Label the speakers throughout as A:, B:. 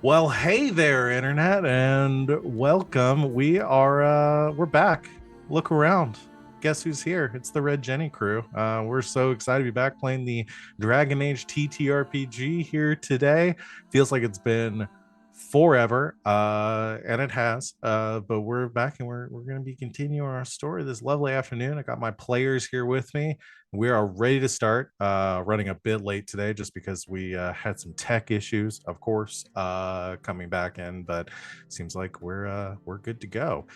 A: Well, hey there, internet, and welcome. We're back. Look around. Guess who's here? It's the Red Jenny crew. We're so excited to be back playing the Dragon Age TTRPG here today. Feels like it's been forever, and it has. But we're back, and we're going to be continuing our story this lovely afternoon. I got my players here with me. We are ready to start. Running a bit late today just because we had some tech issues, of course, coming back in, but seems like we're good to go.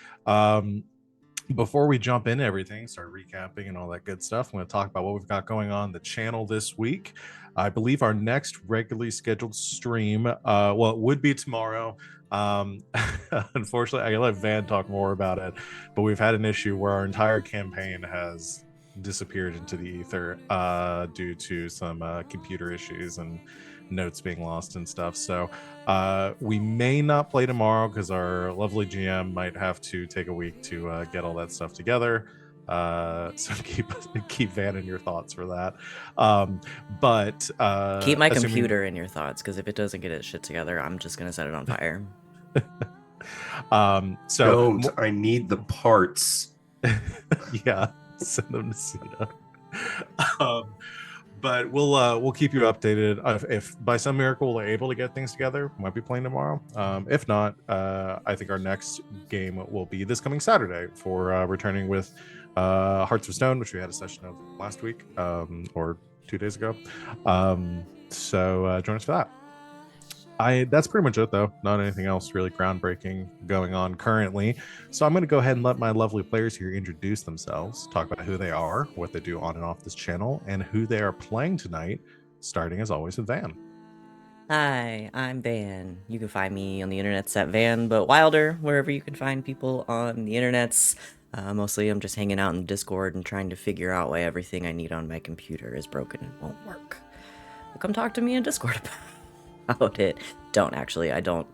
A: Before we jump into everything, start recapping and all that good stuff, I'm going to talk about what we've got going on the channel this week. I believe our next regularly scheduled stream, well, it would be tomorrow. Unfortunately, I can let Van talk more about it, but we've had an issue where our entire campaign has disappeared into the ether due to some computer issues and notes being lost and stuff. So we may not play tomorrow because our lovely GM might have to take a week to get all that stuff together. So keep Van in your thoughts for that. But
B: Keep my
A: assuming
B: computer in your thoughts, because if it doesn't get its shit together, I'm just gonna set it on fire.
A: So
C: Don't. I need the parts.
A: yeah, send them to Cena. um, but we'll keep you updated. If by some miracle we're able to get things together, we might be playing tomorrow. If not, I think our next game will be this coming Saturday for returning with Hearts of Stone, which we had a session of last week or 2 days ago. So join us for that. That's pretty much it though. Not anything else really groundbreaking going on currently. So I'm going to go ahead and let my lovely players here introduce themselves, talk about who they are, what they do on and off this channel, and who they are playing tonight, starting as always with Van.
B: Hi, I'm Van. You can find me on the internets at Van, but Wilder, wherever you can find people on the internets. Mostly I'm just hanging out in Discord and trying to figure out why everything I need on my computer is broken and won't work. Come talk to me in Discord about it.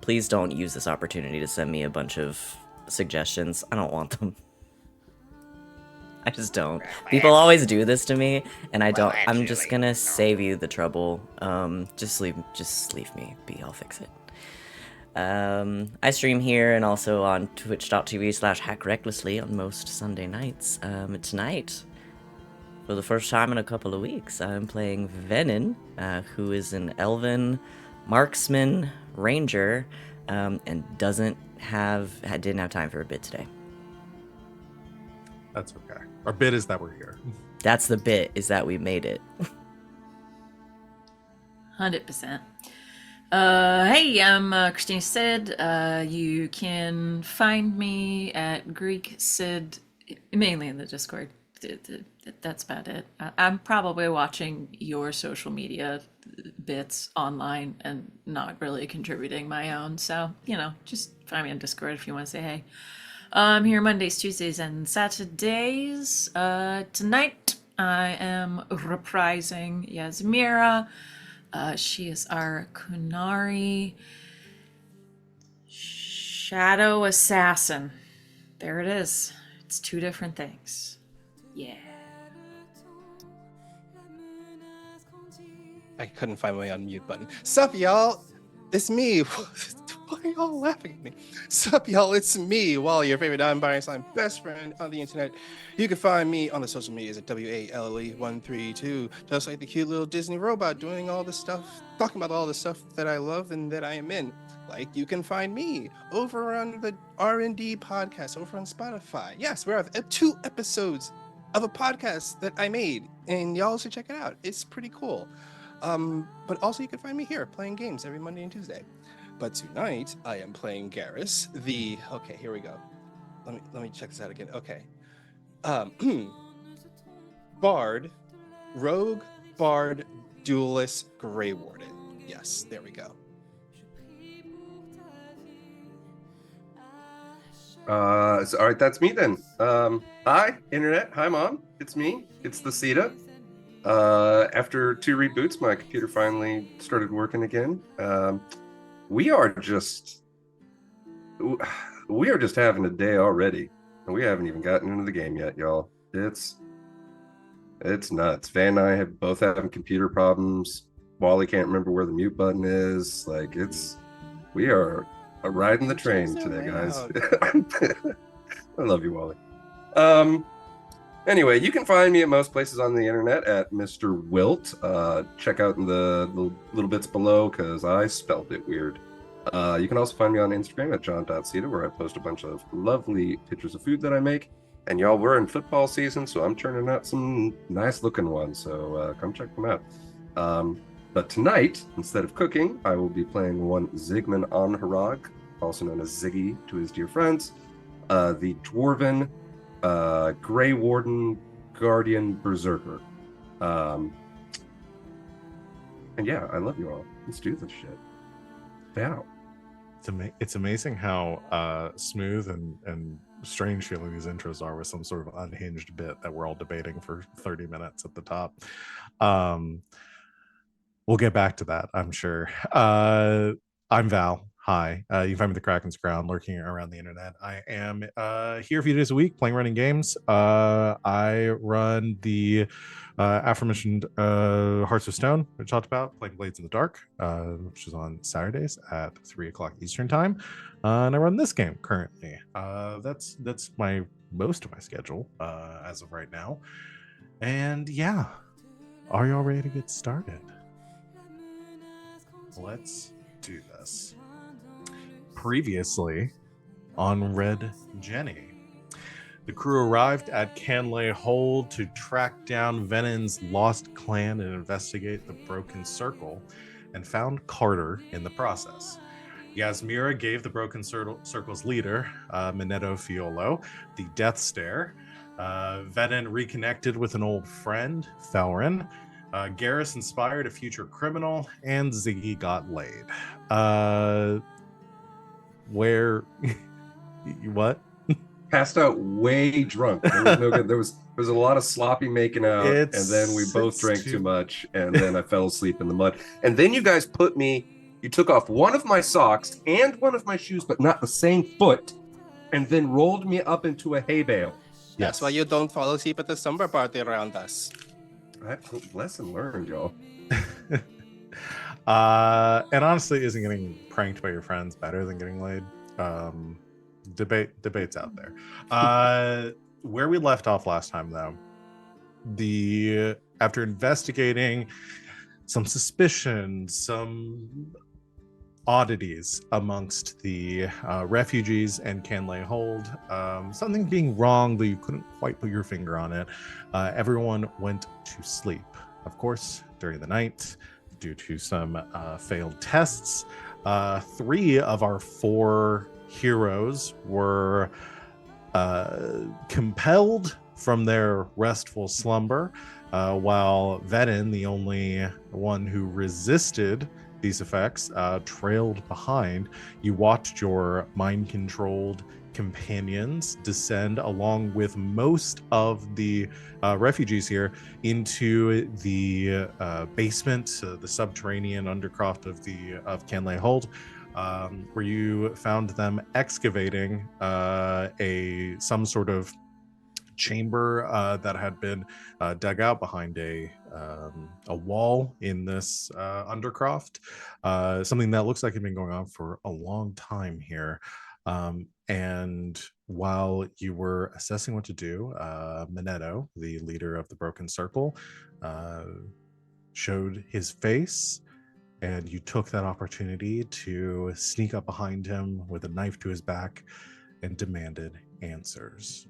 B: Please don't use this opportunity to send me a bunch of suggestions. I don't want them. I just don't. People always do this to me, and I don't. I'm just gonna save you the trouble. Just leave me be. I'll fix it. I stream here and also on twitch.tv/hackrecklessly on most Sunday nights. Tonight, for the first time in a couple of weeks, I'm playing Venehn, who is an elven marksman ranger, and didn't have time for a bit today.
A: That's okay. Our bit is that we're here.
B: That's the bit, is that we made it.
D: 100%. Hey, I'm Christina Sid. You can find me at Greek Sid, mainly in the Discord. That's about it. I'm probably watching your social media bits online and not really contributing my own. So, just find me on Discord if you want to say hey. I'm here Mondays, Tuesdays, and Saturdays. Tonight I am reprising Yasmera. She is our Kunari Shadow Assassin. There it is. It's two different things. Yeah.
E: I couldn't find my unmute button. Sup, y'all? It's me. Why are y'all laughing at me? Sup, y'all? It's me, Wally, your favorite non-binary slime best friend on the internet. You can find me on the social medias at WALE132, just like the cute little Disney robot doing all the stuff, talking about all the stuff that I love and that I am in. Like, you can find me over on the R&D podcast over on Spotify. Yes, we have 2 episodes of a podcast that I made, and y'all should check it out. It's pretty cool. But also you can find me here playing games every Monday and Tuesday. But tonight I am playing Garas, okay, here we go. Let me check this out again. Okay. Bard, Rogue, Bard, Duelist, Grey Warden. Yes, there we go.
C: All right, that's me then. Hi, internet. Hi, mom. It's me. It's the Sita. After 2 reboots, my computer finally started working again. We are just having a day already, and we haven't even gotten into the game yet, y'all. It's nuts. Van and I have both having computer problems. Wally can't remember where the mute button is. Like, it's We are riding the train
E: Chase
C: today, guys.
E: around.
C: I love you, Wally. Anyway, you can find me at most places on the internet at Mr. Wilt. Check out in the little bits below because I spelled it weird. You can also find me on Instagram at john.ceta, where I post a bunch of lovely pictures of food that I make. And y'all, we're in football season, so I'm turning out some nice looking ones. So come check them out. But tonight, instead of cooking, I will be playing one Zygmunt Anharag, also known as Ziggy to his dear friends, the Dwarven Grey Warden Guardian Berserker. And yeah, I love you all. Let's do this shit. Yeah.
A: It's amazing how smooth and strange feeling these intros are with some sort of unhinged bit that we're all debating for 30 minutes at the top. We'll get back to that, I'm sure. I'm Val. Hi. You can find me at the Kraken's Crown, lurking around the internet. I am here a few days a week playing running games. I run the aforementioned Hearts of Stone, which I talked about, playing Blades in the Dark, which is on Saturdays at 3 o'clock Eastern time. And I run this game currently. That's most of my schedule as of right now. And yeah, are y'all ready to get started? Let's do this. Previously on Red Jenny, the crew arrived at Canley Hold to track down Venehn's lost clan and investigate the Broken Circle, and found Carter in the process. Yasmera gave the Broken Circle's leader, Minetto Fiolo, the death stare. Venehn reconnected with an old friend, Felrin. Garas inspired a future criminal, and Ziggy got laid. Where? What?
C: Passed out way drunk. There was no good. There was a lot of sloppy making out, and then we both drank too much, and then I fell asleep in the mud. And then you guys you took off one of my socks and one of my shoes, but not the same foot, and then rolled me up into a hay bale.
E: That's why you don't fall asleep at the slumber party around us.
C: Lesson learned, y'all.
A: And honestly, isn't getting pranked by your friends better than getting laid? Debates out there. Where we left off last time, though, after investigating some suspicion, some oddities amongst the refugees and Canley Hold, something being wrong, though you couldn't quite put your finger on it, everyone went to sleep. Of course, during the night, due to some failed tests, 3 of our 4 heroes were compelled from their restful slumber, while Venehn, the only one who resisted these effects, trailed behind. You watched your mind-controlled companions descend along with most of the refugees here into the basement, the subterranean undercroft of Canley Hold, where you found them excavating some sort of chamber that had been dug out behind a wall in this undercroft, something that looks like it had been going on for a long time here. And while you were assessing what to do, Minetto, the leader of the Broken Circle, showed his face, and you took that opportunity to sneak up behind him with a knife to his back and demanded answers.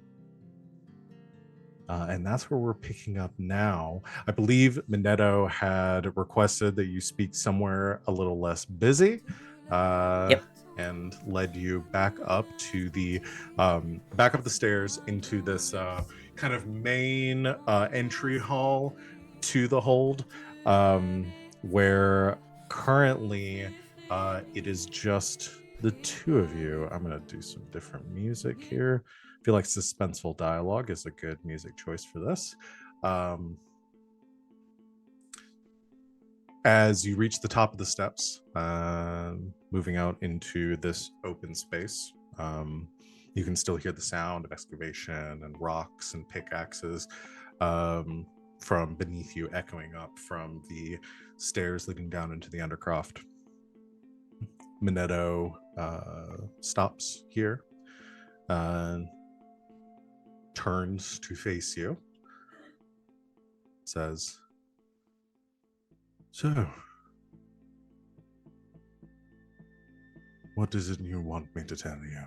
A: And that's where we're picking up now. I believe Minetto had requested that you speak somewhere a little less busy.
B: Yep.
A: And led you back up to the stairs into this kind of main entry hall to the hold, where currently it is just the 2 of you. I'm gonna do some different music here. I feel like suspenseful dialogue is a good music choice for this. As you reach the top of the steps, moving out into this open space, you can still hear the sound of excavation and rocks and pickaxes from beneath you echoing up from the stairs leading down into the undercroft. Minetto stops here, turns to face you, says, "So, what is it you want me to tell you?"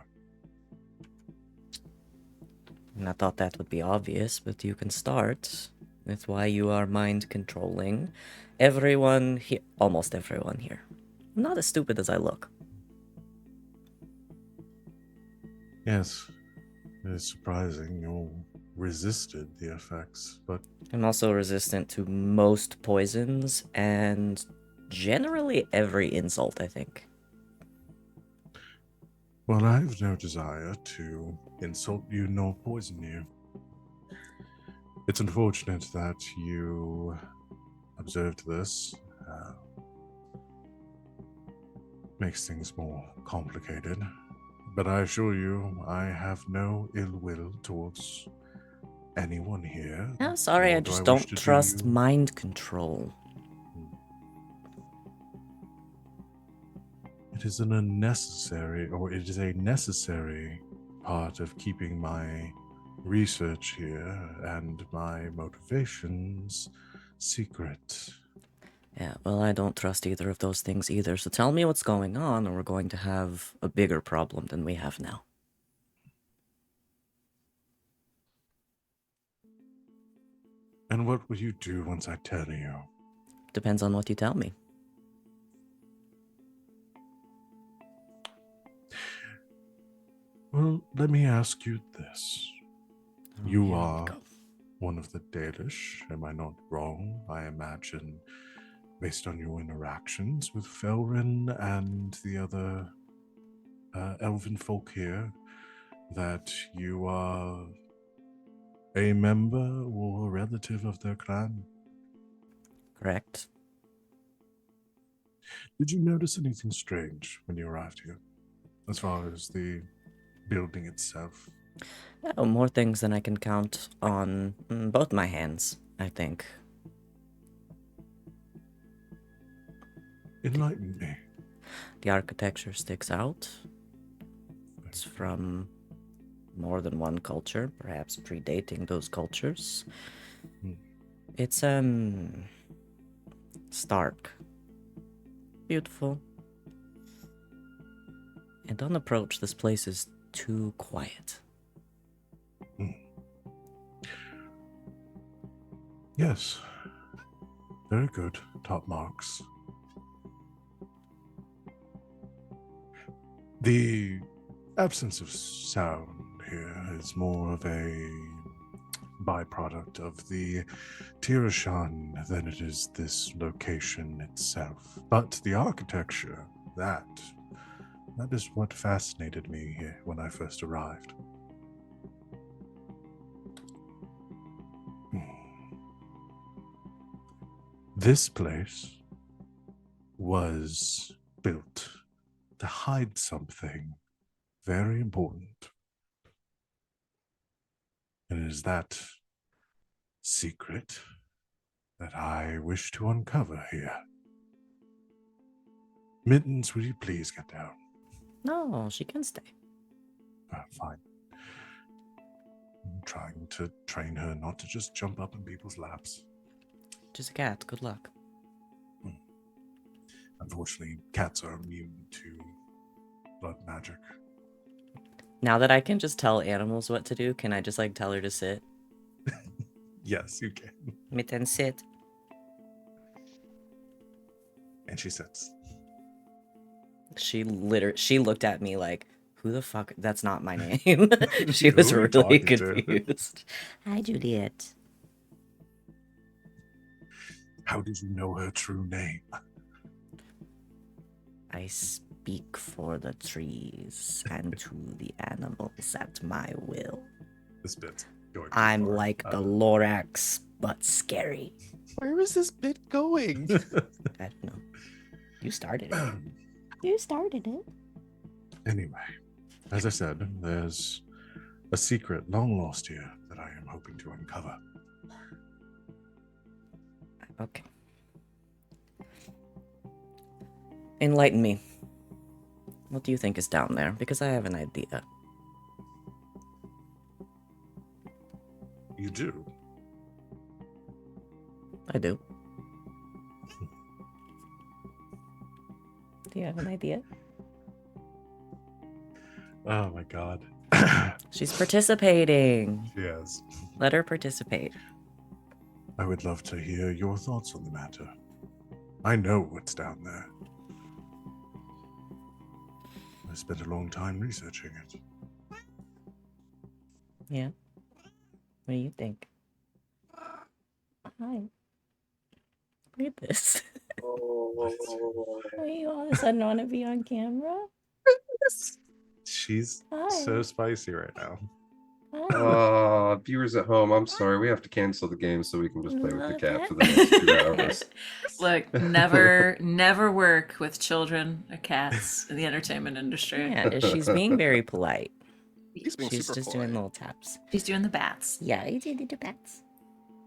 B: And I thought that would be obvious, but you can start with why you are mind controlling everyone here, almost everyone here. I'm not as stupid as I look.
A: Yes, it is surprising you resisted the effects, but
B: I'm also resistant to most poisons and generally every insult, I think.
A: well, I have no desire to insult you nor poison you. It's unfortunate that you observed this. Makes things more complicated. But I assure you, I have no ill will towards anyone here.
B: I'm sorry,
A: nor
B: I
A: do
B: just
A: wish
B: don't
A: to do
B: trust
A: you-
B: mind control.
A: It is an unnecessary, or it is a necessary part of keeping my research here and my motivations secret.
B: Yeah, well, I don't trust either of those things either, so tell me what's going on, or we're going to have a bigger problem than we have now.
A: And what will you do once I tell you?
B: Depends on what you tell me.
A: Well, let me ask you this.
B: Oh,
A: You
B: here we
A: are
B: go.
A: one of the Dalish, am I not wrong? I imagine, based on your interactions with Felrin and the other elven folk here, that you are a member or a relative of their clan.
B: Correct.
A: Did you notice anything strange when you arrived here, as far as the building itself?
B: Oh, more things than I can count on both my hands, I think.
A: Enlighten me.
B: The architecture sticks out. It's from more than one culture, perhaps predating those cultures.
A: Hmm.
B: It's, stark. Beautiful. And on approach, this place is too quiet.
A: Yes. Very good. Top marks. The absence of sound here is more of a byproduct of the Tirashan than it is this location itself. But the architecture, that is what fascinated me here when I first arrived. This place was built to hide something very important. And it is that secret that I wish to uncover here. Mittens, will you please get down?
B: No, she can stay.
A: Fine. I'm trying to train her not to just jump up in people's laps.
B: Just a cat. Good luck.
A: Unfortunately, cats are immune to blood magic.
B: Now that I can just tell animals what to do, can I just, like, tell her to sit?
A: Yes, you can.
B: Mitten, sit.
A: And she sits.
B: She looked at me like, who the fuck? That's not my name. She was
A: Who are you
B: really
A: talking to?
B: confused. Hi, Juliet.
A: How did you know her true name?
B: I speak for the trees and to the animals at my will.
A: This bit's going too
B: I'm
A: far.
B: like the Lorax, but scary.
E: Where is this bit going?
B: I don't know. You started it. You started it.
A: Anyway, as I said, there's a secret long lost here that I am hoping to uncover.
B: Okay. Enlighten me. What do you think is down there? Because I have an idea.
A: You do.
B: I do. Do you have an idea?
A: Oh my god.
B: She's participating.
A: Yes.
B: Let her participate.
A: I would love to hear your thoughts on the matter. I know what's down there. I spent a long time researching it.
B: Yeah. What do you think? Hi. Look at this. Why you all of a sudden want to be on camera?
A: She's
B: Hi.
A: so spicy right now.
B: Hi.
C: Viewers at home, I'm sorry. We have to cancel the game so we can just play with the cat
B: Okay.
C: for the next 2 hours.
D: Look, never work with children or cats in the entertainment industry.
B: Yeah, she's being very polite.
E: He's being
B: She's
E: super
B: just
E: polite.
B: doing little taps.
D: She's doing the bats.
B: Yeah, you do the bats.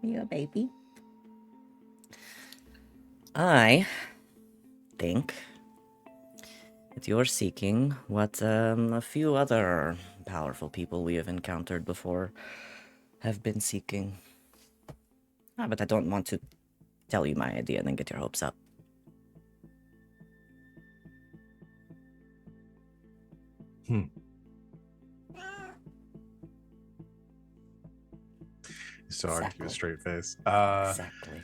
B: You a baby. I think that you're seeking what a few other powerful people we have encountered before have been seeking. But I don't want to tell you my idea and then get your hopes up.
A: So I give
B: Exactly.
A: a straight face.
B: Exactly.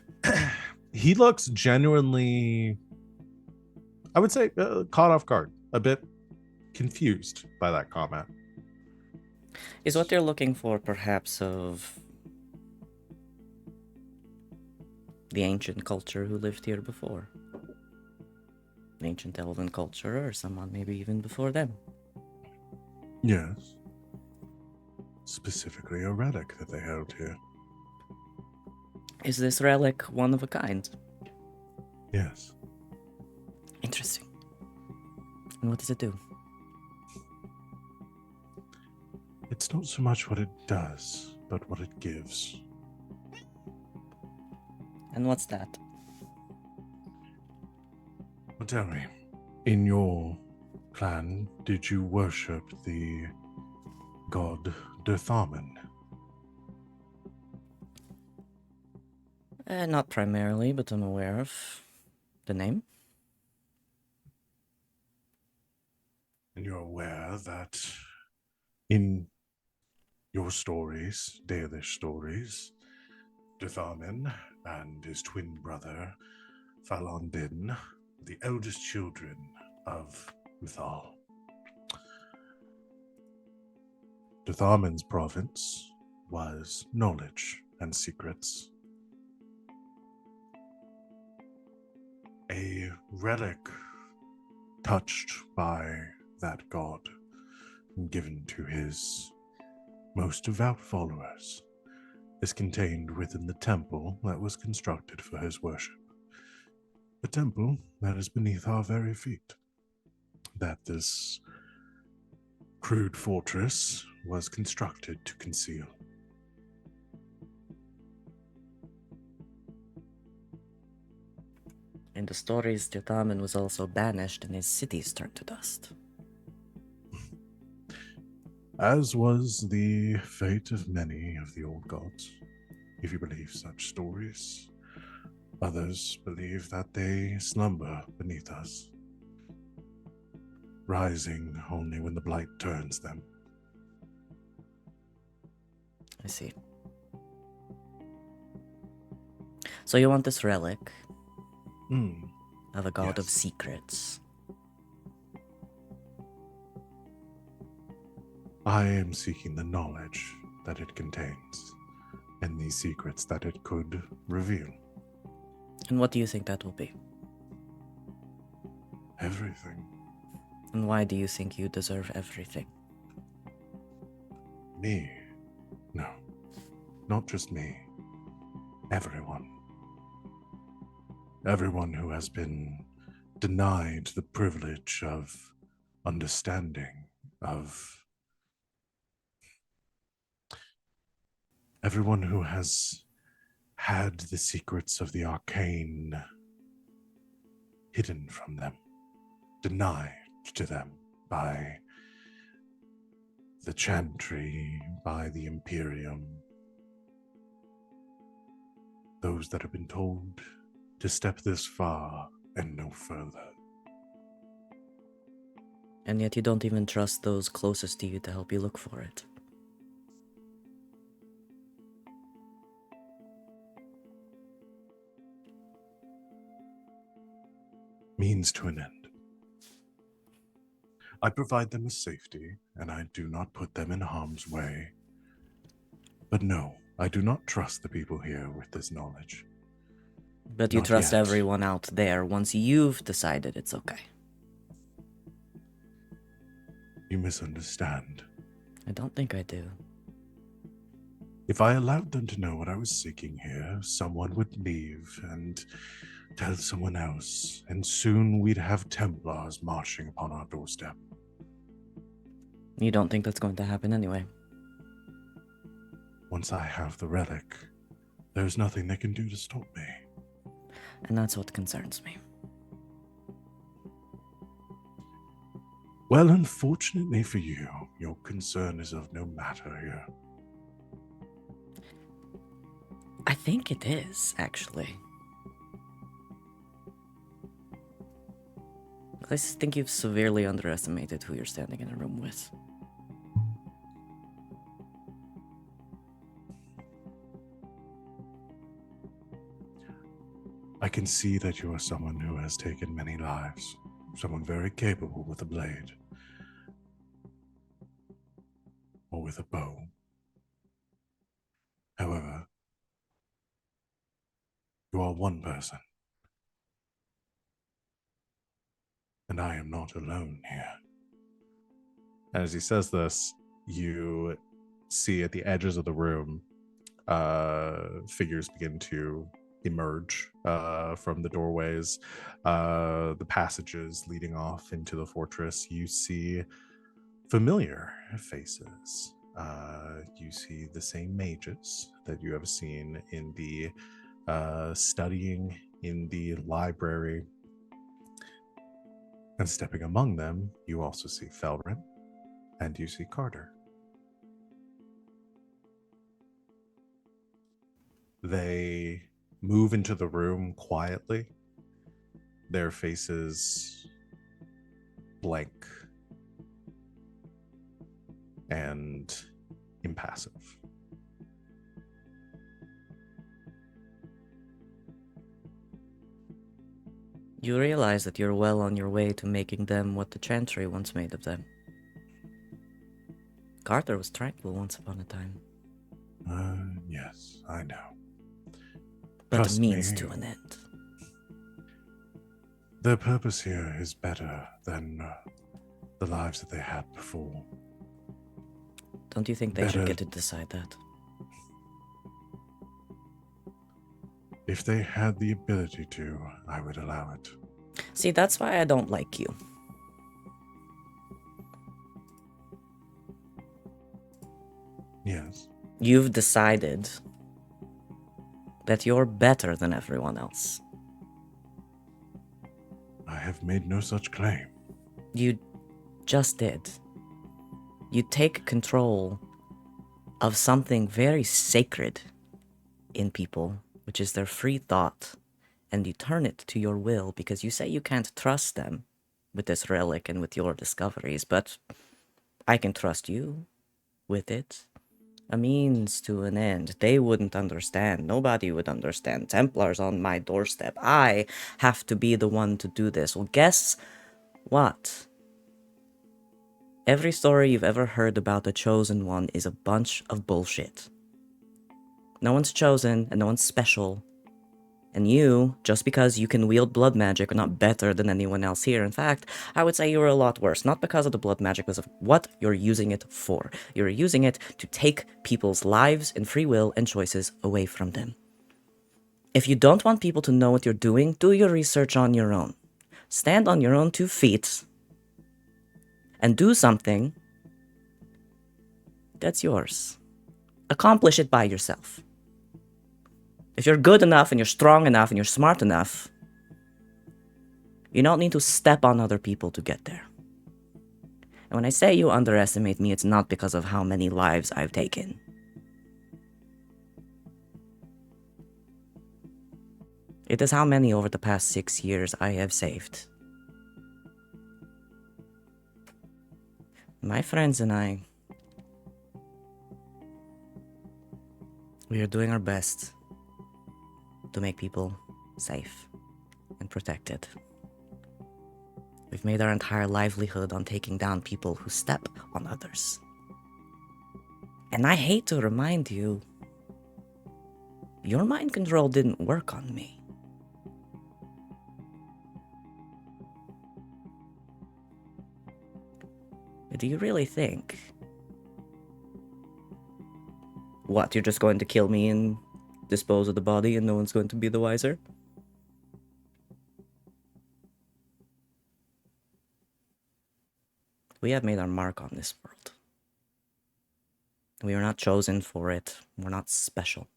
A: He looks genuinely, I would say, caught off guard, a bit confused by that comment.
B: Is what they're looking for perhaps of the ancient culture who lived here before? Ancient elven culture, or someone maybe even before them?
A: Yes. Specifically a relic that they held here.
B: Is this relic one of a kind?
A: Yes.
B: Interesting. And what does it do?
A: It's not so much what it does, but what it gives.
B: And what's that?
A: Well, tell me, in your clan, did you worship the god Derthamen?
B: Not primarily, but I'm aware of the name.
A: And you're aware that in your stories, Dalish stories, Derthamen and his twin brother, Falon Din, the eldest children of Uthal. Derthamen's province was knowledge and secrets. A relic touched by that god, given to his most devout followers, is contained within the temple that was constructed for his worship. A temple that is beneath our very feet. That this crude fortress was constructed to conceal.
B: In the stories, Tutamen was also banished and his cities turned to dust.
A: As was the fate of many of the old gods, if you believe such stories. Others believe that they slumber beneath us, rising only when the blight turns them.
B: I see. So you want this relic of a god of
A: Yes.
B: secrets.
A: I am seeking the knowledge that it contains, and the secrets that it could reveal.
B: And what do you think that will be?
A: Everything.
B: And why do you think you deserve everything?
A: Me? No. Not just me. Everyone. Everyone who has been denied the privilege of understanding, of everyone who has had the secrets of the arcane hidden from them, denied to them, by the Chantry, by the Imperium. Those that have been told to step this far and no further.
B: And yet you don't even trust those closest to you to help you look for it.
A: Means to an end. I provide them with safety, and I do not put them in harm's way. But no, I do not trust the people here with this knowledge.
B: But you
A: Not
B: trust
A: yet.
B: everyone out there once you've decided it's okay.
A: You misunderstand.
B: I don't think I do.
A: If I allowed them to know what I was seeking here, someone would leave and tell someone else, and soon we'd have Templars marching upon our doorstep.
B: You don't think that's going to happen anyway?
A: Once I have the relic, there's nothing they can do to stop me.
B: And that's what concerns me.
A: Well, unfortunately for you, your concern is of no matter here.
B: I think it is, actually. I just think you've severely underestimated who you're standing in a room with.
A: I can see that you are someone who has taken many lives, someone very capable with a blade. Or with a bow. However, you are one person. And I am not alone here. As he says this, you see at the edges of the room, figures begin to emerge from the doorways, the passages leading off into the fortress. You see familiar faces. You see the same mages that you have seen in the studying in the library. And stepping among them, you also see Felrin, and you see Carter. They move into the room quietly, their faces blank and impassive.
B: You realize that you're well on your way to making them what the Chantry once made of them. Carter was tranquil once upon a time.
A: Yes, I know.
B: But
A: Trust
B: a means
A: me,
B: to an end.
A: their purpose here is better than the lives that they had before.
B: Don't you think they
A: Better.
B: should get to decide that?
A: If they had the ability to, I would allow it.
B: See, that's why I don't like you.
A: Yes.
B: You've decided that you're better than everyone else.
A: I have made no such claim.
B: You just did. You take control of something very sacred in people, which is their free thought, and you turn it to your will because you say you can't trust them with this relic and with your discoveries, but I can trust you with it. A means to an end. They wouldn't understand. Nobody would understand. Templars on my doorstep. I have to be the one to do this. Well, guess what? Every story you've ever heard about the Chosen One is a bunch of bullshit. No one's chosen, and no one's special. And you, just because you can wield blood magic, are not better than anyone else here. In fact, I would say you're a lot worse. Not because of the blood magic, because of what you're using it for. You're using it to take people's lives and free will and choices away from them. If you don't want people to know what you're doing, do your research on your own. Stand on your own 2 feet and do something that's yours. Accomplish it by yourself. If you're good enough and you're strong enough and you're smart enough, you don't need to step on other people to get there. And when I say you underestimate me, it's not because of how many lives I've taken. It is how many over the past 6 years I have saved. My friends and I, we are doing our best to make people safe and protected. We've made our entire livelihood on taking down people who step on others. And I hate to remind you, your mind control didn't work on me. Do you really think? What, you're just going to kill me and dispose of the body and no one's going to be the wiser? We have made our mark on this world. We are not chosen for it. We're not special.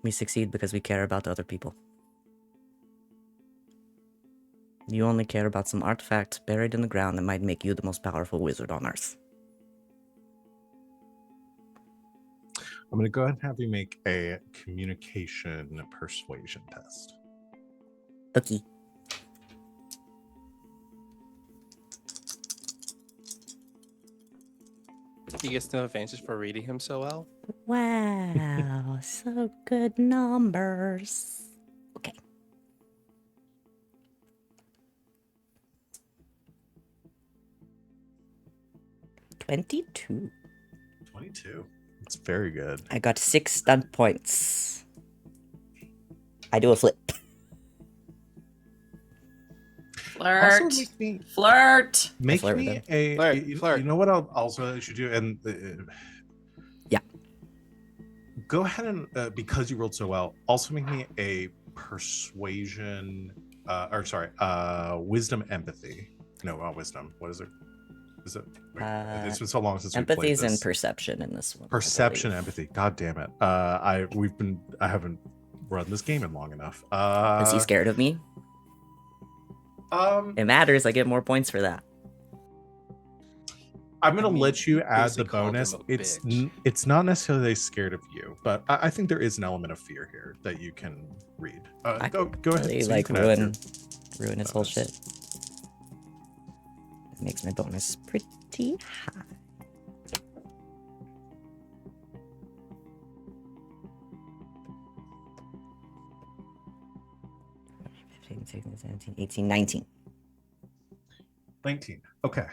B: We succeed because we care about other people. You only care about some artifact buried in the ground that might make you the most powerful wizard on Earth.
A: I'm going to go ahead and have you make a communication persuasion test.
B: Okay.
E: He gets no advantage for reading him so well.
B: Wow, so good numbers. Okay. $22.
A: 22. It's very good.
B: I got 6 stunt points. I do a flip.
D: Flirt.
A: Also,
D: Flirt.
A: make
B: flirt with
A: me
B: him.
A: a.
E: Flirt,
A: you,
E: flirt.
A: you know what I'll also should do, and
B: Yeah.
A: Go ahead and because you rolled so well, also make me a persuasion, wisdom empathy. No, not wisdom. What is it? Is it? Wait, it's been so long since we played
B: Empathy's
A: this.
B: and perception in this one. I
A: Perception,
B: believe.
A: empathy. God damn it. I haven't run this game in long enough.
B: Is he scared of me? It matters. I get more points for that.
A: I'm gonna
E: I mean,
A: let you
E: you
A: add the
E: basically called
A: bonus.
E: him a
A: It's
E: bitch.
A: it's not necessarily scared of you, but I think there is an element of fear here that you can read.
B: I
A: Go
B: could
A: ahead.
B: really,
A: So you
B: like
A: can add your
B: ruin his whole
A: bonus.
B: shit. It makes my bonus pretty high. $15, $16, $17, $18, $19.
A: 19. Okay.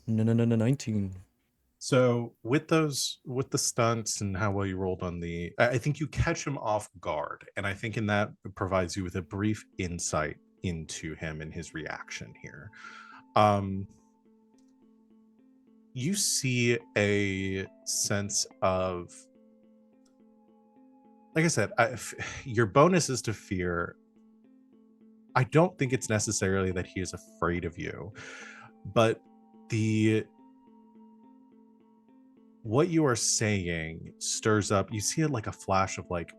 B: No, 19.
A: So with the stunts and how well you rolled on I think you catch him off guard, and I think in that it provides you with a brief insight into him and his reaction here. You see a sense of, like I said, your bonus is to fear. I don't think it's necessarily that he is afraid of you, but what you are saying stirs up. You see it like a flash of like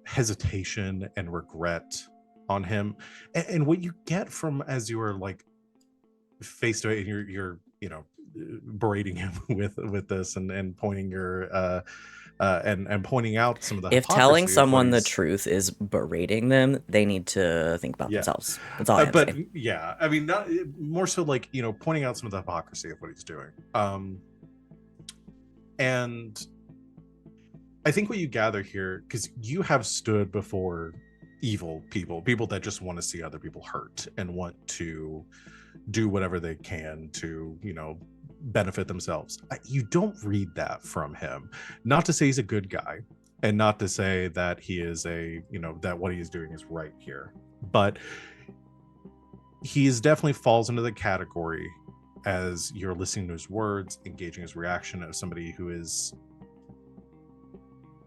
A: hesitation and regret on him, and what you get from as you are like face to face, and you're berating him with this and pointing your and pointing out some of the
B: If telling
A: hypocrisy of what
B: someone the
A: he's-
B: truth is berating them, they need to think about
A: Yeah.
B: themselves. That's all I have to
A: but
B: say.
A: yeah, I mean, not more so like pointing out some of the hypocrisy of what he's doing. And I think what you gather here, because you have stood before evil people that just want to see other people hurt and want to do whatever they can to benefit themselves. You don't read that from him. Not to say he's a good guy, and not to say that he is that what he is doing is right here, but he is definitely falls into the category, as you're listening to his words, engaging his reaction, of somebody who is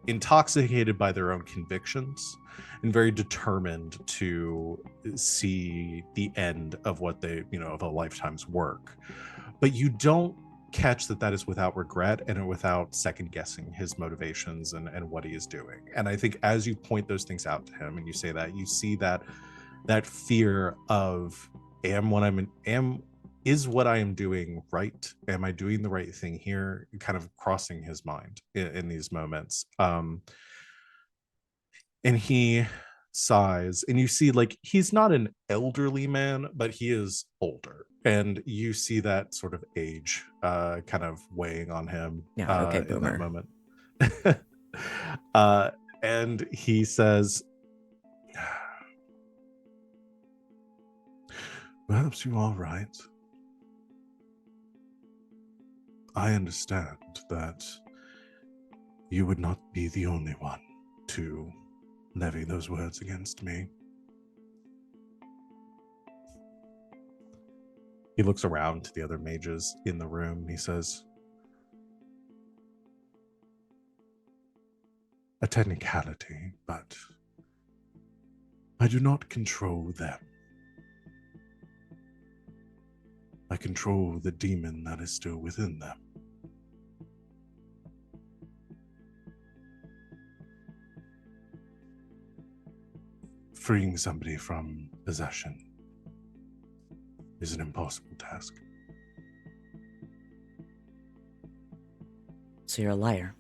A: intoxicated by their own convictions and very determined to see the end of what they of a lifetime's work. But you don't catch that is without regret and without second guessing his motivations and what he is doing. And I think as you point those things out to him and you say that, you see that that fear of is what I am doing right? Am I doing the right thing here? Kind of crossing his mind in these moments. And he sighs, and you see, like, he's not an elderly man, but he is older, and you see that sort of age kind of weighing on him
B: Yeah, okay,
A: in that
B: boomer.
A: moment. And he says, perhaps you are right. I understand that you would not be the only one to levy those words against me. He looks around to the other mages in the room. He says, a technicality, but I do not control them. I control the demon that is still within them. Freeing somebody from possession is an impossible task.
B: So you're a liar.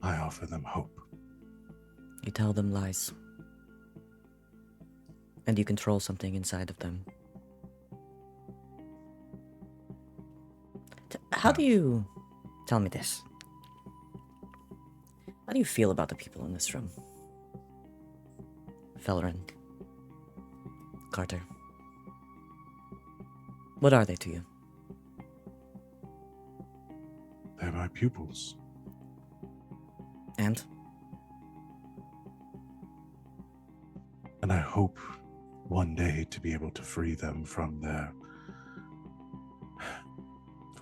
A: I offer them hope.
B: You tell them lies. And you control something inside of them. How do you... Tell me this. How do you feel about the people in this room? Felrin. Carter. What are they to you?
A: They're my pupils.
B: And?
A: And I hope one day to be able to free them from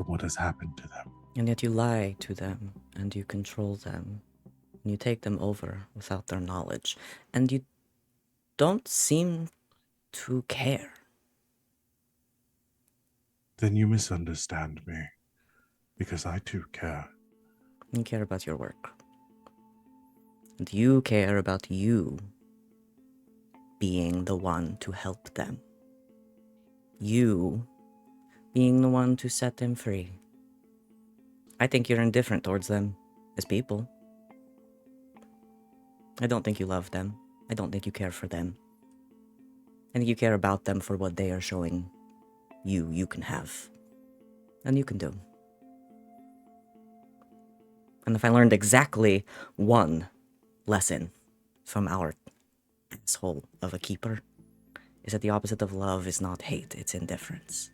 A: what has happened to them.
B: And yet you lie to them, and you control them, and you take them over without their knowledge, and you don't seem to care.
A: Then you misunderstand me, because I too care.
B: You care about your work. And you care about you being the one to help them. You being the one to set them free. I think you're indifferent towards them as people. I don't think you love them. I don't think you care for them. I think you care about them for what they are showing you can have. And you can do. And if I learned exactly one lesson from our asshole of a keeper, is that the opposite of love is not hate, it's indifference.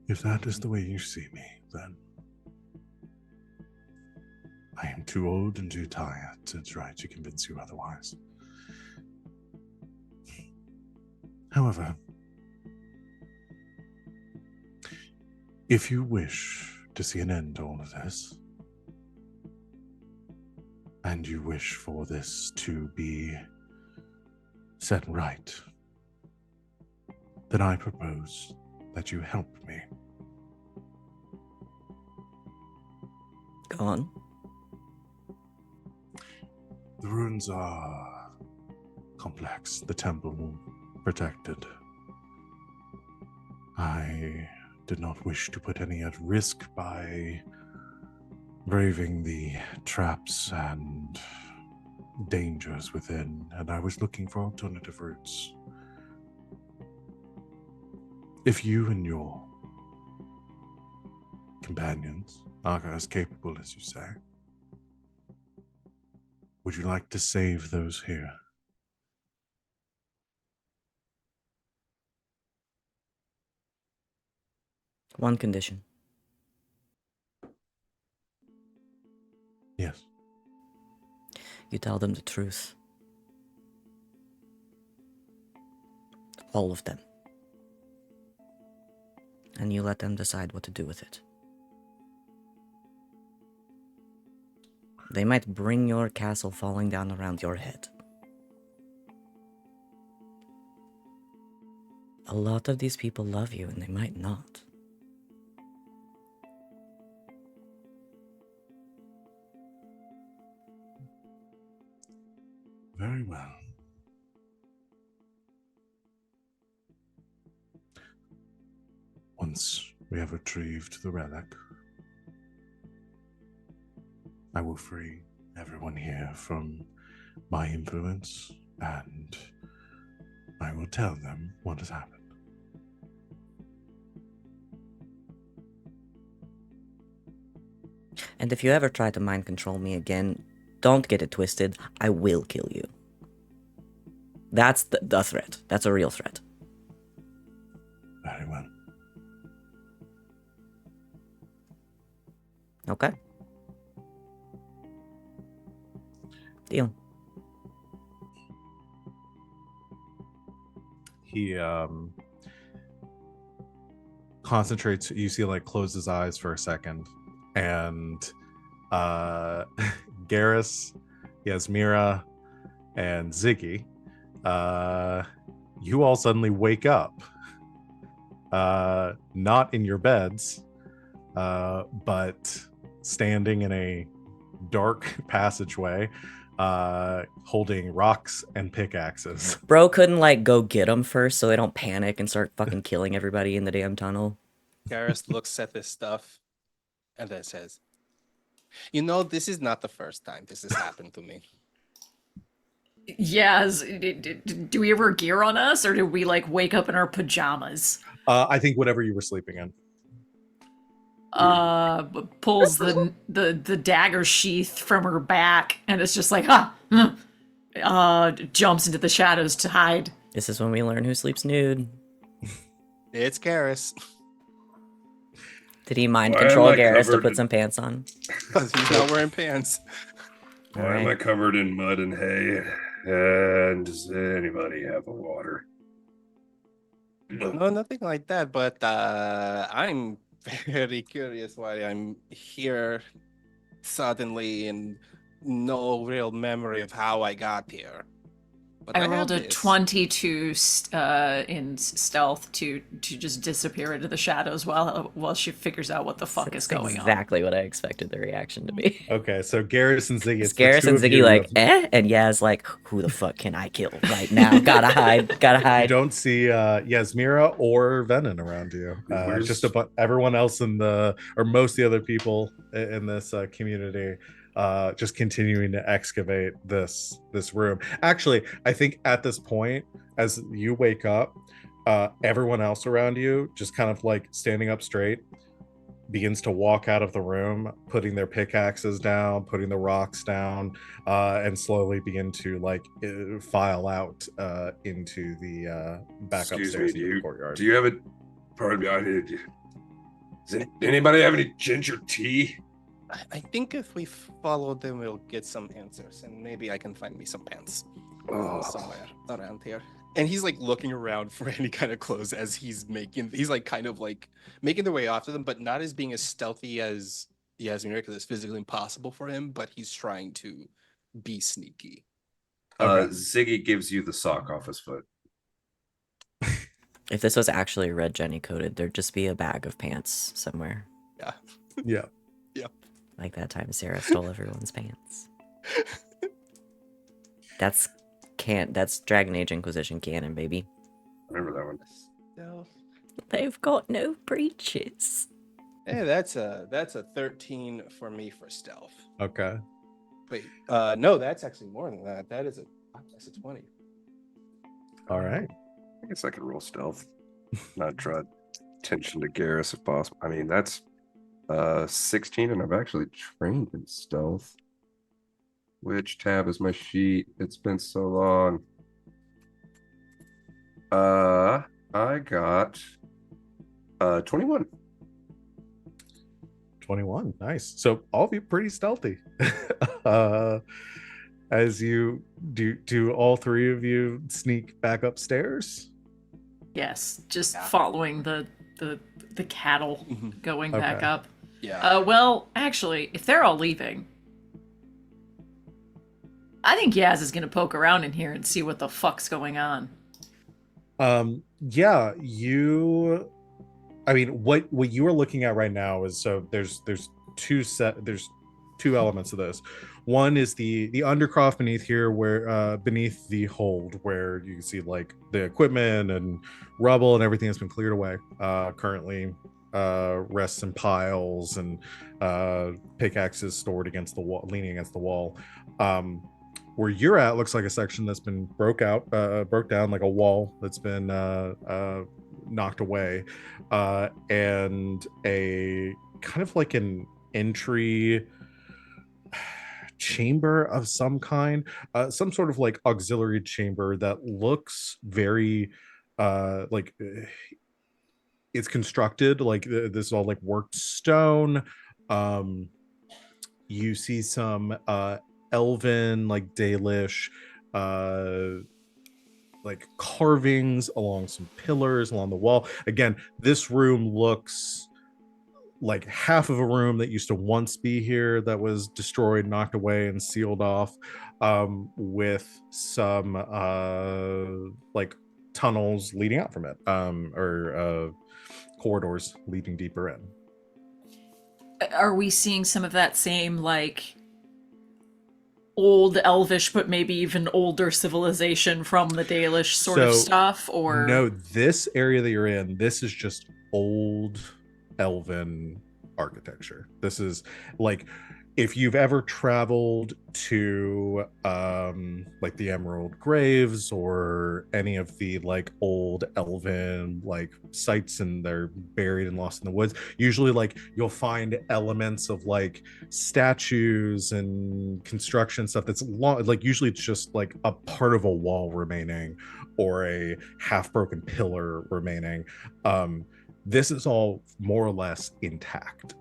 A: If that is the way you see me, then I am too old and too tired to try to convince you otherwise. However, if you wish to see an end to all of this, and you wish for this to be set right, then I propose that you help me.
B: Go on.
A: The ruins are complex, the temple protected. I did not wish to put any at risk by braving the traps and dangers within, and I was looking for alternative routes. If you and your companions are as capable as you say, would you like to save those here?
B: One condition.
A: Yes.
B: You tell them the truth. All of them. And you let them decide what to do with it. They might bring your castle falling down around your head. A lot of these people love you, and they might not.
A: Very well. Once we have retrieved the relic, I will free everyone here from my influence, and I will tell them what has happened.
B: And if you ever try to mind control me again, don't get it twisted. I will kill you. That's the threat. That's a real threat.
A: Very well.
B: Okay. Deal.
A: He concentrates. You see, like, close his eyes for a second, and Garas, Yasmera, and Ziggy, you all suddenly wake up, not in your beds, but standing in a dark passageway, holding rocks and pickaxes.
B: Bro couldn't, like, go get them first so they don't panic and start fucking killing everybody in the damn tunnel.
E: Garas looks at this stuff and then says, "You know, this is not the first time this has happened to me."
D: Yeah, do we ever gear on us, or did we like wake up in our pajamas?
A: I think whatever you were sleeping in.
D: Pulls the dagger sheath from her back, and it's just like, jumps into the shadows to hide.
B: This is when we learn who sleeps nude.
E: It's Garas.
B: Did he mind
C: Why
B: control
C: am I
B: Garrus to
C: covered
B: put
C: in-
B: some pants on?
E: Because he's not wearing pants.
C: Why am I
B: Alright.
C: covered in mud and hay? And does anybody have a water?
E: No, nothing like that, but I'm very curious why I'm here suddenly and no real memory of how I got here. But
D: I
E: have
D: rolled a
E: this.
D: 22 in stealth to just disappear into the shadows while she figures out what the fuck is
B: That's
D: going on.
B: exactly what I expected the reaction to be.
A: Okay, so Garrus and Ziggy.
B: It's Garrus and Ziggy like, And Yaz like, who the fuck can I kill right now? Gotta hide, gotta
A: You
B: hide.
A: don't see Yasmera or Venehn around you.
C: Where's-
A: Just everyone else or most of the other people in this community, just continuing to excavate this room. Actually, I think at this point, as you wake up, everyone else around you just kind of like standing up straight begins to walk out of the room, putting their pickaxes down, putting the rocks down, and slowly begin to like file out into the back
C: Excuse
A: upstairs
C: me,
A: into the courtyard.
C: do you have a... Pardon me, I need... Does anybody have any ginger tea?
E: I think if we follow them, we'll get some answers, and maybe I can find me some pants somewhere around here. And he's like looking around for any kind of clothes as he's like kind of like making their way after them, but not as being as stealthy as Yasmina, because it's physically impossible for him, but he's trying to be sneaky.
A: Okay.
C: Ziggy gives you the sock off his foot.
B: If this was actually red Jenny coded, there'd just be a bag of pants somewhere.
A: Yeah.
B: Like that time Sarah stole everyone's pants. That's Dragon Age Inquisition canon, baby.
C: Remember that one.
E: So,
B: They've got no breeches.
E: hey, that's a 13 for me for stealth.
A: Okay.
E: Wait, no, that's actually more than that. That's a 20.
A: All right.
C: I guess I could roll stealth. Not draw attention to Garrus if possible. I mean, that's 16, and I've actually trained in stealth. Which tab is my sheet? It's been so long. I got 21.
A: 21. Nice. So all of you pretty stealthy. As you do all three of you sneak back upstairs?
D: Yes, just
E: Yeah.
D: following the cattle going back
A: Okay.
D: up.
E: Yeah.
D: Well, actually, if they're all leaving, I think Yaz is gonna poke around in here and see what the fuck's going on.
A: Yeah, I mean, what you are looking at right now is, so there's two elements of this. One is the undercroft beneath here, where beneath the hold, where you can see like the equipment and rubble and everything has been cleared away. Currently rests in piles, and pickaxes stored against the wall, leaning against the wall. Where you're at looks like a section that's been broke down, like a wall that's been knocked away, and a kind of like an entry chamber of some kind, some sort of like auxiliary chamber that looks very like it's constructed like this is all like worked stone. You see some elven, like Dalish like carvings along some pillars along the wall. Again, this room looks like half of a room that used to once be here that was destroyed, knocked away, and sealed off, with some like tunnels leading out from it, or corridors leading deeper in.
D: Are we seeing some of that same, like, old elvish, but maybe even older civilization from the Dalish sort of stuff? Or
A: no, this area that you're in, this is just old elven architecture. This is like, if you've ever traveled to like the Emerald Graves or any of the like old elven like sites, and they're buried and lost in the woods, usually like you'll find elements of like statues and construction stuff that's long, like usually it's just like a part of a wall remaining or a half broken pillar remaining. This is all more or less intact.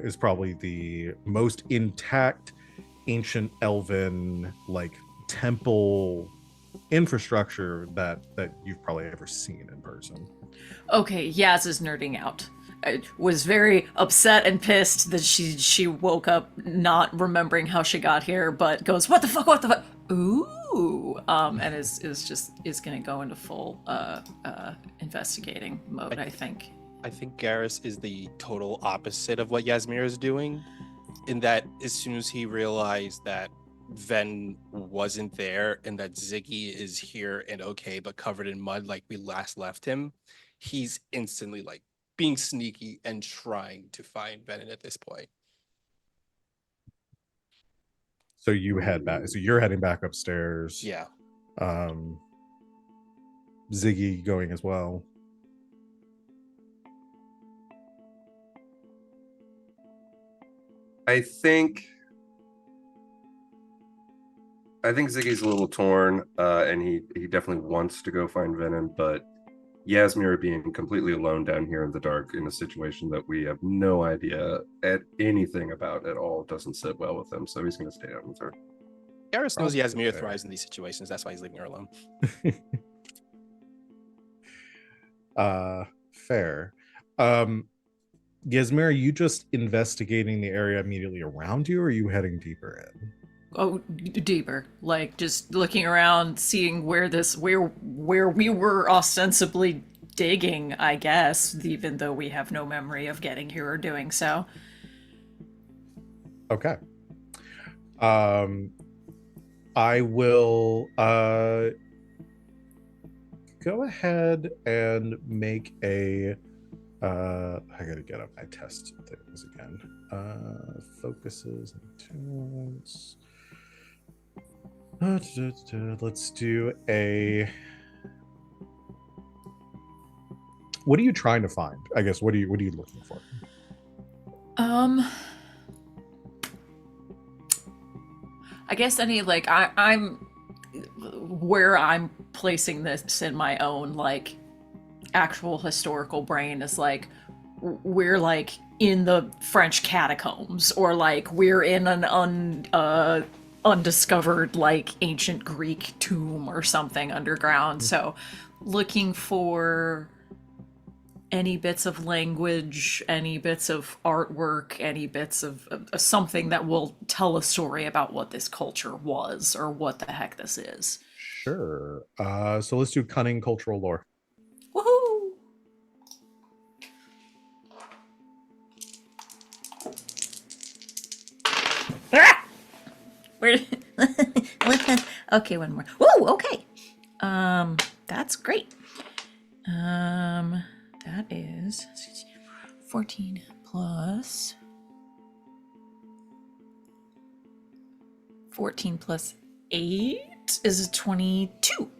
A: Is probably the most intact ancient elven like temple infrastructure that you've probably ever seen in person.
D: Okay, Yaz is nerding out. I was very upset and pissed that she woke up not remembering how she got here, but goes, what the fuck? Ooh, and is gonna go into full investigating mode, I think.
E: I think Garas is the total opposite of what Yasmera is doing, in that as soon as he realized that Venehn wasn't there and that Ziggy is here and okay but covered in mud like we last left him, he's instantly like being sneaky and trying to find Venehn at this point.
A: So you head back. So you're heading back upstairs.
E: Yeah.
A: Ziggy going as well.
C: I think Ziggy's a little torn, and he definitely wants to go find Venehn, but Yasmera being completely alone down here in the dark in a situation that we have no idea at anything about at all doesn't sit well with him, so he's going to stay out with her.
E: Garas knows Yasmera thrives in these situations. That's why he's leaving her alone.
A: Fair. Yasmera, you just investigating the area immediately around you, or are you heading deeper in?
D: Oh, deeper. Like, just looking around, seeing where we were ostensibly digging, I guess, even though we have no memory of getting here or doing so.
A: Okay. I will go ahead and make a I gotta get up my test things again. Focuses and tunes. Let's do a. What are you trying to find? I guess what are you looking for?
D: I guess any like I'm where I'm placing this in my own like actual historical brain is like we're like in the French catacombs, or like we're in an undiscovered like ancient Greek tomb or something underground. So looking for any bits of language, any bits of artwork, any bits of something that will tell a story about what this culture was or what the heck this is.
A: Sure. So let's do cunning cultural lore.
D: Woohoo! Where? Okay, one more. Whoa, okay. That's great. That is 14 plus 14 plus 8 is 22.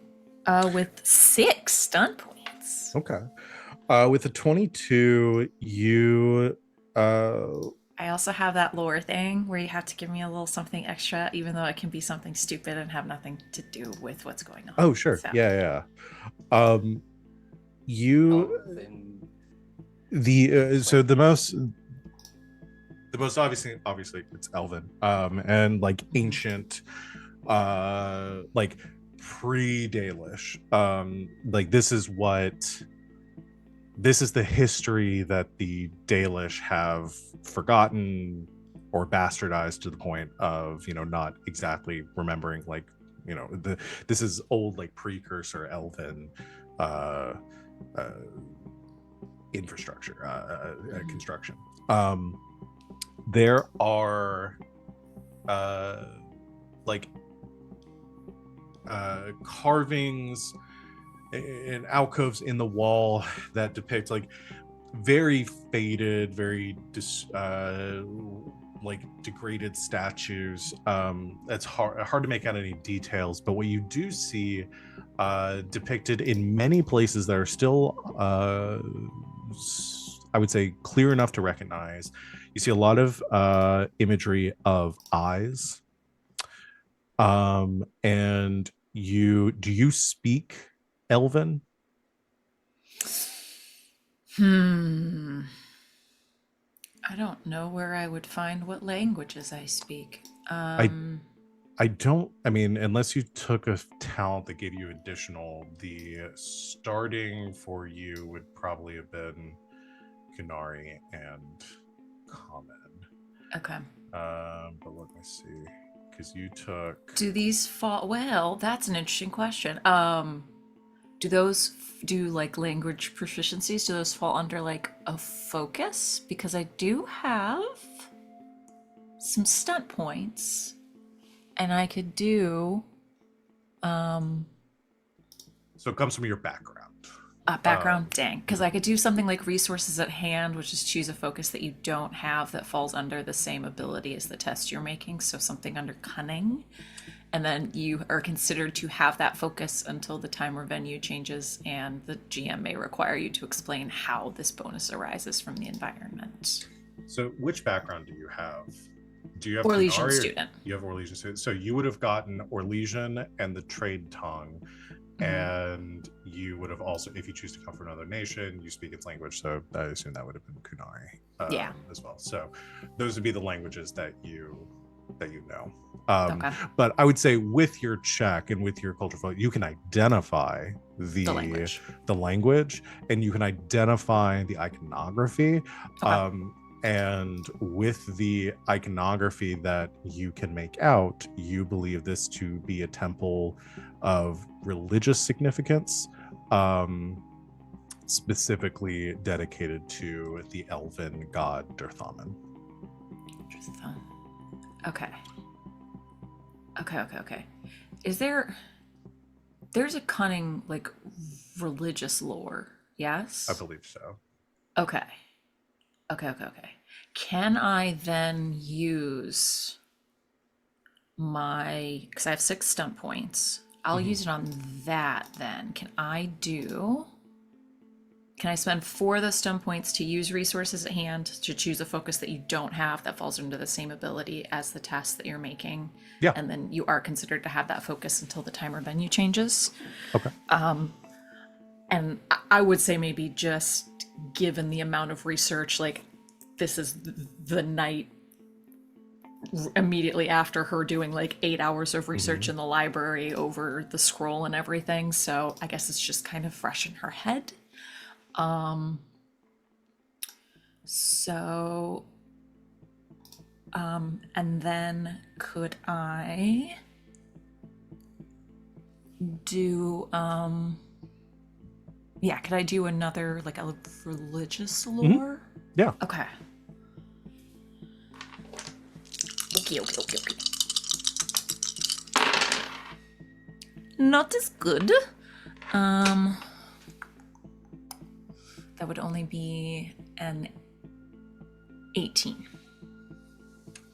D: With 6 stun points.
A: Okay. With a 22, you
D: I also have that lore thing where you have to give me a little something extra, even though it can be something stupid and have nothing to do with what's going on.
A: oh sure.
D: So.
A: Yeah. You so the most obviously it's Elven. And like ancient like pre-Dalish. Like this is the history that the Dalish have forgotten or bastardized to the point of, not exactly remembering, like, this is old, like precursor Elven infrastructure, construction. There are like carvings and alcoves in the wall that depict like very faded, very like degraded statues. It's hard to make out any details, but what you do see depicted in many places that are still I would say clear enough to recognize. You see a lot of imagery of eyes. And do you speak Elven?
D: I don't know where I would find what languages I speak.
A: I don't, I mean, unless you took a talent that gave you additional, the starting for you would probably have been Kunari and Common.
D: Okay.
A: But let me see, because you took.
D: Do these fall? Well, that's an interesting question. Do like language proficiencies? Do those fall under like a focus? Because I do have some stunt points, and I could do.
A: So it comes from your background.
D: Background, dang. Because I could do something like resources at hand, which is choose a focus that you don't have that falls under the same ability as the test you're making. So something under cunning. And then you are considered to have that focus until the time or venue changes, and the GM may require you to explain how this bonus arises from the environment.
A: So which background do you have? Do you have
D: Orlesian
A: Kunari,
D: student.
A: You have Orlesian student. So you would have gotten Orlesian and the trade tongue. And you would have also, if you choose to come from another nation, you speak its language. So I assume that would have been Kunari as well. So those would be the languages that you know.
D: Okay.
A: But I would say with your check and with your cultural focus, you can identify the language, and you can identify the iconography.
D: Okay.
A: And with the iconography that you can make out, you believe this to be a temple of religious significance, specifically dedicated to the elven god Durthamen.
D: Okay. There's a cunning, like, religious lore, yes?
A: I believe so.
D: Okay. Can I then use because I have 6 stunt points. I'll use it on that then. Can I spend 4 of the stunt points to use resources at hand to choose a focus that you don't have that falls under the same ability as the task that you're making?
A: Yeah.
D: And then you are considered to have that focus until the time or venue changes.
A: Okay.
D: And I would say maybe just given the amount of research, like this is the night immediately after her doing like 8 hours of research in the library over the scroll and everything. So I guess it's just kind of fresh in her head. And then could I do, could I do another, like a religious lore?
A: Yeah.
D: Okay. Okay. not as good. That would only be an 18.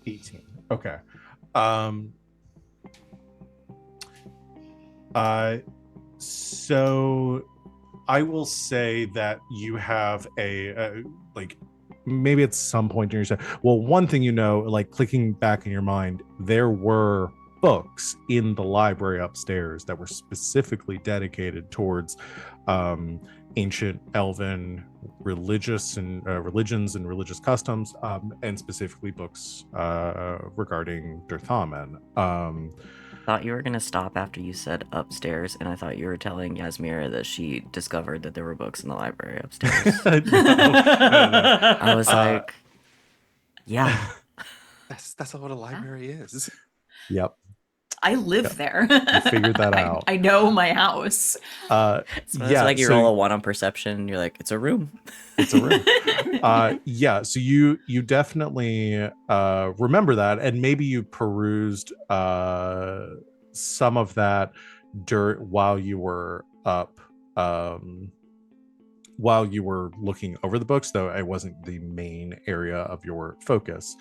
A: 18. Okay. So I will say that you have like maybe at some point in your set. Well, one thing like clicking back in your mind, there were books in the library upstairs that were specifically dedicated towards ancient elven religions and religious customs, and specifically books regarding Durthamen.
B: Thought you were gonna stop after you said upstairs, and I thought you were telling Yasmera that she discovered that there were books in the library upstairs.
A: No.
B: I was like, yeah.
E: That's what a library is.
A: Yep.
D: I live there.
A: You figured that out.
D: I know my house.
B: So it's like you roll a 1 on perception, and you're like, it's a room.
A: It's a room. So you definitely remember that, and maybe you perused some of that while you were up, while you were looking over the books, though it wasn't the main area of your focus.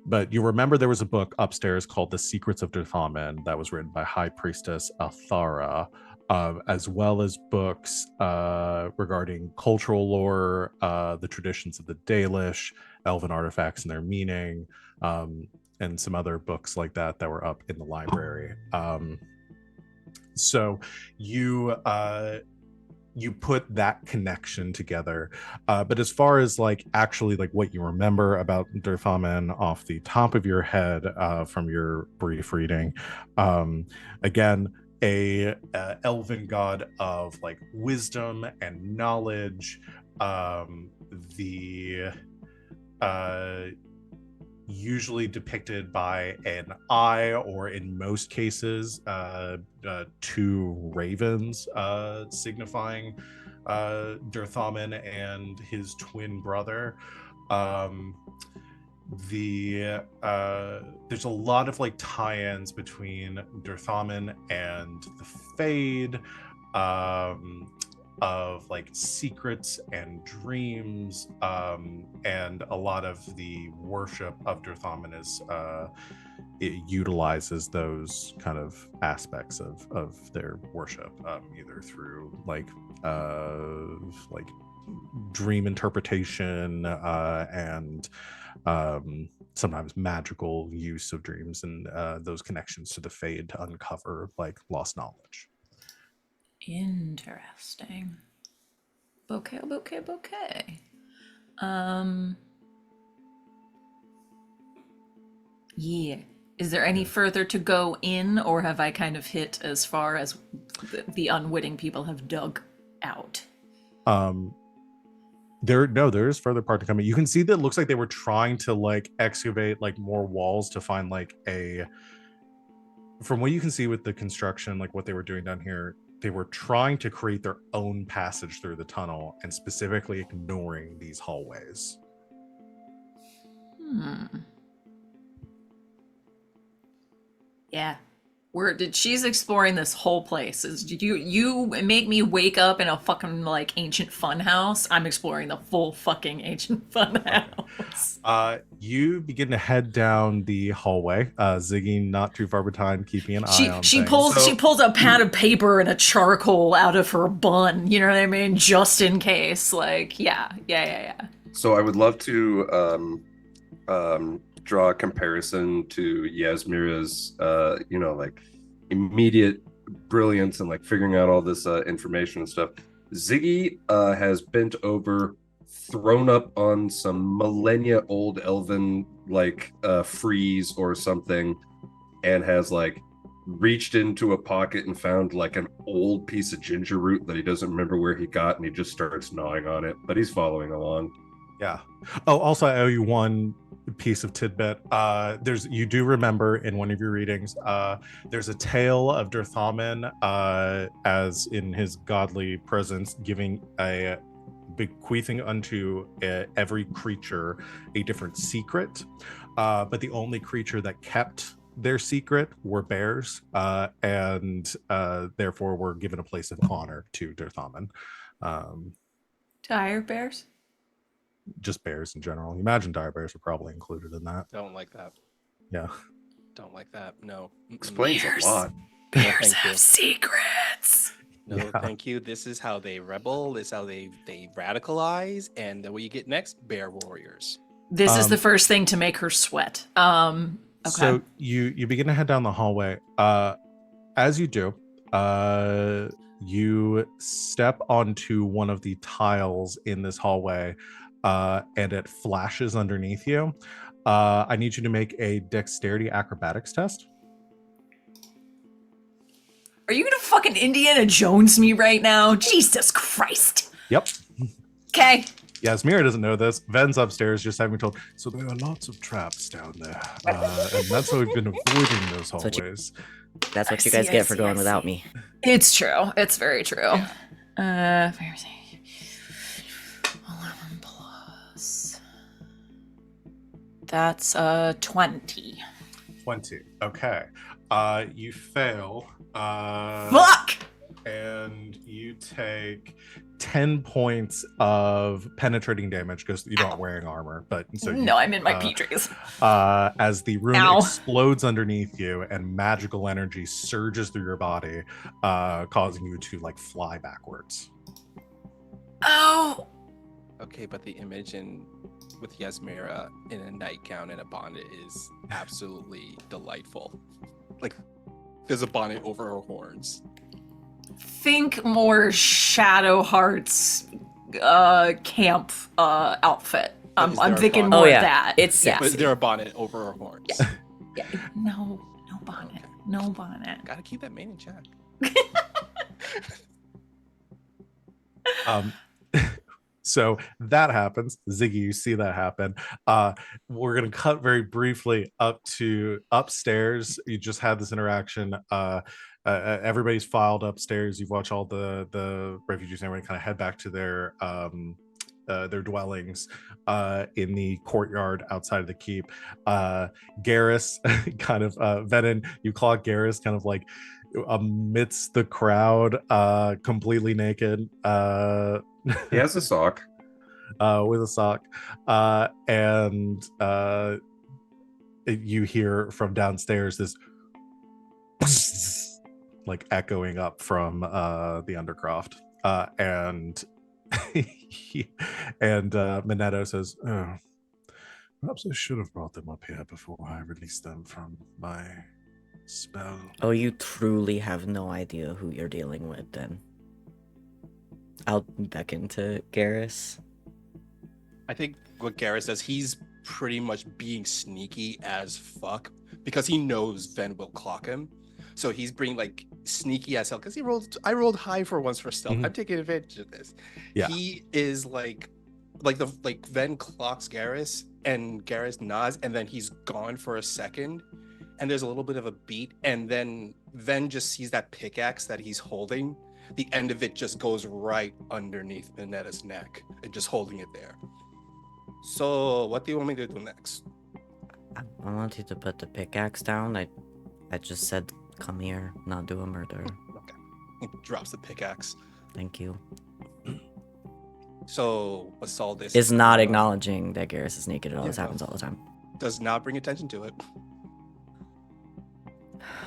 A: But you remember there was a book upstairs called The Secrets of Durthamen that was written by High Priestess Athara, as well as books regarding cultural lore, the traditions of the Dalish, elven artifacts and their meaning, and some other books like that were up in the library. So you put that connection together, but as far as like actually like what you remember about Durthamen off the top of your head from your brief reading, again, a elven god of like wisdom and knowledge, usually depicted by an eye, or in most cases 2 ravens, signifying Durthamen and his twin brother. There's a lot of like tie-ins between Durthamen and the Fade, of like secrets and dreams, and a lot of the worship of Durthamen is it utilizes those kind of aspects of their worship, either through like dream interpretation, and sometimes magical use of dreams and those connections to the Fade to uncover like lost knowledge.
D: Interesting. Bouquet. Yeah. Is there any further to go in, or have I kind of hit as far as the unwitting people have dug out?
A: There is further part to come in. You can see that it looks like they were trying to like excavate like more walls to find like from what you can see with the construction, like what they were doing down here, they were trying to create their own passage through the tunnel and specifically ignoring these hallways.
D: Yeah. She's exploring this whole place. You make me wake up in a fucking like ancient fun house. I'm exploring the full fucking ancient fun house.
A: You begin to head down the hallway. Ziggy not too far behind, keeping an eye on
D: she
A: things.
D: she pulls a pad of paper and a charcoal out of her bun, you know what I mean? Just in case. Like, yeah.
C: So I would love to draw a comparison to Yasmera's like immediate brilliance and like figuring out all this information and stuff. Ziggy has bent over, thrown up on some millennia old elven like frieze or something, and has like reached into a pocket and found like an old piece of ginger root that he doesn't remember where he got, and he just starts gnawing on it, but he's following along.
A: Yeah. Oh, also I owe you one piece of tidbit. You do remember in one of your readings, there's a tale of Durthamen as in his godly presence bequeathing unto every creature a different secret, but the only creature that kept their secret were bears, and therefore were given a place of honor to Dirthaman.
D: Dire bears?
A: Just bears in general. Imagine dire bears are probably included in that.
E: Don't like that.
A: Yeah.
E: Don't like that. No.
C: Explains
D: Bears.
C: a lot.
D: Bears
E: thank
D: have
E: you.
D: secrets.
E: No,
A: Yeah.
E: thank you. This is how they rebel. This is how they radicalize. And then what you get next? Bear warriors.
D: This is the first thing to make her sweat. Okay.
A: So you begin to head down the hallway. As you do, you step onto one of the tiles in this hallway, and it flashes underneath you. I need you to make a dexterity acrobatics test.
D: Are you gonna fucking Indiana Jones me right now? Jesus Christ.
A: Yep.
D: Okay.
A: Yasmera doesn't know this. Ven's upstairs just having told. So there are lots of traps down there, and that's why we've been avoiding those hallways.
B: That's what
D: I
B: you guys
D: see,
B: get
D: I
B: for
D: see,
B: going
D: I
B: without
D: see.
B: me.
D: It's true. It's very true. 11 plus. That's 20.
A: 20. Okay. You fail.
D: Fuck!
A: And you take 10 points of penetrating damage because you aren't wearing armor. But so
D: No, I'm in my PJs.
A: as the room
D: Ow.
A: explodes underneath you and magical energy surges through your body, causing you to like fly backwards.
D: Oh!
E: Okay, but the image with Yasmera in a nightgown and a bonnet is absolutely delightful. Like, there's a bonnet over her horns.
D: Think more Shadow Hearts camp outfit.
E: But is
D: I'm
E: there a
D: thinking
E: bonnet?
D: more
B: Oh, yeah.
D: of that.
B: It's
D: yeah.
E: But is there a bonnet over her horns?
D: Yeah. No bonnet.
E: Okay.
D: No bonnet.
E: Gotta keep that mane in check.
A: So that happens. Ziggy, you see that happen. We're gonna cut very briefly up to upstairs. You just had this interaction. Everybody's filed upstairs. You've watched all the refugees and everybody kind of head back to their dwellings in the courtyard outside of the keep. Garas kind of Venehn, you clock Garas kind of like amidst the crowd, completely naked.
C: He has a sock.
A: With a sock, and you hear from downstairs this like echoing up from the undercroft, and Minetto says, "Oh, perhaps I should have brought them up here before I released them from my spell."
B: Oh, you truly have no idea who you're dealing with, then. I'll beckon to Garas.
E: I think what Garas does, he's pretty much being sneaky as fuck because he knows Ven will clock him. So he's being like sneaky as hell because I rolled high for once for stealth.
A: Mhm.
E: I'm taking advantage of this.
A: Yeah.
E: He is like Ven clocks Garas and Garas nods and then he's gone for a second and there's a little bit of a beat and then Ven just sees that pickaxe that he's holding. The end of it just goes right underneath Minetta's neck and just holding it there. So what do you want me to do next?
B: I want you to put the pickaxe down. I just said, come here, not do a murder.
E: Okay. He drops the pickaxe.
B: Thank you.
E: So what's all this?
B: Is not acknowledging that Garas is naked at all.
E: Yeah,
B: This happens all the time.
E: Does not bring attention to it.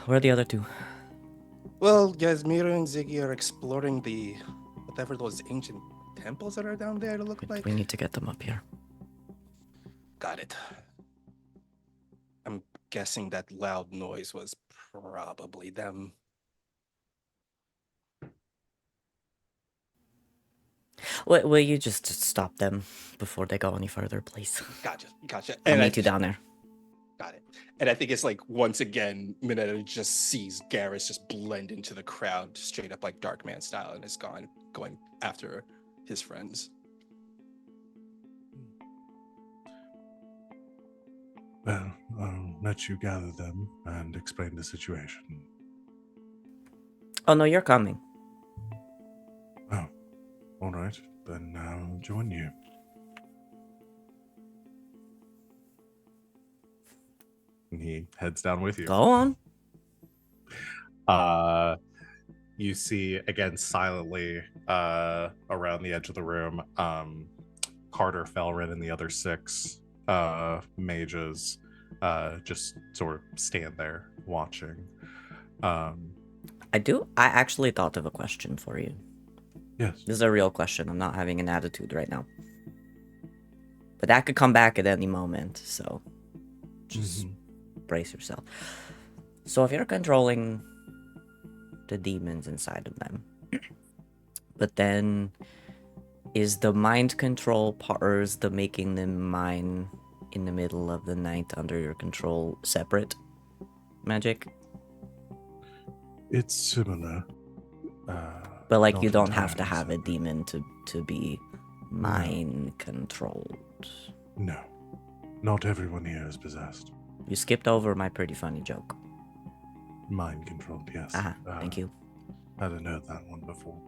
B: Where are the other two?
E: Well, Yasmera and Ziggy are exploring whatever those ancient temples that are down there to look like.
B: We need to get them up here.
E: Got it. I'm guessing that loud noise was probably them.
B: Will you just stop them before they go any further, please?
E: Gotcha.
B: I'll
E: I
B: meet you down there.
E: Got it. And I think it's like once again, Minetta just sees Garas just blend into the crowd, straight up like Darkman style, and is going after his friends.
A: Well, I'll let you gather them and explain the situation.
B: Oh no, you're coming.
A: Oh, all right. Then I'll join you. he heads down with you.
B: Go on.
A: You see again silently around the edge of the room, Carter, Felrin, and the other 6 mages just sort of stand there watching.
B: I actually thought of a question for you.
A: Yes.
B: This is a real question. I'm not having an attitude right now. But that could come back at any moment, so just brace yourself. So if you're controlling the demons inside of them, but then is the mind control part, or is the making them mine in the middle of the night under your control separate magic?
A: It's similar.
B: But like you
A: not
B: don't have to
A: entirely
B: have a
A: separate.
B: demon to be mind controlled.
A: No. Not everyone here is possessed.
B: You skipped over my pretty funny joke.
A: Mind controlled, yes.
B: Thank you.
A: I hadn't heard that one before.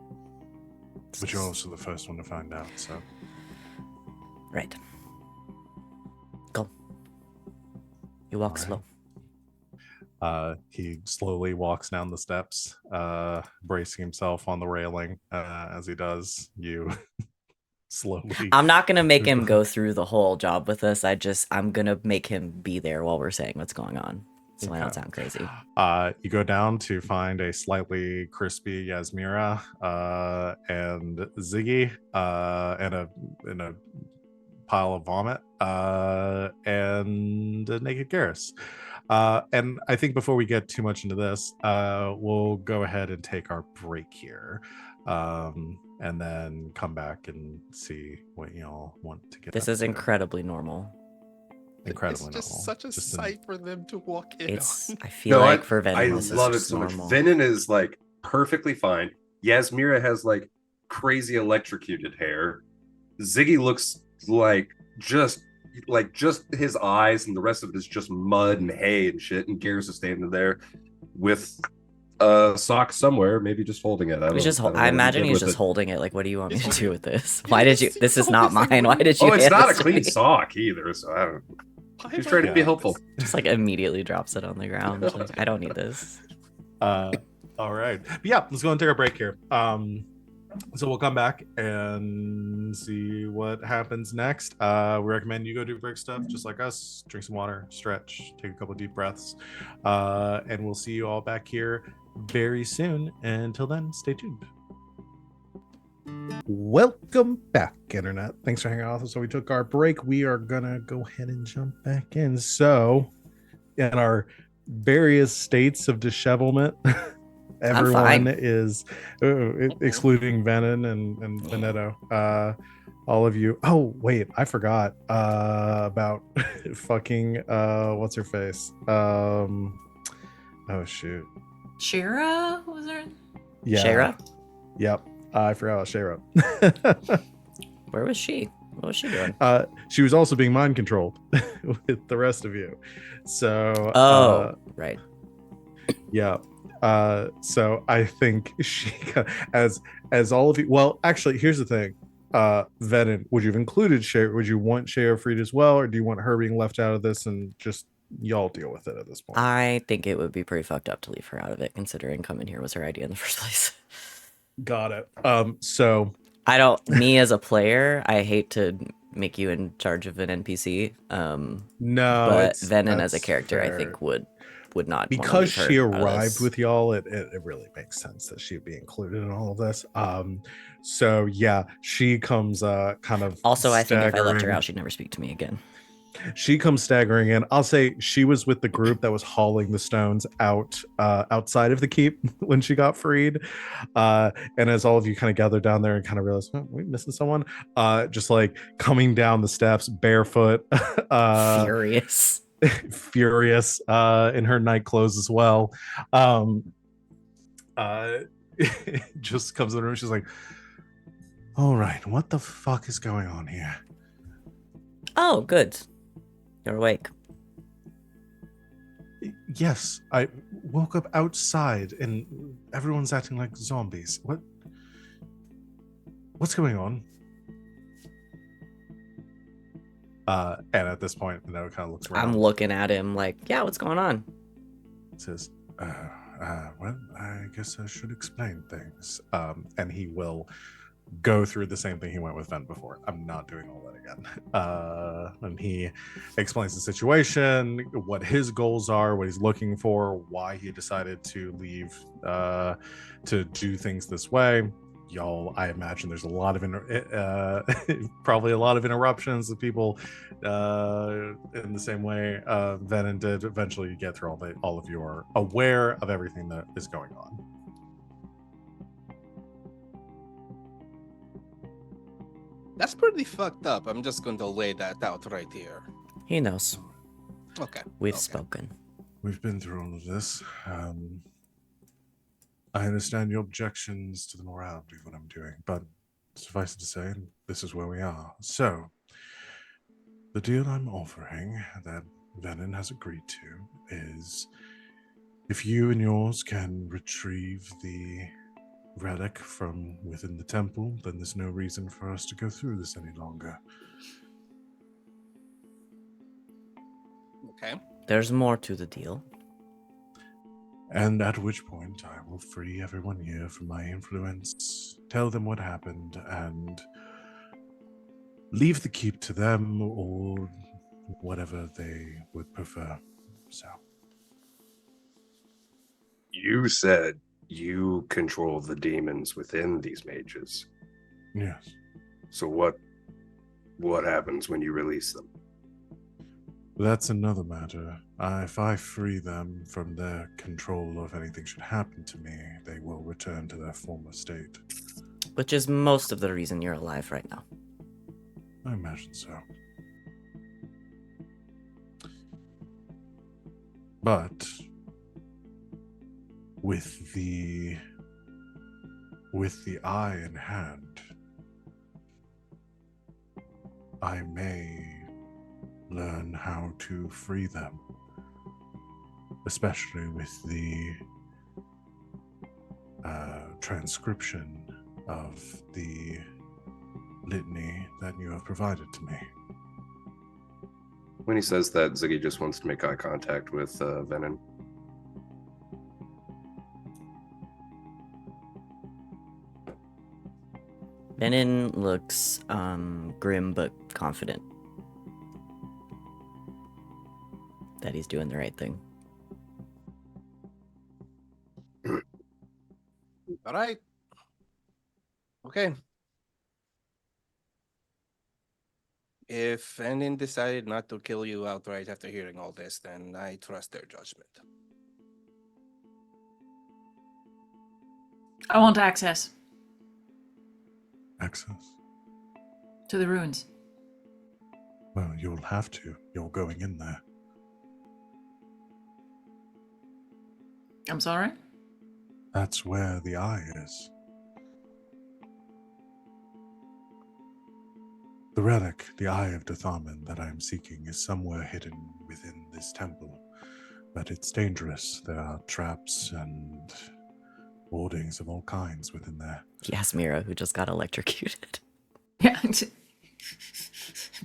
A: But you're also the first one to find out, so.
B: Right. Go. You walk
A: All right.
B: slow.
A: He slowly walks down the steps, bracing himself on the railing. As he does, you slowly.
B: I'm not gonna make him go through the whole job with us. I'm gonna make him be there while we're saying what's going on, so I don't sound crazy.
A: You go down to find a slightly crispy Yasmera and Ziggy in a pile of vomit and a naked Garas. And I think before we get too much into this, we'll go ahead and take our break here, and then come back and see what y'all want to get.
B: This is incredibly normal.
A: Incredibly
E: It's just
A: normal.
E: such a sight for them to walk in on.
B: I feel like for Venehn,
C: I
B: this
C: love
B: is
C: it
B: just
C: so
B: normal.
C: much. Venehn is like perfectly fine. Yasmera has like crazy electrocuted hair. Ziggy looks like just his eyes, and the rest of it is just mud and hay and shit. And Garas is standing there with a sock somewhere, maybe just holding it.
B: I imagine he's just holding it. Like, what do you want me to do with this? Why did you? This is
E: so
B: not
E: like,
B: mine. Why did you?
C: Oh, it's
B: hand
C: not a
B: this to
C: clean
B: me?
C: sock either. So I don't.
E: Why
C: He's
E: am I
C: trying to be
E: doing
C: helpful.
E: this?
B: Just like immediately drops it on the ground. Like, I don't need this.
A: All right. But yeah, let's go and take a break here. So we'll come back and see what happens next. We recommend you go do break stuff just like us. Drink some water, stretch, take a couple deep breaths, and we'll see you all back here very soon. Until then, stay tuned. Welcome back, internet. Thanks for hanging out with us. So we took our break. We are gonna go ahead and jump back in. So in our various states of dishevelment, everyone is excluding Venehn and Benedetto. All of you. Oh wait, I forgot about fucking what's her face? Oh shoot.
D: Shira, was there?
A: Yeah.
B: Shara?
A: Yep. I forgot about Shara.
B: Where was she? What was she doing?
A: She was also being mind controlled with the rest of you. So
B: right.
A: Yeah. So I think she, as all of you. Well, actually, here's the thing. Venehn, would you have included Shara? Would you want Shara freed as well, or do you want her being left out of this and just y'all deal with it at this point?
B: I think it would be pretty fucked up to leave her out of it, considering coming here was her idea in the first place.
A: Got it. So
B: me as a player, I hate to make you in charge of an NPC.
A: No,
B: but Venehn as a character,
A: fair.
B: I think would not,
A: because
B: leave her
A: she
B: out of
A: arrived
B: this.
A: with y'all. It really makes sense that she'd be included in all of this. So yeah, she comes kind of.
B: Also, I think if I left her
A: staggering.
B: out, she'd never speak to me again.
A: She comes staggering in. I'll say she was with the group that was hauling the stones out outside of the keep when she got freed. And as all of you kind of gather down there and kind of realize, oh, we're missing someone, just like coming down the steps barefoot,
B: Furious.
A: furious, in her night clothes as well. Just comes in the room. She's like, all right, what the fuck is going on here?
B: Oh, good. You're awake.
A: Yes, I woke up outside and everyone's acting like zombies. What's going on? And at this point, kind of looks around.
B: I'm looking at him like, yeah, what's going on?
A: Says, well, I guess I should explain things. And he will go through the same thing he went with Venn before. I'm not doing all that again. And he explains the situation, what his goals are, what he's looking for, why he decided to leave, to do things this way. Y'all, I imagine there's a lot of probably a lot of interruptions with people in the same way Venehn did. Eventually, you get through all of you are aware of everything that is going on.
E: That's pretty fucked up. I'm just going to lay that out right here.
B: He knows.
E: Okay.
B: We've
E: okay.
B: spoken.
A: We've been through all of this. I understand your objections to the morality of what I'm doing, but suffice it to say, this is where we are. So, the deal I'm offering that Venehn has agreed to is if you and yours can retrieve the relic from within the temple, then there's no reason for us to go through this any longer.
E: Okay.
B: There's more to the deal.
A: And at which point I will free everyone here from my influence, tell them what happened, and leave the keep to them or whatever they would prefer. So.
C: You said you control the demons within these mages.
A: Yes.
C: So what happens when you release them?
A: That's another matter. If I free them from their control, or if anything should happen to me, they will return to their former state.
B: Which is most of the reason you're alive right now.
A: I imagine so. But with the eye in hand, I may learn how to free them, especially with the transcription of the litany that you have provided to me.
C: When he says that, Ziggy just wants to make eye contact with Venehn.
B: Venehn looks grim but confident that he's doing the right thing.
E: All right. Okay. If Venehn decided not to kill you outright after hearing all this, then I trust their judgment.
D: I want access
A: Access?
D: to the ruins.
A: Well, you'll have to. You're going in there.
D: I'm sorry?
A: That's where the eye is. The relic, the Eye of Datharman that I am seeking, is somewhere hidden within this temple. But it's dangerous. There are traps and wardings of all kinds within there.
B: Yasmera, who just got electrocuted.
D: Yeah.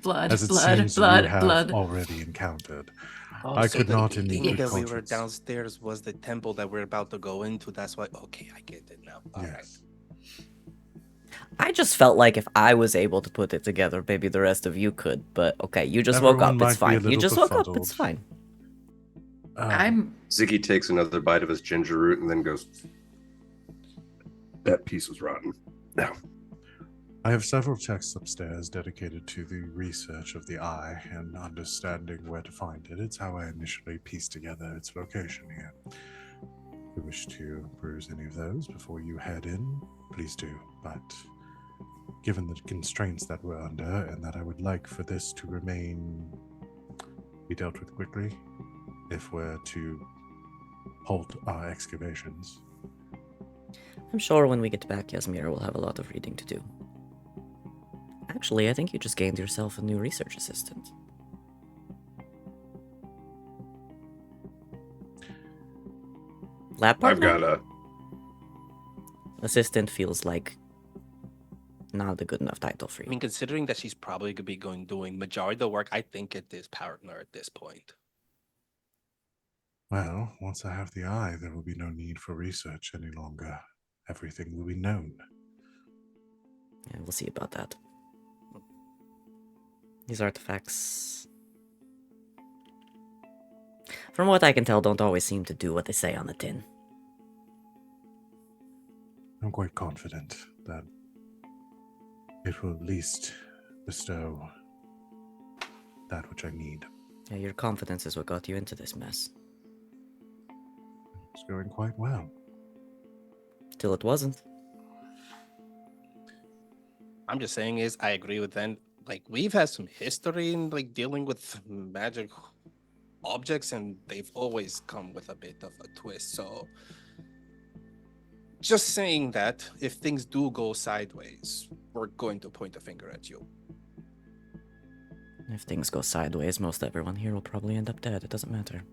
D: blood,
A: As it
D: blood,
A: seems
D: blood,
A: you have
D: blood.
A: already encountered.
E: Oh,
A: I
E: so
A: could
E: the
A: not in
E: thing
A: good
E: that we were
A: conscience.
E: downstairs was the temple that we're about to go into. That's why. Okay, I get it now. All right.
A: Yes.
B: I just felt like if I was able to put it together, maybe the rest of you could. But okay, you just woke
A: Everyone
B: up. It's
A: might be a
B: fine. You
A: little
B: just woke up.
A: befuddled.
B: It's fine.
D: I'm
C: Ziggy takes another bite of his ginger root and then goes, that piece was rotten. Now,
A: I have several texts upstairs dedicated to the research of the eye and understanding where to find it. It's how I initially pieced together its location here. If you wish to peruse any of those before you head in, please do. But given the constraints that we're under and that I would like for this to be dealt with quickly, if we're to halt our excavations.
B: I'm sure when we get back, Yasmera will have a lot of reading to do. Actually, I think you just gained yourself a new research assistant. Lab partner?
C: I've got a...
B: Assistant feels like not a good enough title for
E: I
B: you.
E: mean, considering that she's probably going to be doing majority of the work, I think it is partner at this point.
A: Well, once I have the eye, there will be no need for research any longer. Everything will be known.
B: Yeah, we'll see about that. These artifacts, from what I can tell, don't always seem to do what they say on the tin.
A: I'm quite confident that it will at least bestow that which I need.
B: Yeah, your confidence is what got you into this mess.
A: It's going quite well.
B: Till it wasn't.
E: I'm just saying is I agree with them. Like we've had some history in like dealing with magic objects, and they've always come with a bit of a twist. So just saying that if things do go sideways, we're going to point a finger at you.
B: If things go sideways, most everyone here will probably end up dead. It doesn't matter.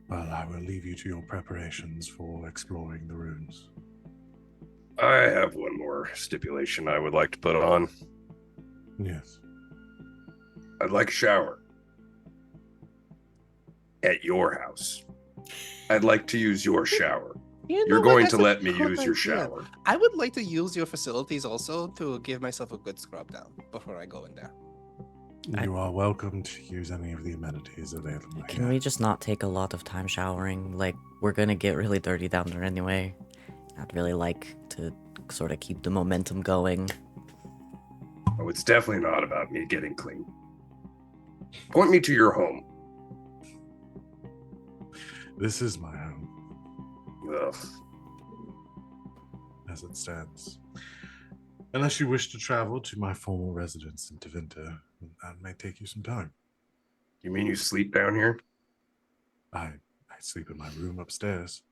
A: Well, I will leave you to your preparations for exploring the ruins.
C: I have one more stipulation I would like to put on.
A: Yes.
C: I'd like a shower. At your house. I'd like to use your shower. You're going to let me use your shower.
E: I would like to use your facilities also to give myself a good scrub down before I go in there.
A: You are welcome to use any of the amenities available.
B: Can we just not take a lot of time showering? Like, we're gonna get really dirty down there anyway. I'd really like to sort of keep the momentum going.
C: Oh, it's definitely not about me getting clean. Point me to your home.
A: This is my home,
C: Ugh.
A: as it stands. Unless you wish to travel to my former residence in Tevinter, that may take you some time.
C: You mean you sleep down here?
A: I sleep in my room upstairs.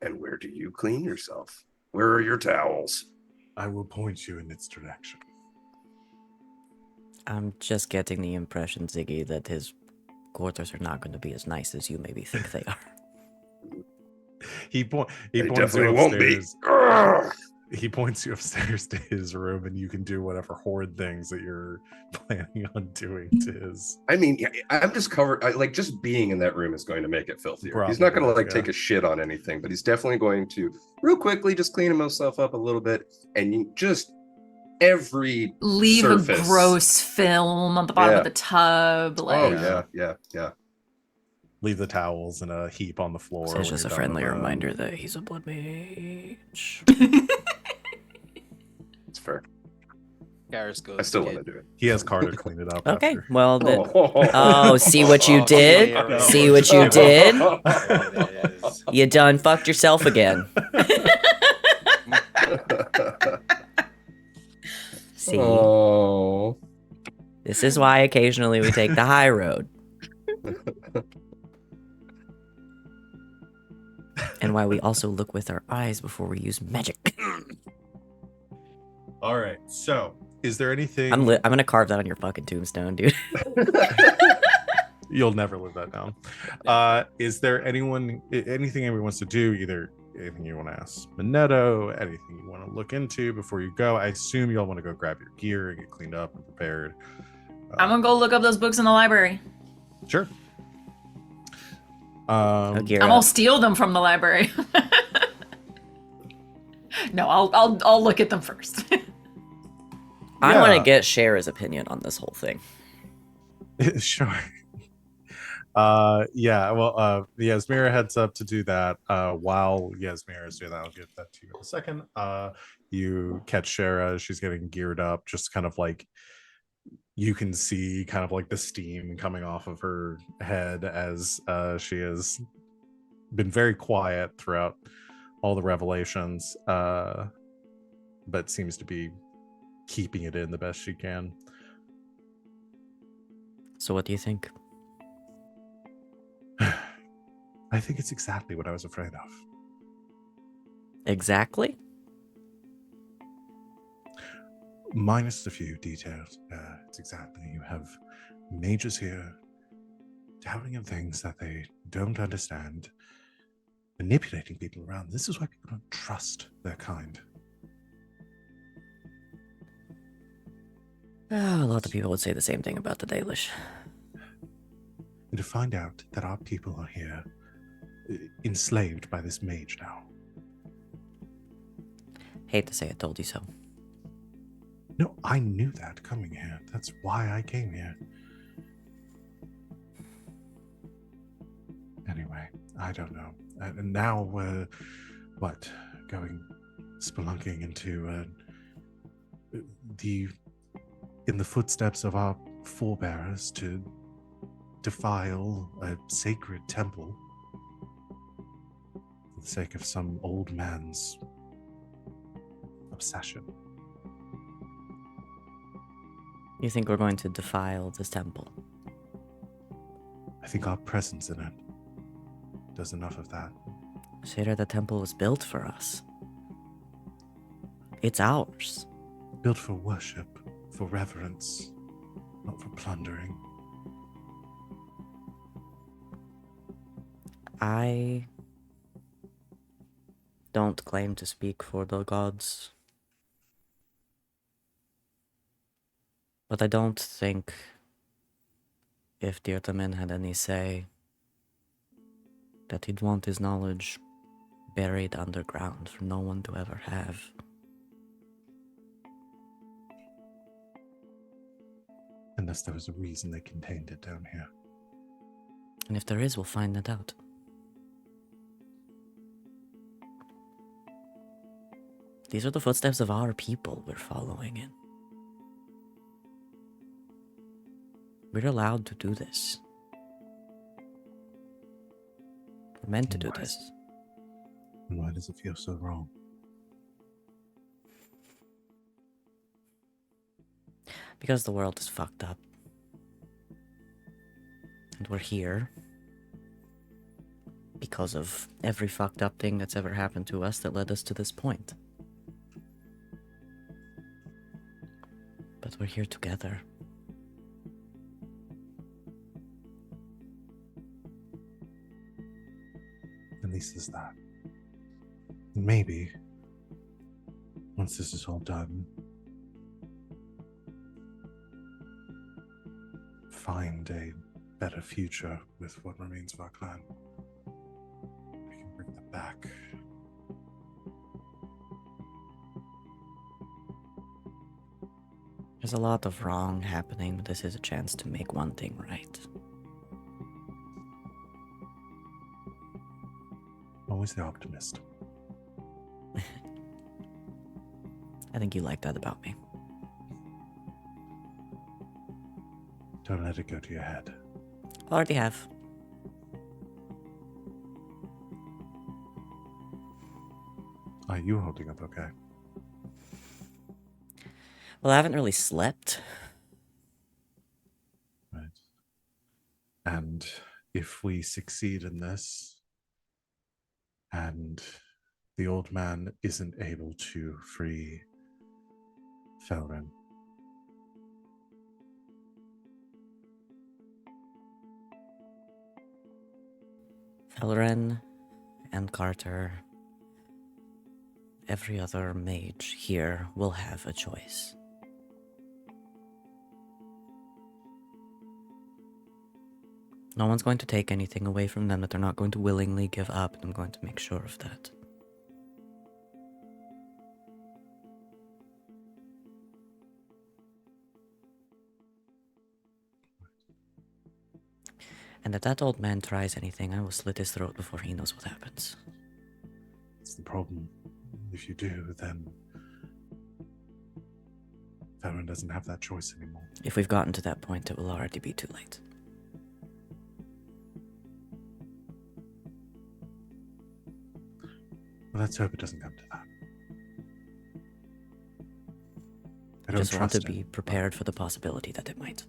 C: And where do you clean yourself? Where are your towels?
A: I will point you in its direction.
B: I'm just getting the impression, Ziggy, that his quarters are not going to be as nice as you maybe think they are.
A: He
C: They
A: points you
C: definitely won't be.
A: upstairs.
C: Ugh.
A: He points you upstairs to his room, and you can do whatever horrid things that you're planning on doing to his.
C: I mean, yeah, I'm just covered. Just being in that room is going to make it filthier. He's not going to
A: Probably, yeah.
C: take a shit on anything, but he's definitely going to real quickly just clean himself up a little bit, and you just every
D: Leave
C: surface.
D: a gross film on the bottom
C: Yeah.
D: of the tub.
C: Oh
D: Like,
C: yeah.
A: Leave the towels in a heap on the floor.
B: So it's
A: when
B: just a
A: you're done
B: friendly
A: with them.
B: reminder that he's a blood mage.
C: It's fair.
E: Garas goes.
C: I still want to do it.
A: He has Carter clean it up.
B: Okay,
A: after.
B: well,
C: Oh,
B: oh, see what you did?
E: Oh,
B: See what you did?
E: There it is.
B: You done fucked yourself again. See,
C: Oh.
B: this is why occasionally we take the high road. And why we also look with our eyes before we use magic.
A: All right. So, is there anything?
B: I'm gonna carve that on your fucking tombstone, dude.
A: You'll never live that down. Is there anything anyone wants to do? Either anything you want to ask Minetto, anything you want to look into before you go? I assume you'll want to go grab your gear and get cleaned up and prepared.
D: I'm gonna go look up those books in the library.
A: Sure.
B: Gear
D: I'm
B: up.
D: gonna steal them from the library. No, I'll look at them first.
B: I want to
A: Yeah.
B: get Shara's opinion on this whole thing.
A: Sure. Yasmera heads up to do that. While Yasmera is doing that, I'll get that to you in a second. You catch Shara, she's getting geared up, just kind of like you can see kind of like the steam coming off of her head as she has been very quiet throughout all the revelations, but seems to be keeping it in the best she can.
B: So what do you think?
A: I think it's exactly what I was afraid of.
B: Exactly?
A: Minus a few details. It's exactly. You have mages here doubting in things that they don't understand. manipulating people around. This is why people don't trust their kind.
B: A lot of people would say the same thing about the Dalish.
A: And to find out that our people are here, enslaved by this mage now.
B: Hate to say I told you so.
A: No, I knew that coming here. That's why I came here. Anyway, I don't know. And now we're, going spelunking into in the footsteps of our forebears to defile a sacred temple for the sake of some old man's obsession.
B: You think we're going to defile this temple?
A: I think our presence in it does enough of that.
B: Shader, the temple was built for us. It's ours.
A: Built for worship, for reverence, not for plundering.
B: I don't claim to speak for the gods. But I don't think if Dirtamin had any say that he'd want his knowledge buried underground for no one to ever have.
A: Unless there was a reason they contained it down here.
B: And if there is, we'll find that out. These are the footsteps of our people we're following in. We're allowed to do this. We're meant to do this.
A: And why does it feel so wrong?
B: Because the world is fucked up. And we're here because of every fucked up thing that's ever happened to us that led us to this point. But we're here together.
A: At least there's that. And maybe, once this is all done, find a better future with what remains of our clan. We can bring them back.
B: There's a lot of wrong happening, but this is a chance to make one thing right.
A: Always the optimist.
B: I think you like that about me.
A: Don't let it go to your head.
B: Already have.
A: Are you holding up okay?
B: Well, I haven't really slept.
A: Right. And if we succeed in this, and the old man isn't able to free Felrin,
B: Felren and Carter, every other mage here will have a choice. No one's going to take anything away from them that they're not going to willingly give up, and I'm going to make sure of that. And if that old man tries anything, I will slit his throat before he knows what happens.
A: it's the problem. If you do, then Felrin doesn't have that choice anymore.
B: If we've gotten to that point, it will already be too late.
A: Well, let's hope it doesn't come to that. I
B: I just want to
A: trust
B: be
A: him.
B: prepared for the possibility that it might.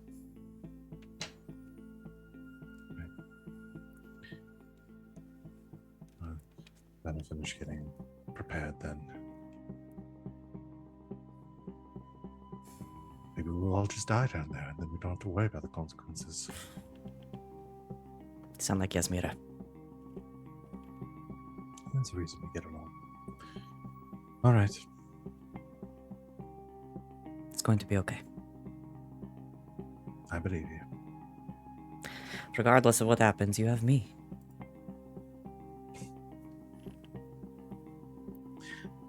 A: Then I'll finish getting prepared then. Maybe we'll all just die down there and then we don't have to worry about the consequences.
B: Sound like Yasmera.
A: That's a reason to get along. All right.
B: It's going to be okay.
A: I believe you.
B: Regardless of what happens, you have me.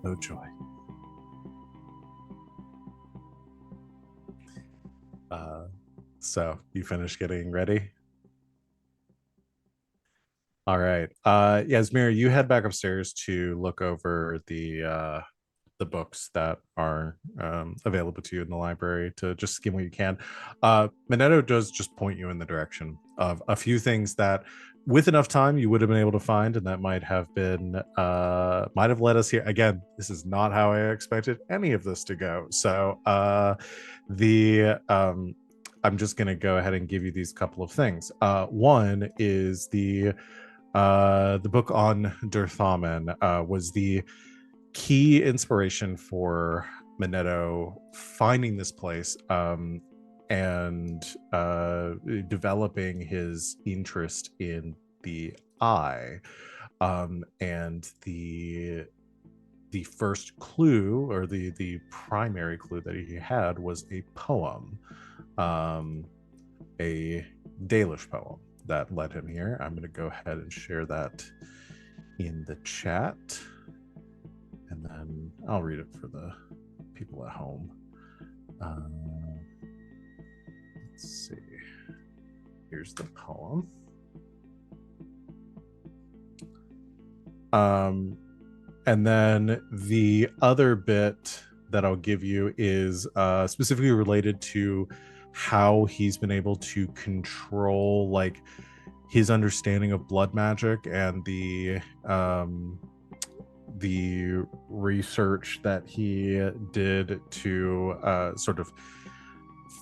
A: No joy. So you finished getting ready? All right. Yasmera, you head back upstairs to look over the books that are available to you in the library to just skim what you can. Minetto does just point you in the direction of a few things that with enough time you would have been able to find, and that might have led us here. Again, this is not how I expected any of this to go. So I'm just going to go ahead and give you these couple of things. One is the book on Durthamen was the key inspiration for Minetto finding this place and developing his interest in the eye. And the first clue, or the primary clue that he had, was a poem, a Dalish poem that led him here. I'm going to go ahead and share that in the chat, and then I'll read it for the people at home. Let's see. Here's the poem. And then the other bit that I'll give you is specifically related to how he's been able to control like his understanding of blood magic and the research that he did to sort of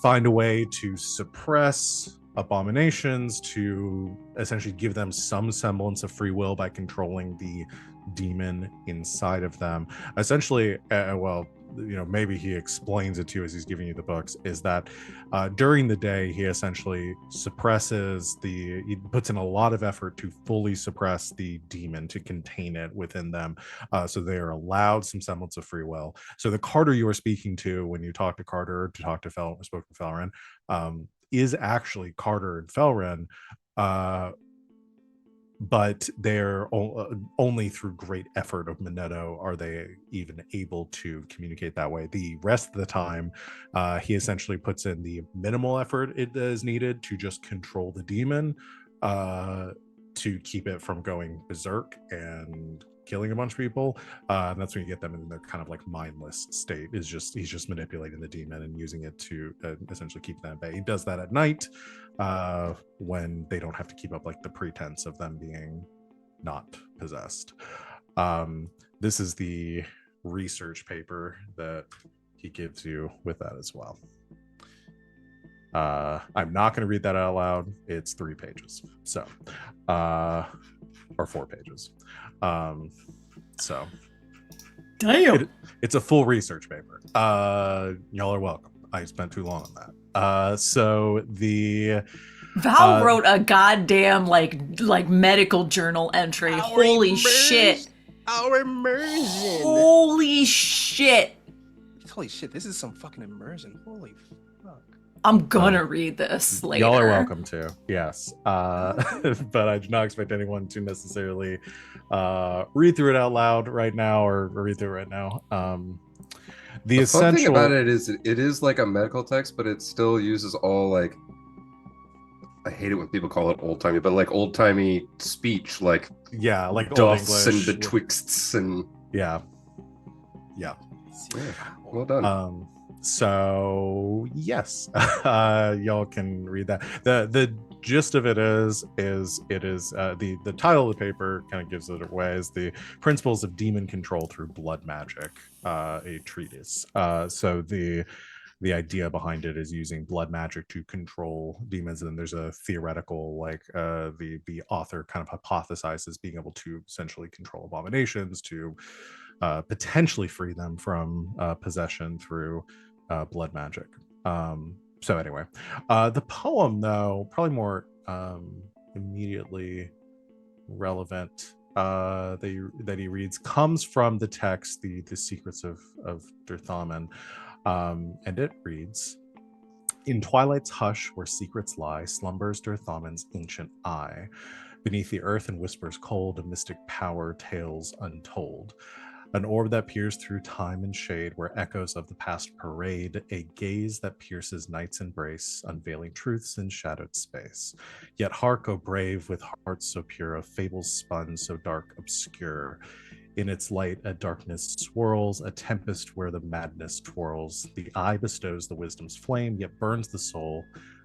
A: find a way to suppress abominations, to essentially give them some semblance of free will by controlling the demon inside of them. Essentially, maybe he explains it to you as he's giving you the books, is that during the day he essentially he puts in a lot of effort to fully suppress the demon, to contain it within them, so they are allowed some semblance of free will. So the Carter you were speaking to when you talked to Carter, spoke to Felren, is actually Carter and Felren, but they're only through great effort of Minetto are they even able to communicate that way. The rest of the time, he essentially puts in the minimal effort it is needed to just control the demon, to keep it from going berserk and killing a bunch of people. And that's when you get them in their kind of like mindless state. He's just manipulating the demon and using it to essentially keep them at bay. He does that at night, when they don't have to keep up like the pretense of them being not possessed. This is the research paper that he gives you with that as well. I'm not going to read that out loud. It's 3 pages, so or 4 pages. So
D: damn,
A: it's a full research paper. Y'all are welcome. I spent too long on that. So the
D: Val wrote a goddamn like medical journal entry. Holy shit!
E: Our immersion.
D: Holy shit!
E: Holy shit! This is some fucking immersion. Holy fuck!
D: I'm gonna read this later.
A: Y'all are welcome to. Yes, but I do not expect anyone to necessarily read through it out loud right now, or read through it right now. The essential
C: fun thing about it is like a medical text, but it still uses all like, I hate it when people call it old timey, but like old timey speech, like
A: like
C: doths
A: Old
C: and
A: English.
C: betwixts and
A: Yeah.
C: Well done.
A: So yes, y'all can read that. The gist of it is the title of the paper kind of gives it away, is the Principles of Demon Control Through Blood Magic, a treatise. So the idea behind it is using blood magic to control demons, and then there's a theoretical, like the author kind of hypothesizes being able to essentially control abominations, to potentially free them from possession through blood magic. So anyway, the poem, though, probably more immediately relevant that he reads comes from the text, the Secrets of Durthamen, and it reads: "In twilight's hush, where secrets lie, slumbers Durthamen's ancient eye. Beneath the earth and whispers cold, a mystic power tales untold. An orb that peers through time and shade, where echoes of the past parade, a gaze that pierces night's embrace, unveiling truths in shadowed space. Yet hark, O brave, with hearts so pure, of fables spun so dark, obscure. In its light, a darkness swirls, a tempest where the madness twirls. The eye bestows the wisdom's flame, yet burns the soul,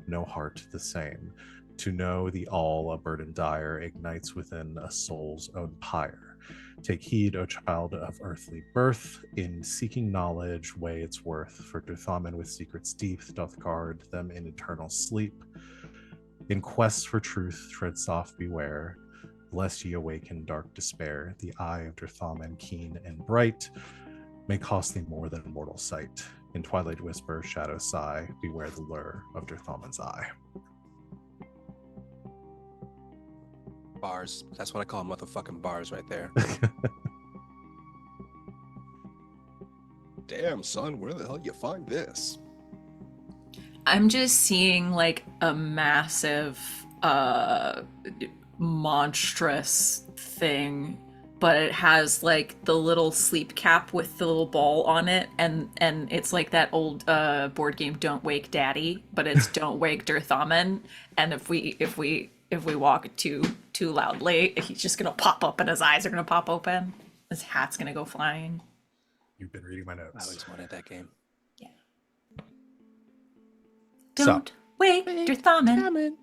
A: no heart the same. To know the all, a burden dire, ignites within a soul's own pyre. Take heed, O child of earthly birth, in seeking knowledge, weigh its worth. For Durthamen with secrets deep doth guard them in eternal sleep. In quest for truth, tread soft, beware, lest ye awaken dark despair. The eye of Durthamen, keen and bright, may cost thee more than mortal sight. In twilight whisper, shadow sigh, beware the lure of Durthamen's eye."
E: Bars. That's what I call motherfucking bars right there. Damn, son, where the hell you find this?
D: I'm just seeing like a massive, monstrous thing, but it has like the little sleep cap with the little ball on it, and it's like that old board game Don't Wake Daddy, but it's Don't Wake Durthamen. And if we walk too loudly, he's just gonna pop up and his eyes are gonna pop open. His hat's gonna go flying.
A: You've been reading my
E: I
A: notes.
E: always wanted that game.
D: Don't wake Durthamen.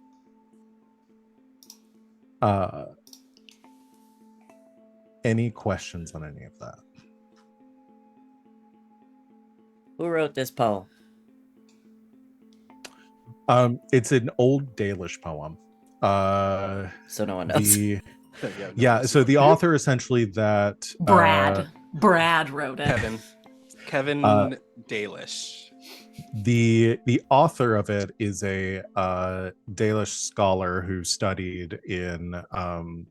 A: Any questions on any of that?
B: Who wrote this poem?
A: It's an old Dalish poem.
B: So no one knows.
A: So the author essentially that
D: Brad wrote it.
E: Kevin Dalish.
A: The author of it is a Dalish scholar who studied in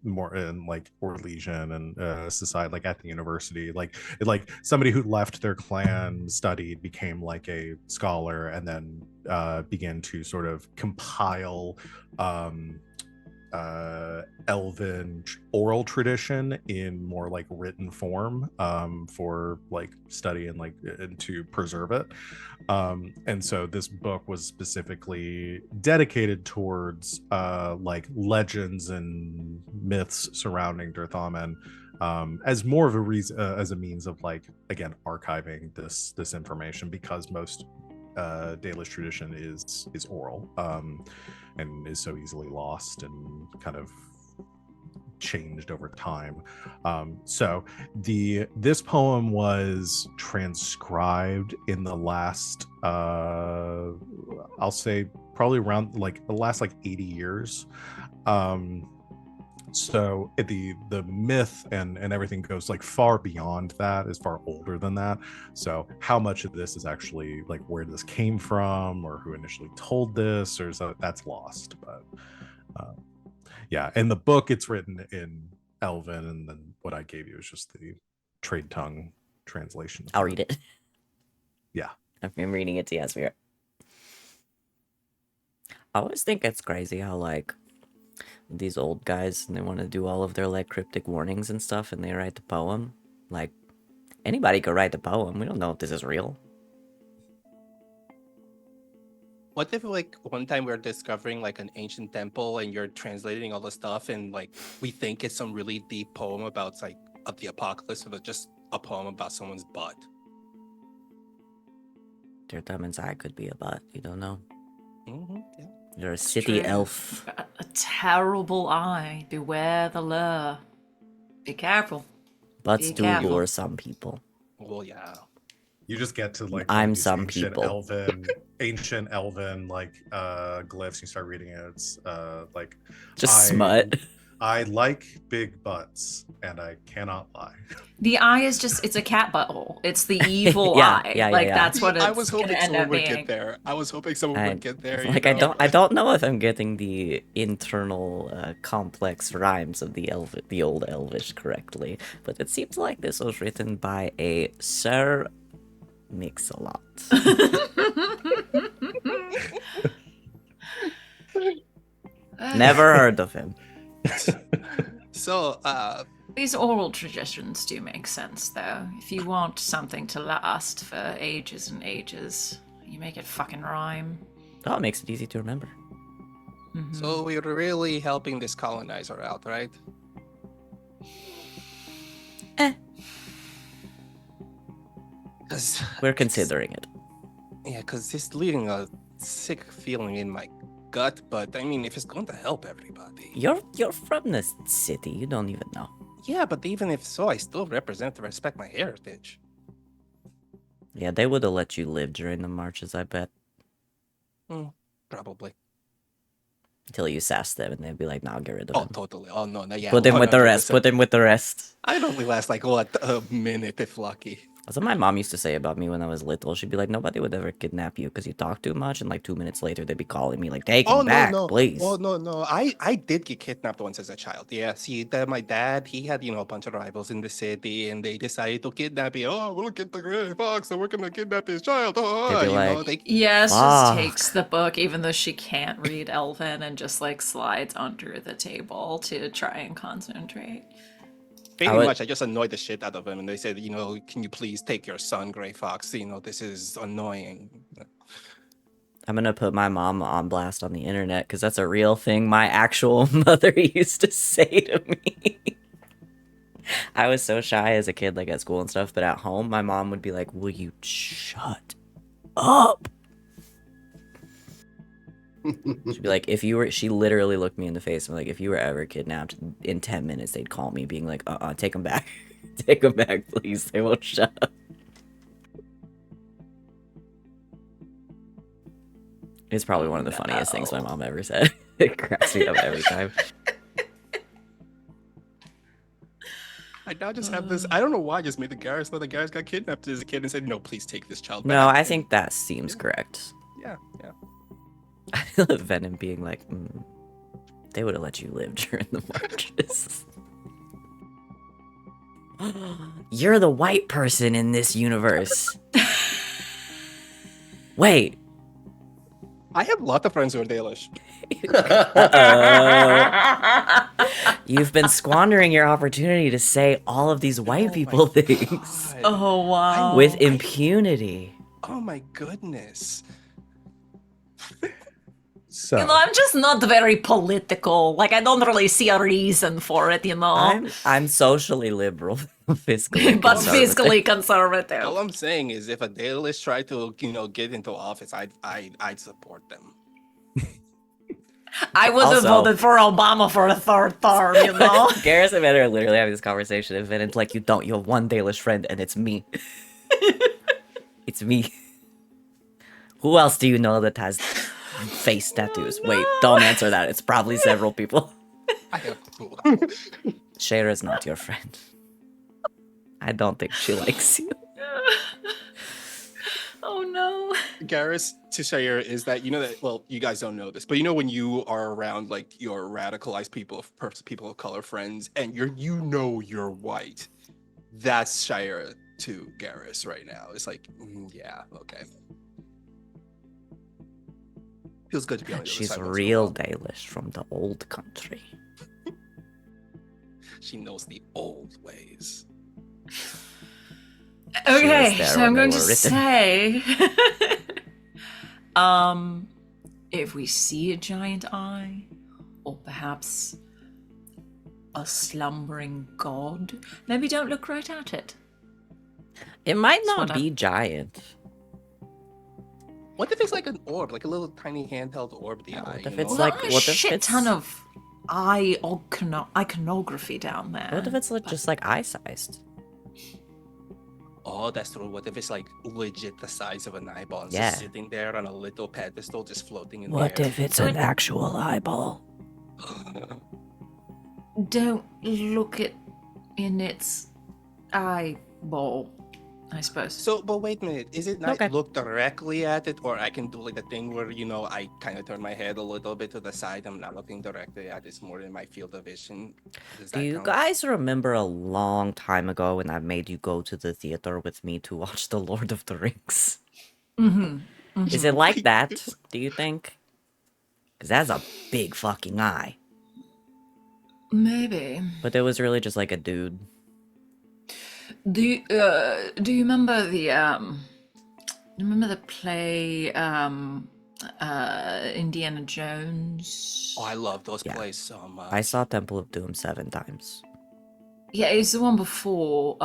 A: more in like Orlesian and society, like at the university, like somebody who left their clan, studied, became like a scholar, and then began to sort of compile elven oral tradition in more like written form for like study and to preserve it, and so this book was specifically dedicated towards like legends and myths surrounding Durthamen, as more of a reason, as a means of like, again, archiving this information, because most Dalish tradition is oral, and is so easily lost and kind of changed over time. So this poem was transcribed in the last I'll say probably around like the last like 80 years. So the myth and everything goes like far beyond that, is far older than that. So how much of this is actually like where this came from, or who initially told this, or so, that's lost. But yeah, in the book it's written in Elven, and then what I gave you is just the trade tongue translation.
B: I'll read it.
A: Yeah,
B: I've been reading it to Yasmera. I always think it's crazy how like these old guys, and they want to do all of their like cryptic warnings and stuff, and they write the poem. Like, anybody could write the poem. We don't know if this is real.
E: What if like one time we're discovering like an ancient temple and you're translating all the stuff, and like we think it's some really deep poem about like of the apocalypse, but just a poem about someone's butt?
B: Durthamen's eye could be a butt. You don't know.
E: Mm-hmm, yeah.
B: You're a city
D: true.
B: elf.
D: A terrible eye. Beware the lure. Be careful.
B: Butts
D: Be
B: do
D: careful.
B: lure some people.
E: Well, yeah.
A: you just get to like
B: I'm
A: these
B: some
A: ancient
B: people.
A: ancient elven like glyphs. You start reading it, it's like
B: Just smut.
A: I like big butts, and I cannot lie.
D: The eye is just, it's a cat butthole. It's the evil
B: Yeah,
D: eye.
B: yeah,
D: Like,
B: yeah.
D: that's what it's
E: I was
D: gonna
E: hoping
D: end
E: someone
D: up
E: would
D: being.
E: get there. I was hoping someone would get there.
B: Like,
E: you know?
B: I don't know if I'm getting the internal complex rhymes of the old Elvish correctly, but it seems like this was written by a Sir Mix-a-Lot. Never heard of him.
E: So,
D: These oral traditions do make sense, though. If you want something to last for ages and ages, you make it fucking rhyme.
B: Oh, it makes it easy to remember.
E: so we're really helping this colonizer out, right? Cause
B: We're considering it.
E: yeah, because it's leaving a sick feeling in my gut. But I mean, if it's going to help everybody,
B: You're from this city. You don't even know.
E: yeah. But even if so, I still represent and respect my heritage.
B: Yeah, they would have let you live during the marches, I bet.
E: Probably.
B: Until you sass them, and they'd be like, "Nah, get rid of
E: Oh,
B: him.
E: totally. Oh no, no, yeah.
B: Put him with the rest.
E: 100%.
B: Put him with the rest."
E: I'd only last like what, a minute if lucky.
B: That's what my mom used to say about me when I was little. She'd be like, "Nobody would ever kidnap you because you talk too much." And like 2 minutes later, they'd be calling me like, "Take him back, please."
E: Oh no. I did get kidnapped once as a child. Yeah. See, my dad, he had a bunch of rivals in the city, and they decided to kidnap me. Oh, we'll get the gray fox, and we're gonna kidnap his child. Oh,
B: They'd be like,
D: Yes,
B: Fuck.
D: just takes the book, even though she can't read Elven, and just like slides under the table to try and concentrate.
E: pretty
B: would-
E: much. I just annoyed the shit out of him, and they said, can you please take your son, Gray Fox? This is annoying.
B: I'm gonna put my mom on blast on the internet because that's a real thing my actual mother used to say to me. I was so shy as a kid, like at school and stuff, but at home, my mom would be like, "Will you shut up?" She'd be like, she literally looked me in the face and like, if you were ever kidnapped, in 10 minutes, they'd call me being like, take him back. Take him back, please. They won't shut up. It's probably one of the funniest things my mom ever said. It cracks me up every time.
E: I now just have this. I don't know why I just made the Garas know that Garas got kidnapped as a kid and said, "No, please take this child back."
B: No, I think that seems correct.
E: Yeah.
B: I feel like Venehn being like, they would have let you live during the marches. You're the white person in this universe. Wait.
E: I have a lot of friends who are Dalish.
B: You've been squandering your opportunity to say all of these white people things
E: God.
D: Oh wow.
B: with impunity.
E: Oh my goodness.
A: So
D: I'm just not very political. Like, I don't really see a reason for it,
B: I'm socially liberal, fiscally
D: but
B: conservative.
D: fiscally conservative.
E: All I'm saying is, if a Dalish tried to, get into office, I'd support them.
D: I would have
B: Also-
D: voted for Obama for a third term,
B: Garas and Ben are literally having this conversation, and Venenn's like, you have one Dalish friend, and it's me. It's me. Who else do you know that has face tattoos? Wait, don't answer that. It's probably several people.
E: I have.
B: Shayra's not your friend. I don't think she likes you.
D: Oh no.
E: Garas to Shire is that that, well, you guys don't know this, but when you are around like your radicalized people of color friends, and you're white, that's Shire to Garas right now. It's like, yeah, okay. Feels good to be on the other
B: She's
E: side once in a
B: real
E: while.
B: Dalish from the old country.
E: She knows the old ways.
D: Okay,
B: was there
D: so
B: when
D: I'm
B: they
D: going to
B: were written.
D: say, if we see a giant eye, or perhaps a slumbering god, maybe don't look right at it.
B: It might
D: That's
B: not
D: what
B: be giant.
E: What if it's like an orb, like a little tiny handheld orb of the eye?
B: if
E: you
B: it's
E: know?
B: like-
D: Not a
B: what if
D: shit
B: it's-
D: ton of eye iconography down there.
B: What if it's like just like eye-sized?
E: Oh, that's true. What if it's like legit the size of an eyeball, and
B: Yeah.
E: just sitting there on a little pedestal, just floating in
B: What
E: the air?
B: if it's an actual eyeball?
D: don't look it in its eyeball, I suppose.
E: So, but wait a minute. Is it not
B: Okay.
E: look directly at it, or I can do like the thing where I kind of turn my head a little bit to the side. I'm not looking directly at it. It's more in my field of vision. Does
B: Do
E: that
B: you
E: count?
B: guys remember a long time ago when I made you go to the theater with me to watch The Lord of the Rings? Is it like that, do you think? Because that's a big fucking eye.
D: Maybe.
B: But it was really just like a dude.
D: Do you remember the play Indiana Jones?
E: Oh, I love those
B: Yeah.
E: plays so much.
B: I saw Temple of Doom 7 times.
D: Yeah, it's the one before.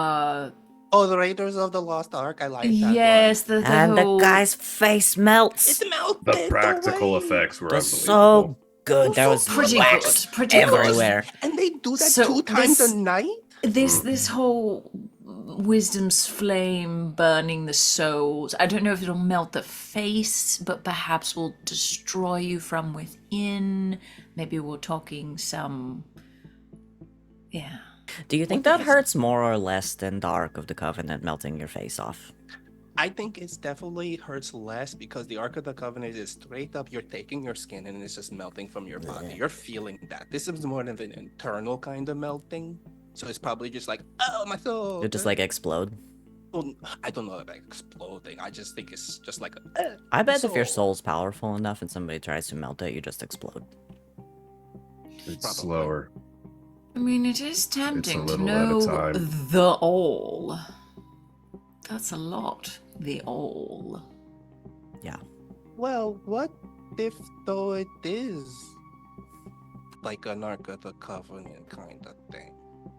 E: Oh, the Raiders of the Lost Ark. I like that
D: Yes,
E: one.
D: the
B: And the
D: whole.
B: guy's face melts.
E: It melted
C: The practical
E: away.
C: effects were
B: It was
C: unbelievable.
B: so good.
E: was
B: There
E: so
B: was
D: pretty
B: wax
D: good, pretty good.
B: everywhere.
E: And they do that
D: So
E: 2 times
D: this-
E: a night.
D: This whole wisdom's flame burning the souls. I don't know if it'll melt the face, but perhaps will destroy you from within. Maybe we're talking some. Yeah.
B: Do you think that hurts more or less than the Ark of the Covenant melting your face off?
E: I think it's definitely hurts less because the Ark of the Covenant is straight up. You're taking your skin and it's just melting from your body. You're feeling that. This is more of an internal kind of melting. So it's probably just like, oh, my soul.
B: It just like explode?
E: Well, I don't know about exploding. I just think it's just like
B: I bet if your
E: soul.
B: soul's powerful enough and somebody tries to melt it, you just explode.
C: It's
E: Probably.
C: slower.
D: I mean, it is tempting to
C: little at a
D: know
C: time.
D: the all. That's a lot. The all.
B: Yeah.
E: Well, what if though it is like an Ark of the Covenant kind of thing?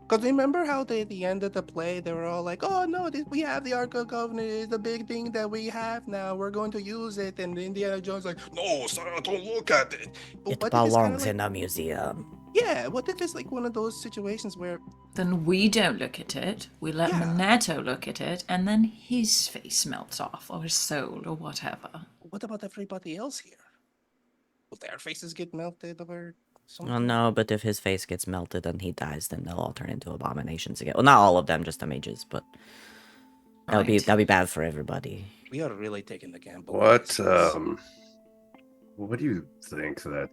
E: Because remember how they, at the end of the play, they were all like, oh no, we have the Ark of the Covenant. It's the big thing that we have now. We're going to use it. And Indiana Jones like, no, sir, don't look at it. But
B: It
E: what if it's kinda
B: belongs
E: like,
B: in a museum.
E: yeah, what if it's like one of those situations where
D: Then we don't look at it. We let
E: Yeah.
D: Minato look at it, and then his face melts off, or his soul, or whatever.
E: what about everybody else here? Will their faces get melted or something?
B: Well, no, but if his face gets melted and he dies, then they'll all turn into abominations again. Well, not all of them, just the mages, but that'll
D: Right.
B: be bad for everybody.
E: We are really taking the gamble.
C: What do you think that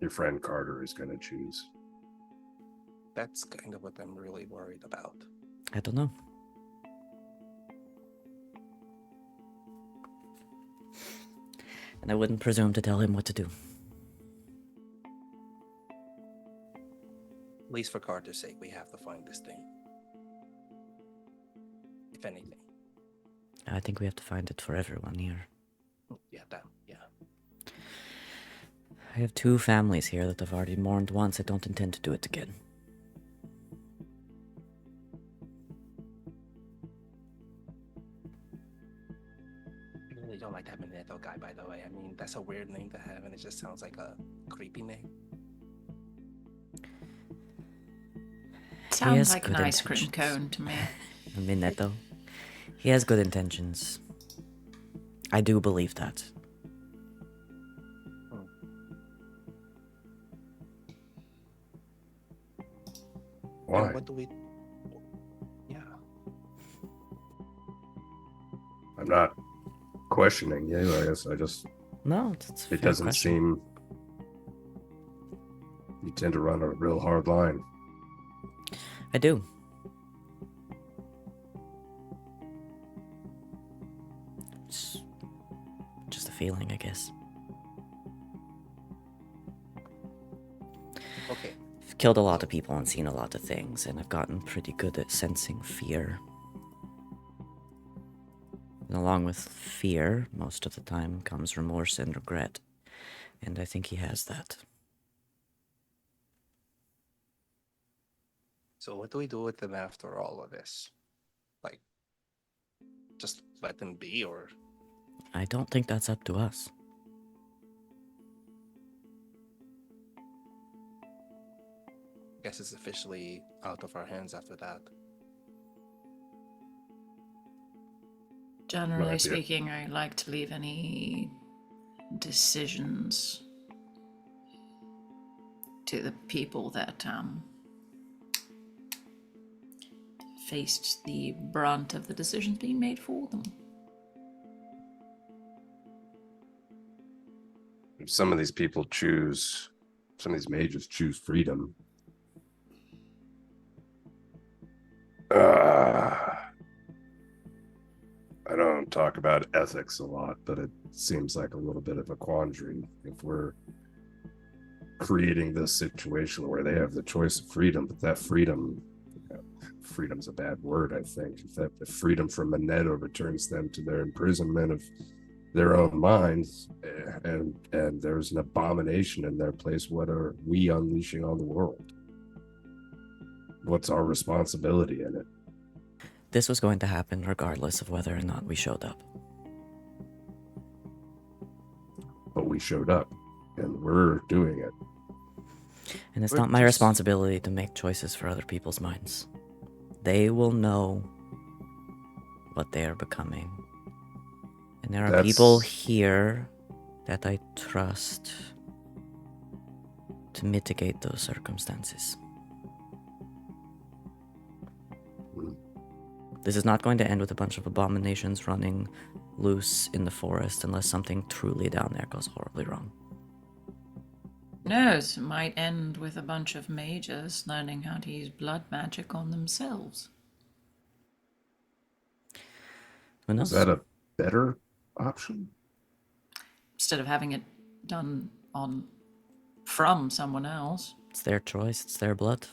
C: your friend Carter is going to choose?
E: That's kind of what I'm really worried about.
B: I don't know. And I wouldn't presume to tell him what to do.
E: At least for Carter's sake, we have to find this thing. If anything.
B: I think we have to find it for everyone here.
E: Yeah, that, yeah.
B: I have 2 families here that have already mourned once. I don't intend to do it again.
E: I really don't like that Minato guy, by the way. I mean, that's a weird name to have, and it just sounds like a creepy name.
D: Sounds
B: has
D: like an
B: good
D: ice cream
B: intentions.
D: cone to me.
B: Minetto. He has good intentions. I do believe that.
C: Why?
E: And what do we... Yeah.
C: I'm not questioning you. I guess I just
B: No, it's a
C: it
B: fair
C: doesn't
B: question.
C: seem you tend to run a real hard line.
B: I do. It's just a feeling, I guess.
E: Okay.
B: I've killed a lot of people and seen a lot of things, and I've gotten pretty good at sensing fear. And along with fear, most of the time comes remorse and regret. And I think he has that.
E: So what do we do with them after all of this? Like, just let them be, or...
B: I don't think that's up to us.
E: I guess it's officially out of our hands after that.
D: Generally
C: idea.
D: speaking, I like to leave any decisions to the people that faced the brunt of the decisions being made for them.
C: Some of these people choose, some of these mages choose freedom. I don't talk about ethics a lot, but it seems like a little bit of a quandary if we're creating this situation where they have the choice of freedom, but that freedom, freedom's a bad word, I think. If freedom from Monetto returns them to their imprisonment of their own minds, and there's an abomination in their place, what are we unleashing on the world? What's our responsibility in it?
B: This was going to happen regardless of whether or not we showed up.
C: But we showed up, and we're doing it.
B: And it's not my responsibility to make choices for other people's minds. They will know what they are becoming. And there are people here that I trust to mitigate those circumstances. This is not going to end with a bunch of abominations running loose in the forest unless something truly down there goes horribly wrong.
D: No, it might end with a bunch of mages learning how to use blood magic on themselves.
B: Who knows?
C: Is that a better option?
D: Instead of having it done from someone else.
B: It's their choice, it's their blood.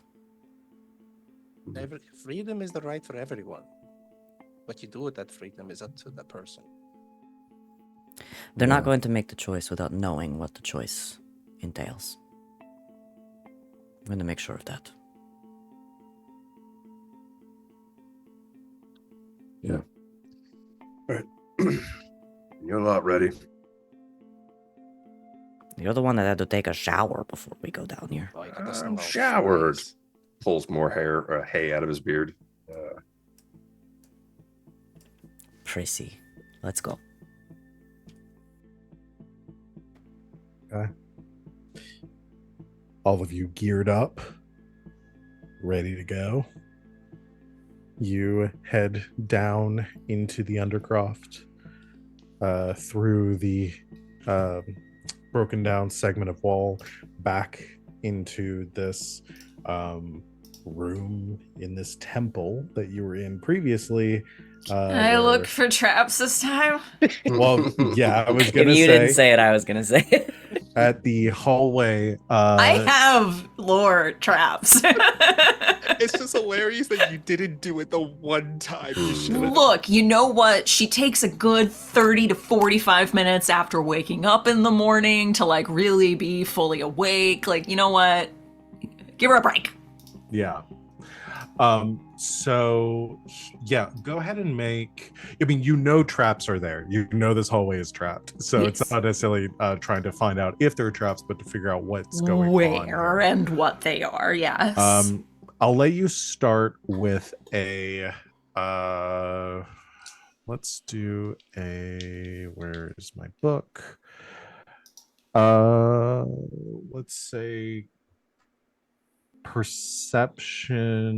E: Freedom is the right for everyone. What you do with that freedom is up to the person.
B: They're not going to make the choice without knowing what the choice entails. I'm going to make sure of that.
C: Yeah. All right. You're not ready.
B: You're the one that had to take a shower before we go down here.
C: I'm showered. Pulls more hay out of his beard.
B: Prissy, let's go.
A: Okay. All of you geared up, ready to go. You head down into the Undercroft, through the broken down segment of wall, back into this room in this temple that you were in previously.
D: I look for traps this time.
A: Well, yeah, I was gonna
B: If you
A: say,
B: didn't say it, I was gonna say it.
A: at the hallway.
D: I have lore traps.
E: It's just hilarious that you didn't do it the one time you should have.
D: Look, you know what? She takes a good 30 to 45 minutes after waking up in the morning to like really be fully awake. Like, you know what? Give her a break.
A: Yeah. So yeah, go ahead and make, I mean, you know traps are there. You know this hallway is trapped. So
D: Yes.
A: It's not necessarily trying to find out if there are traps, but to figure out what's going on.
D: Where and what they are, yes.
A: I'll let you start with a let's do a, where is my book? Let's say perception.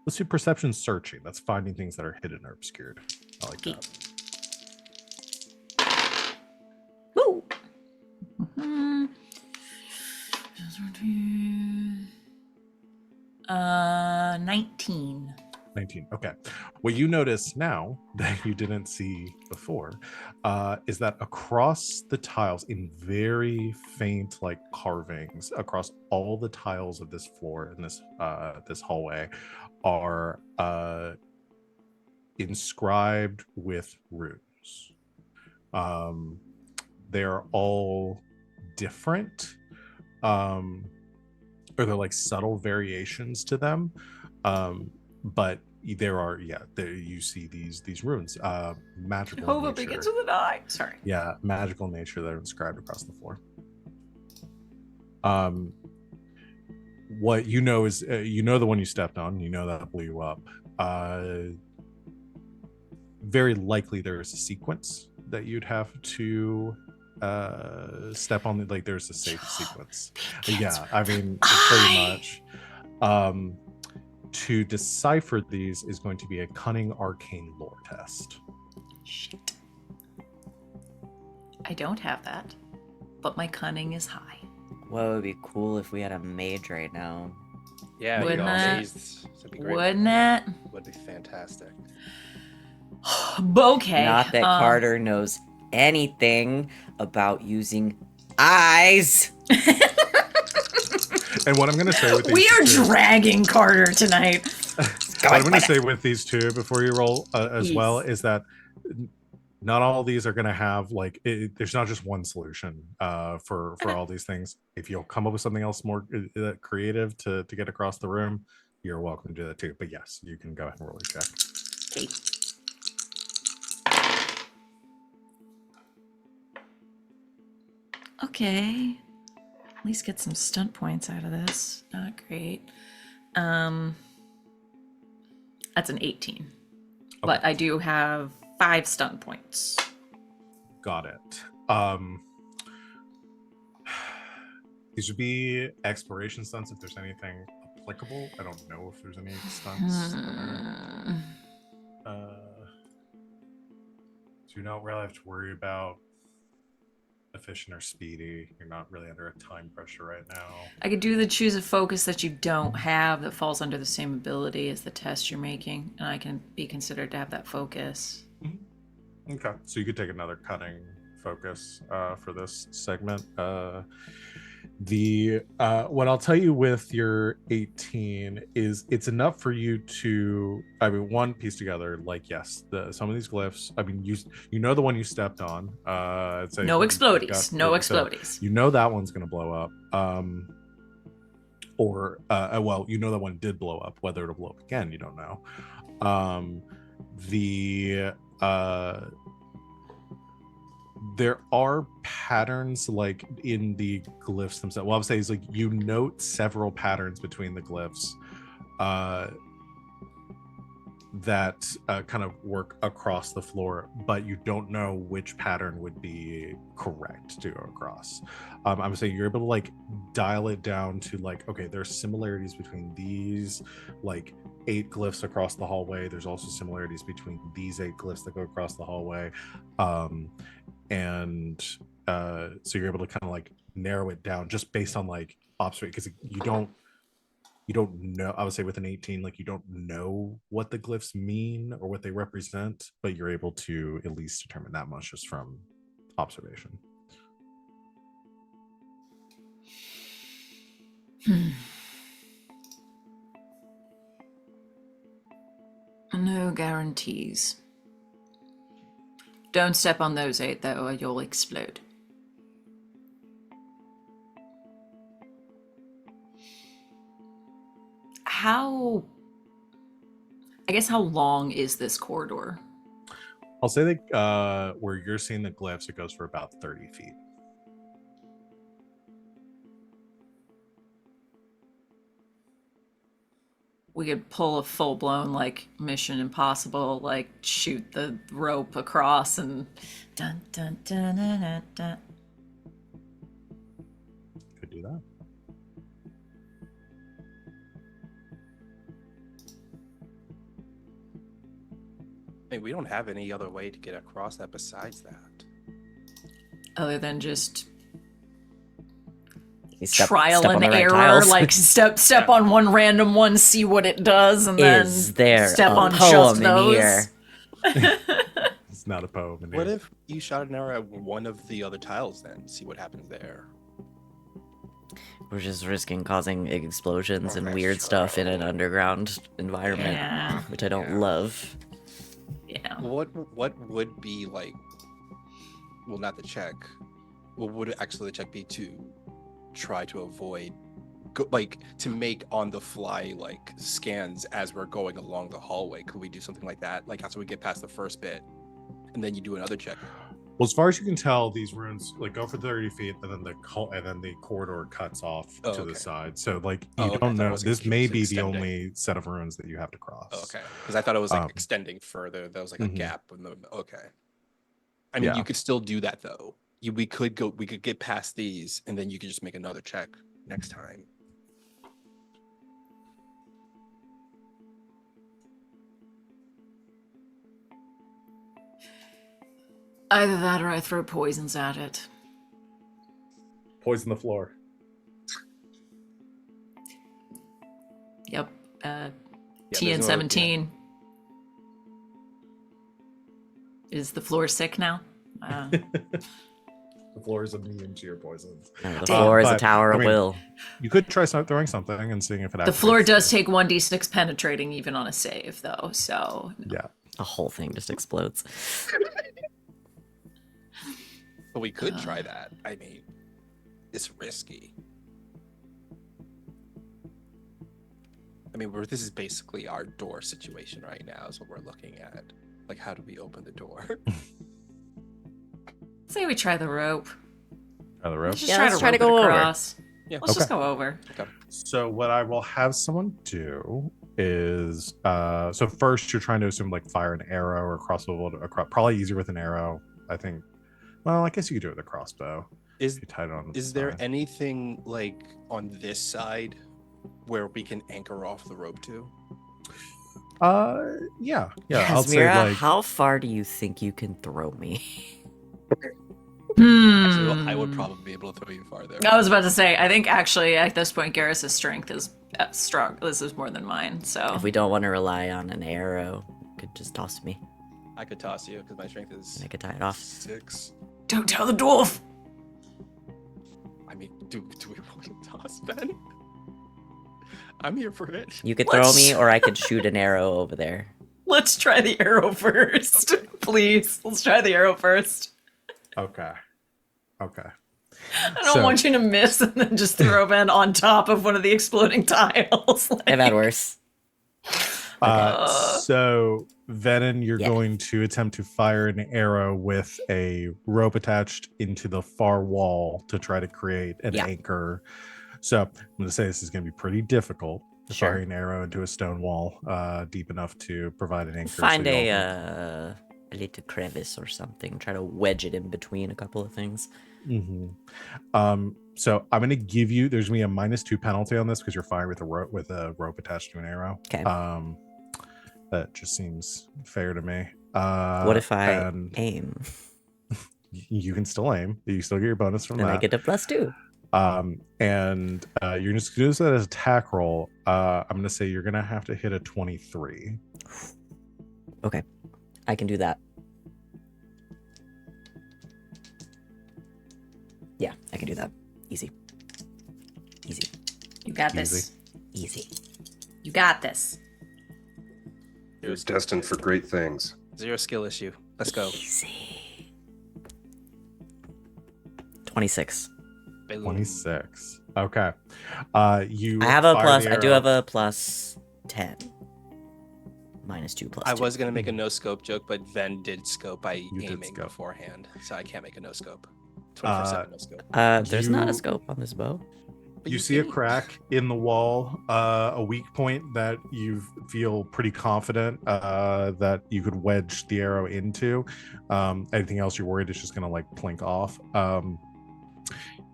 A: Let's do perception searching. That's finding things that are hidden or obscured. I like that.
D: Woo! 19.
A: 19. Okay. What you notice now that you didn't see before is that across the tiles, in very faint like carvings across all the tiles of this floor in this this hallway, are inscribed with runes. They're all different, or they're like subtle variations to them, but there are, yeah, there you see these runes, magical
D: Jehovah
A: nature.
D: begins with an I. Sorry.
A: Yeah, magical nature that are inscribed across the floor. What you know is, you know the one you stepped on, you know that blew you up. Very likely there is a sequence that you'd have to step on the, like there's a safe sequence.
D: Cats
A: Yeah,
D: were
A: I mean pretty much. To decipher these is going to be a cunning arcane lore test.
D: Shit. I don't have that, but my cunning is high.
B: What would be cool if we had a mage right now?
E: Yeah,
D: Wouldn't
E: you
D: it?
E: amazed. That'd be great.
D: Wouldn't it?
E: Would be fantastic.
D: Okay.
B: Not that Carter knows anything about using eyes.
A: And what I'm going to say with these
D: We are
A: two,
D: dragging Carter tonight.
A: what I'm going to say with these two before you roll as well is that not all of these are going to have like there's not just one solution for all these things. If you'll come up with something else more creative to get across the room, you're welcome to do that too. But yes, you can go ahead and roll your check.
D: Okay. Okay. At least get some stunt points out of this. Not great. That's an 18. Okay. But I do have 5 stunt points.
A: Got it. These would be exploration stunts if there's anything applicable. I don't know if there's any stunts. So you don't really have to worry about efficient or speedy. You're not really under a time pressure right now.
D: I could do the choose a focus that you don't have that falls under the same ability as the test you're making, and I can be considered to have that focus.
A: Mm-hmm. Okay, so you could take another cunning focus for this segment. What I'll tell you with your 18 is it's enough for you to, I mean, one, piece together, like, yes, some of these glyphs, I mean, you know the one you stepped on. I'd say
D: no explodies. No explodies.
A: So you know that one's going to blow up. Well, you know that one did blow up. Whether it'll blow up again, you don't know. There are patterns like in the glyphs themselves. What I'm saying is like you note several patterns between the glyphs that kind of work across the floor, but you don't know which pattern would be correct to go across. I'm saying you're able to like dial it down to like, okay, there's similarities between these like 8 glyphs across the hallway. There's also similarities between these 8 glyphs that go across the hallway. So you're able to kind of like narrow it down just based on like observation, because you don't know. I would say with an 18, like you don't know what the glyphs mean or what they represent, but you're able to at least determine that much just from observation.
D: No guarantees. Don't step on those 8 though, or you'll explode. How long is this corridor?
A: I'll say that where you're seeing the glyphs, it goes for about 30 feet.
D: We could pull a full-blown like Mission Impossible, like shoot the rope across and dun dun dun dun dun dun.
A: Could do that.
E: I mean, we don't have any other way to get across that besides that.
D: Other than just
B: Trial
D: and error, like step on one random one, see what it does, and
B: Is there
D: step
B: a
D: on
B: poem
D: just
B: in
D: those.
B: here?
A: It's not a poem in
E: What
A: here.
E: if you shot an arrow at one of the other tiles then? See what happens there.
B: We're just risking causing explosions and
E: That's
B: weird stuff in an
E: true.
B: underground environment,
D: Yeah.
B: which I don't love.
D: Yeah.
E: What would be like? Well, not the check. What would actually the check be to try to avoid, like to make on the fly like scans as we're going along the hallway? Could we do something like that? Like after we get past the first bit, and then you do another check.
A: Well, as far as you can tell, these runes like go for 30 feet, and then the corridor cuts off to the side. So like you don't know. This may be the only set of runes that you have to cross.
E: Okay, because I thought it was like extending further. There was like a gap in the. Okay. I mean, you could still do that though. we could get past these, and then you could just make another check next time.
D: Either that or I throw poisons at it.
A: Poison the floor.
D: Yep.
E: there's
D: TN
E: no-
D: 17. Is the floor sick now?
A: The floor is immune to your poisons.
B: No, the floor is a
A: But,
B: tower
A: I
B: of
A: mean,
B: will.
A: You could try throwing something and seeing if it.
D: The floor
A: activates
D: does
A: it.
D: take 1d6 penetrating even on a save, though. So
A: Yeah.
B: The whole thing just explodes.
E: But we could try that. I mean, it's risky. I mean, this is basically our door situation right now. Is what we're looking at. Like, how do we open the door?
D: say we try the rope.
A: Try the rope.
D: Let's just
B: Yeah,
D: try
B: let's
D: to
B: try to
D: rope it
B: go over.
D: across.
E: Yeah.
D: Let's just
A: Okay.
D: go over.
A: So what I will have someone do is so first you're trying to assume like fire an arrow or crossbow, probably easier with an arrow. I think. Well, I guess you could do it with a crossbow.
E: Is
A: If you tied it on. the
E: is there
A: side.
E: anything like on this side where we can anchor off the rope to?
A: Yeah. I'll say
B: Yasmera,
A: like
B: how far do you think you can throw me?
E: Actually, I would probably be able to throw you farther.
D: I was about to say, I think actually at this point, Garas' strength is strong. This is more than mine, so.
B: If we don't want to rely on an arrow, you could just toss me.
E: I could toss you because my strength is
B: And I could tie it off.
E: 6.
D: Don't tell the dwarf!
E: I mean, do we want to toss Ben? I'm here for it.
B: You could throw
D: Let's-
B: me, or I could shoot an arrow over there.
D: Let's try the arrow first. Please, let's try the arrow first.
A: Okay.
D: I don't want you to miss and then just throw Ben on top of one of the exploding tiles.
B: I've had worse.
A: So Venehn, you're
B: Yeah.
A: going to attempt to fire an arrow with a rope attached into the far wall to try to create an
B: Yeah.
A: anchor. So I'm going to say this is going to be pretty difficult.
B: Sure.
A: Firing an arrow into a stone wall deep enough to provide an anchor. so
B: Find
A: you don't-
B: a little crevice or something. Try to wedge it in between a couple of things.
A: Mhm. So I'm going to give you. There's going to be a -2 penalty on this because you're firing with a rope attached to an arrow.
B: Okay.
A: That just seems fair to me.
B: What if I
A: and
B: aim?
A: you can still aim. You still get your bonus from
B: Then
A: that.
B: I get a +2.
A: And you're just gonna do this as attack roll. I'm gonna say you're gonna have to hit a 23.
B: Okay. I can do that. Yeah, I can do that. Easy.
D: You got this. You got this.
C: You're destined for great things.
E: 0 skill issue. Let's go.
B: Easy. 26.
E: Boom.
A: 26. Okay. You
B: I have a
A: fire
B: plus.
A: the
B: I do
A: arrow.
B: have a +10. -2 +2.
E: I was gonna make a no scope joke, but Ven did scope by
A: You did
E: aiming
A: scope.
E: beforehand, so I can't make a no scope. 24/7 no scope.
B: There's not
A: you-
B: a scope on this bow.
E: But
A: You see a
E: aimed.
A: crack in the wall, a weak point that you feel pretty confident that you could wedge the arrow into. Anything else you're worried it's just gonna like plink off.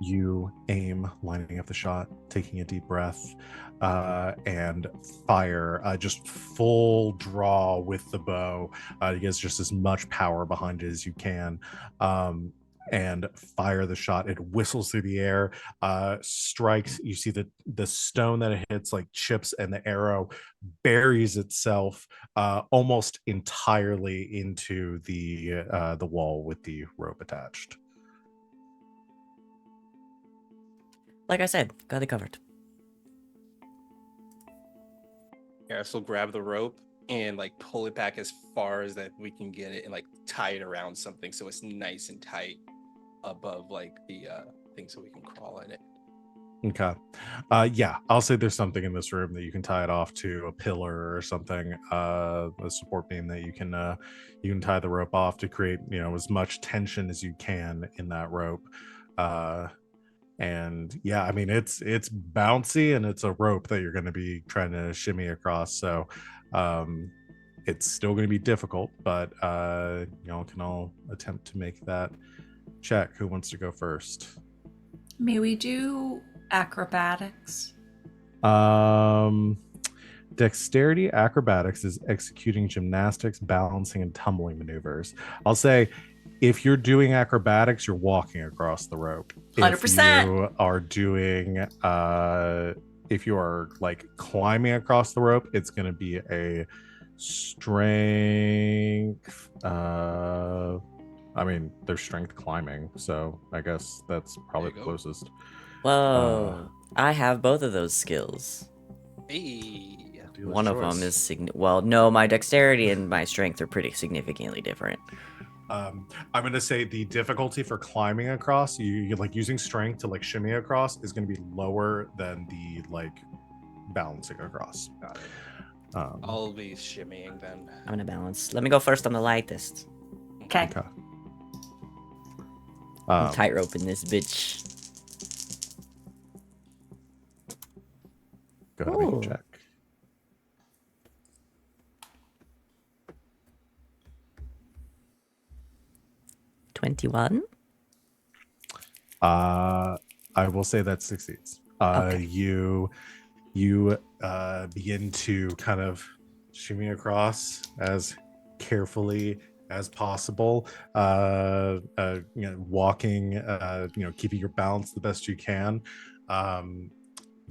A: You aim, lining up the shot, taking a deep breath, and fire. Just full draw with the bow. You get just as much power behind it as you can. And fire the shot. It whistles through the air, strikes. You see the stone that it hits like chips, and the arrow buries itself almost entirely into the wall with the rope attached.
B: Like I said, got it covered.
E: Garrus will grab the rope and like pull it back as far as that we can get it, and like tie it around something so it's nice and tight above like the thing so we can crawl in it.
A: Okay. Yeah, I'll say there's something in this room that you can tie it off to, a pillar or something, a support beam that you can tie the rope off to create, as much tension as you can in that rope. And yeah, I mean it's bouncy and it's a rope that you're going to be trying to shimmy across, so it's still going to be difficult, but can all attempt to make that check. Who wants to go first?
D: May we do acrobatics?
A: Dexterity acrobatics is executing gymnastics, balancing, and tumbling maneuvers. I'll say if you're doing acrobatics, you're walking across the rope.
D: 100%.
A: If you are doing if you are like climbing across the rope, it's going to be a strength I mean, there's strength climbing, so I guess that's probably the closest.
B: Whoa. I have both of those skills.
E: Hey.
B: One of them is well, no, my dexterity and my strength are pretty significantly different.
A: I'm gonna say the difficulty for climbing across, you like using strength to like shimmy across, is gonna be lower than the like balancing across.
E: I'll be shimmying then.
B: I'm gonna balance. Let me go first on the lightest.
D: Okay.
A: Okay.
B: I'm tightrope in this bitch.
A: Go ahead and make
B: Ooh.
A: a check.
B: $21.
A: I will say that succeeds.
B: Okay.
A: You begin to kind of shimmy across as carefully as possible. Walking, keeping your balance the best you can.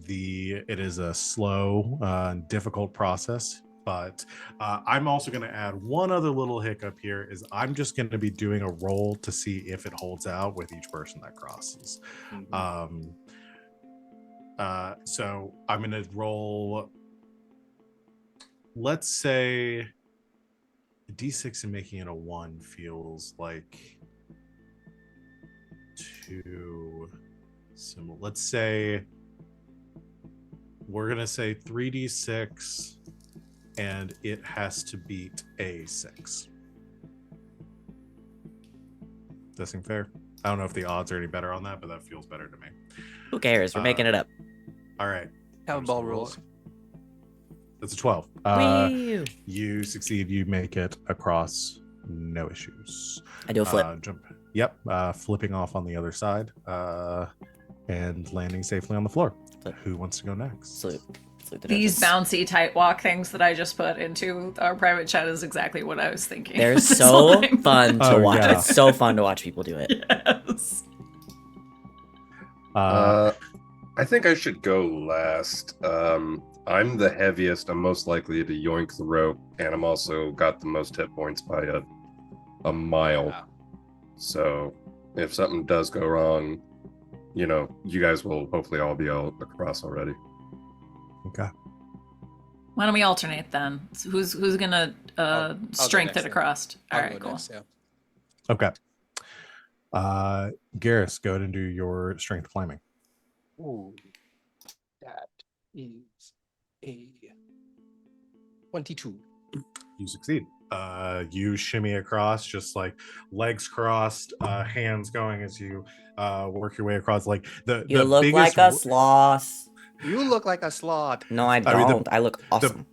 A: It is a slow, difficult process. But I'm also going to add one other little hiccup here is I'm just going to be doing a roll to see if it holds out with each person that crosses.
E: Mm-hmm.
A: So I'm going to roll, let's say a D6 and making it a 1 feels like too similar. Let's say we're going to say 3D6 and it has to beat a 6. Does that seem fair? I don't know if the odds are any better on that, but that feels better to me.
B: Who cares? We're making it up.
A: All right.
E: Have ball rules.
A: That's a 12.
B: Wee!
A: You succeed. You make it across. No issues.
B: I do a flip.
A: Jump. Yep. Flipping off on the other side and landing safely on the floor.
B: Flip.
A: Who wants to go next?
B: Salute.
D: These bouncy tight walk things that I just put into our private chat is exactly what I was thinking.
B: They're
D: this
B: so
D: morning.
B: fun to
A: Oh,
B: watch.
A: yeah.
B: It's so fun to watch people do it.
D: Yes.
C: I think I should go last. I'm the heaviest. I'm most likely to yoink the rope, and I'm also got the most hit points by a mile.
E: Yeah.
C: So if something does go wrong, you guys will hopefully all be all across already.
A: Okay.
D: Why don't we alternate then? So who's gonna
E: I'll go
D: strength
E: next
D: it across? All
E: I'll
D: right,
E: go
D: cool.
E: next, yeah.
A: Okay. Garas, go ahead and do your strength climbing.
E: Ooh, that is a 22.
A: You succeed. You shimmy across, just like legs crossed, hands going as you work your way across. Like the
B: You look
A: biggest,
B: like a sloth.
E: You look like a sloth.
B: No, I
A: I mean,
B: don't. I look awesome.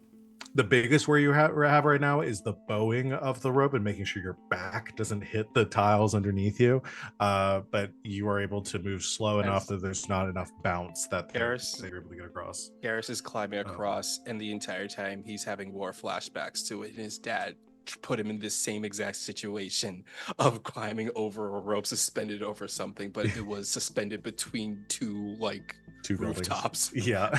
A: the biggest where you have right now is the bowing of the rope and making sure your back doesn't hit the tiles underneath you. But you are able to move slow enough that there's not enough bounce that they're able to get across.
E: Garrus is climbing across, and the entire time he's having war flashbacks to it. And his dad put him in this same exact situation of climbing over a rope suspended over something, but it was suspended between two
A: buildings.
E: rooftops.
A: Yeah.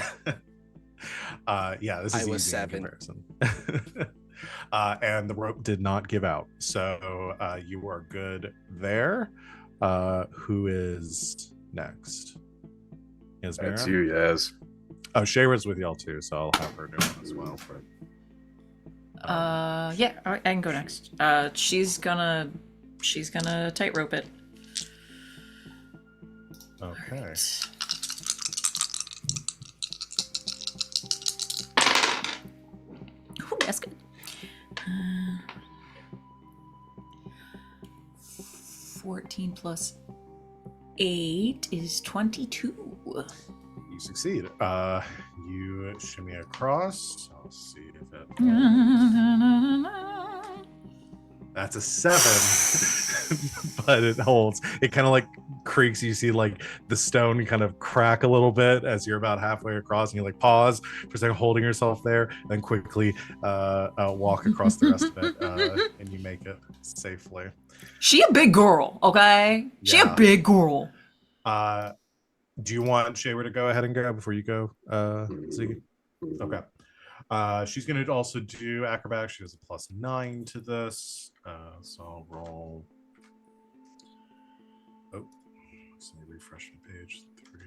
A: This is
E: I was
A: easy in
E: 7.
A: comparison. And the rope did not give out, so you are good there. Who is next? Yasmera?
C: That's you, Yaz.
A: Oh, Shayra's with y'all too, so I'll have her do it as well.
D: Yeah, all right, I can go next. She's gonna tightrope it.
A: Okay.
D: Right. Ooh, that's good. 14 plus 8 is 22.
A: You succeed. You shimmy across. I'll see if it. That's a 7. But it holds. It kind of like creaks. You see like the stone kind of crack a little bit as you're about halfway across, and you like pause for a second, holding yourself there, then quickly walk across the rest of it, and you make it safely.
D: She a big girl, okay? She a
A: Yeah.
D: big girl.
A: Do you want Shaver to go ahead and go before you go, Ziggy? Okay. She's going to also do acrobatics. She has a +9 to this. So I'll roll. Oh, let me refresh the page. 3.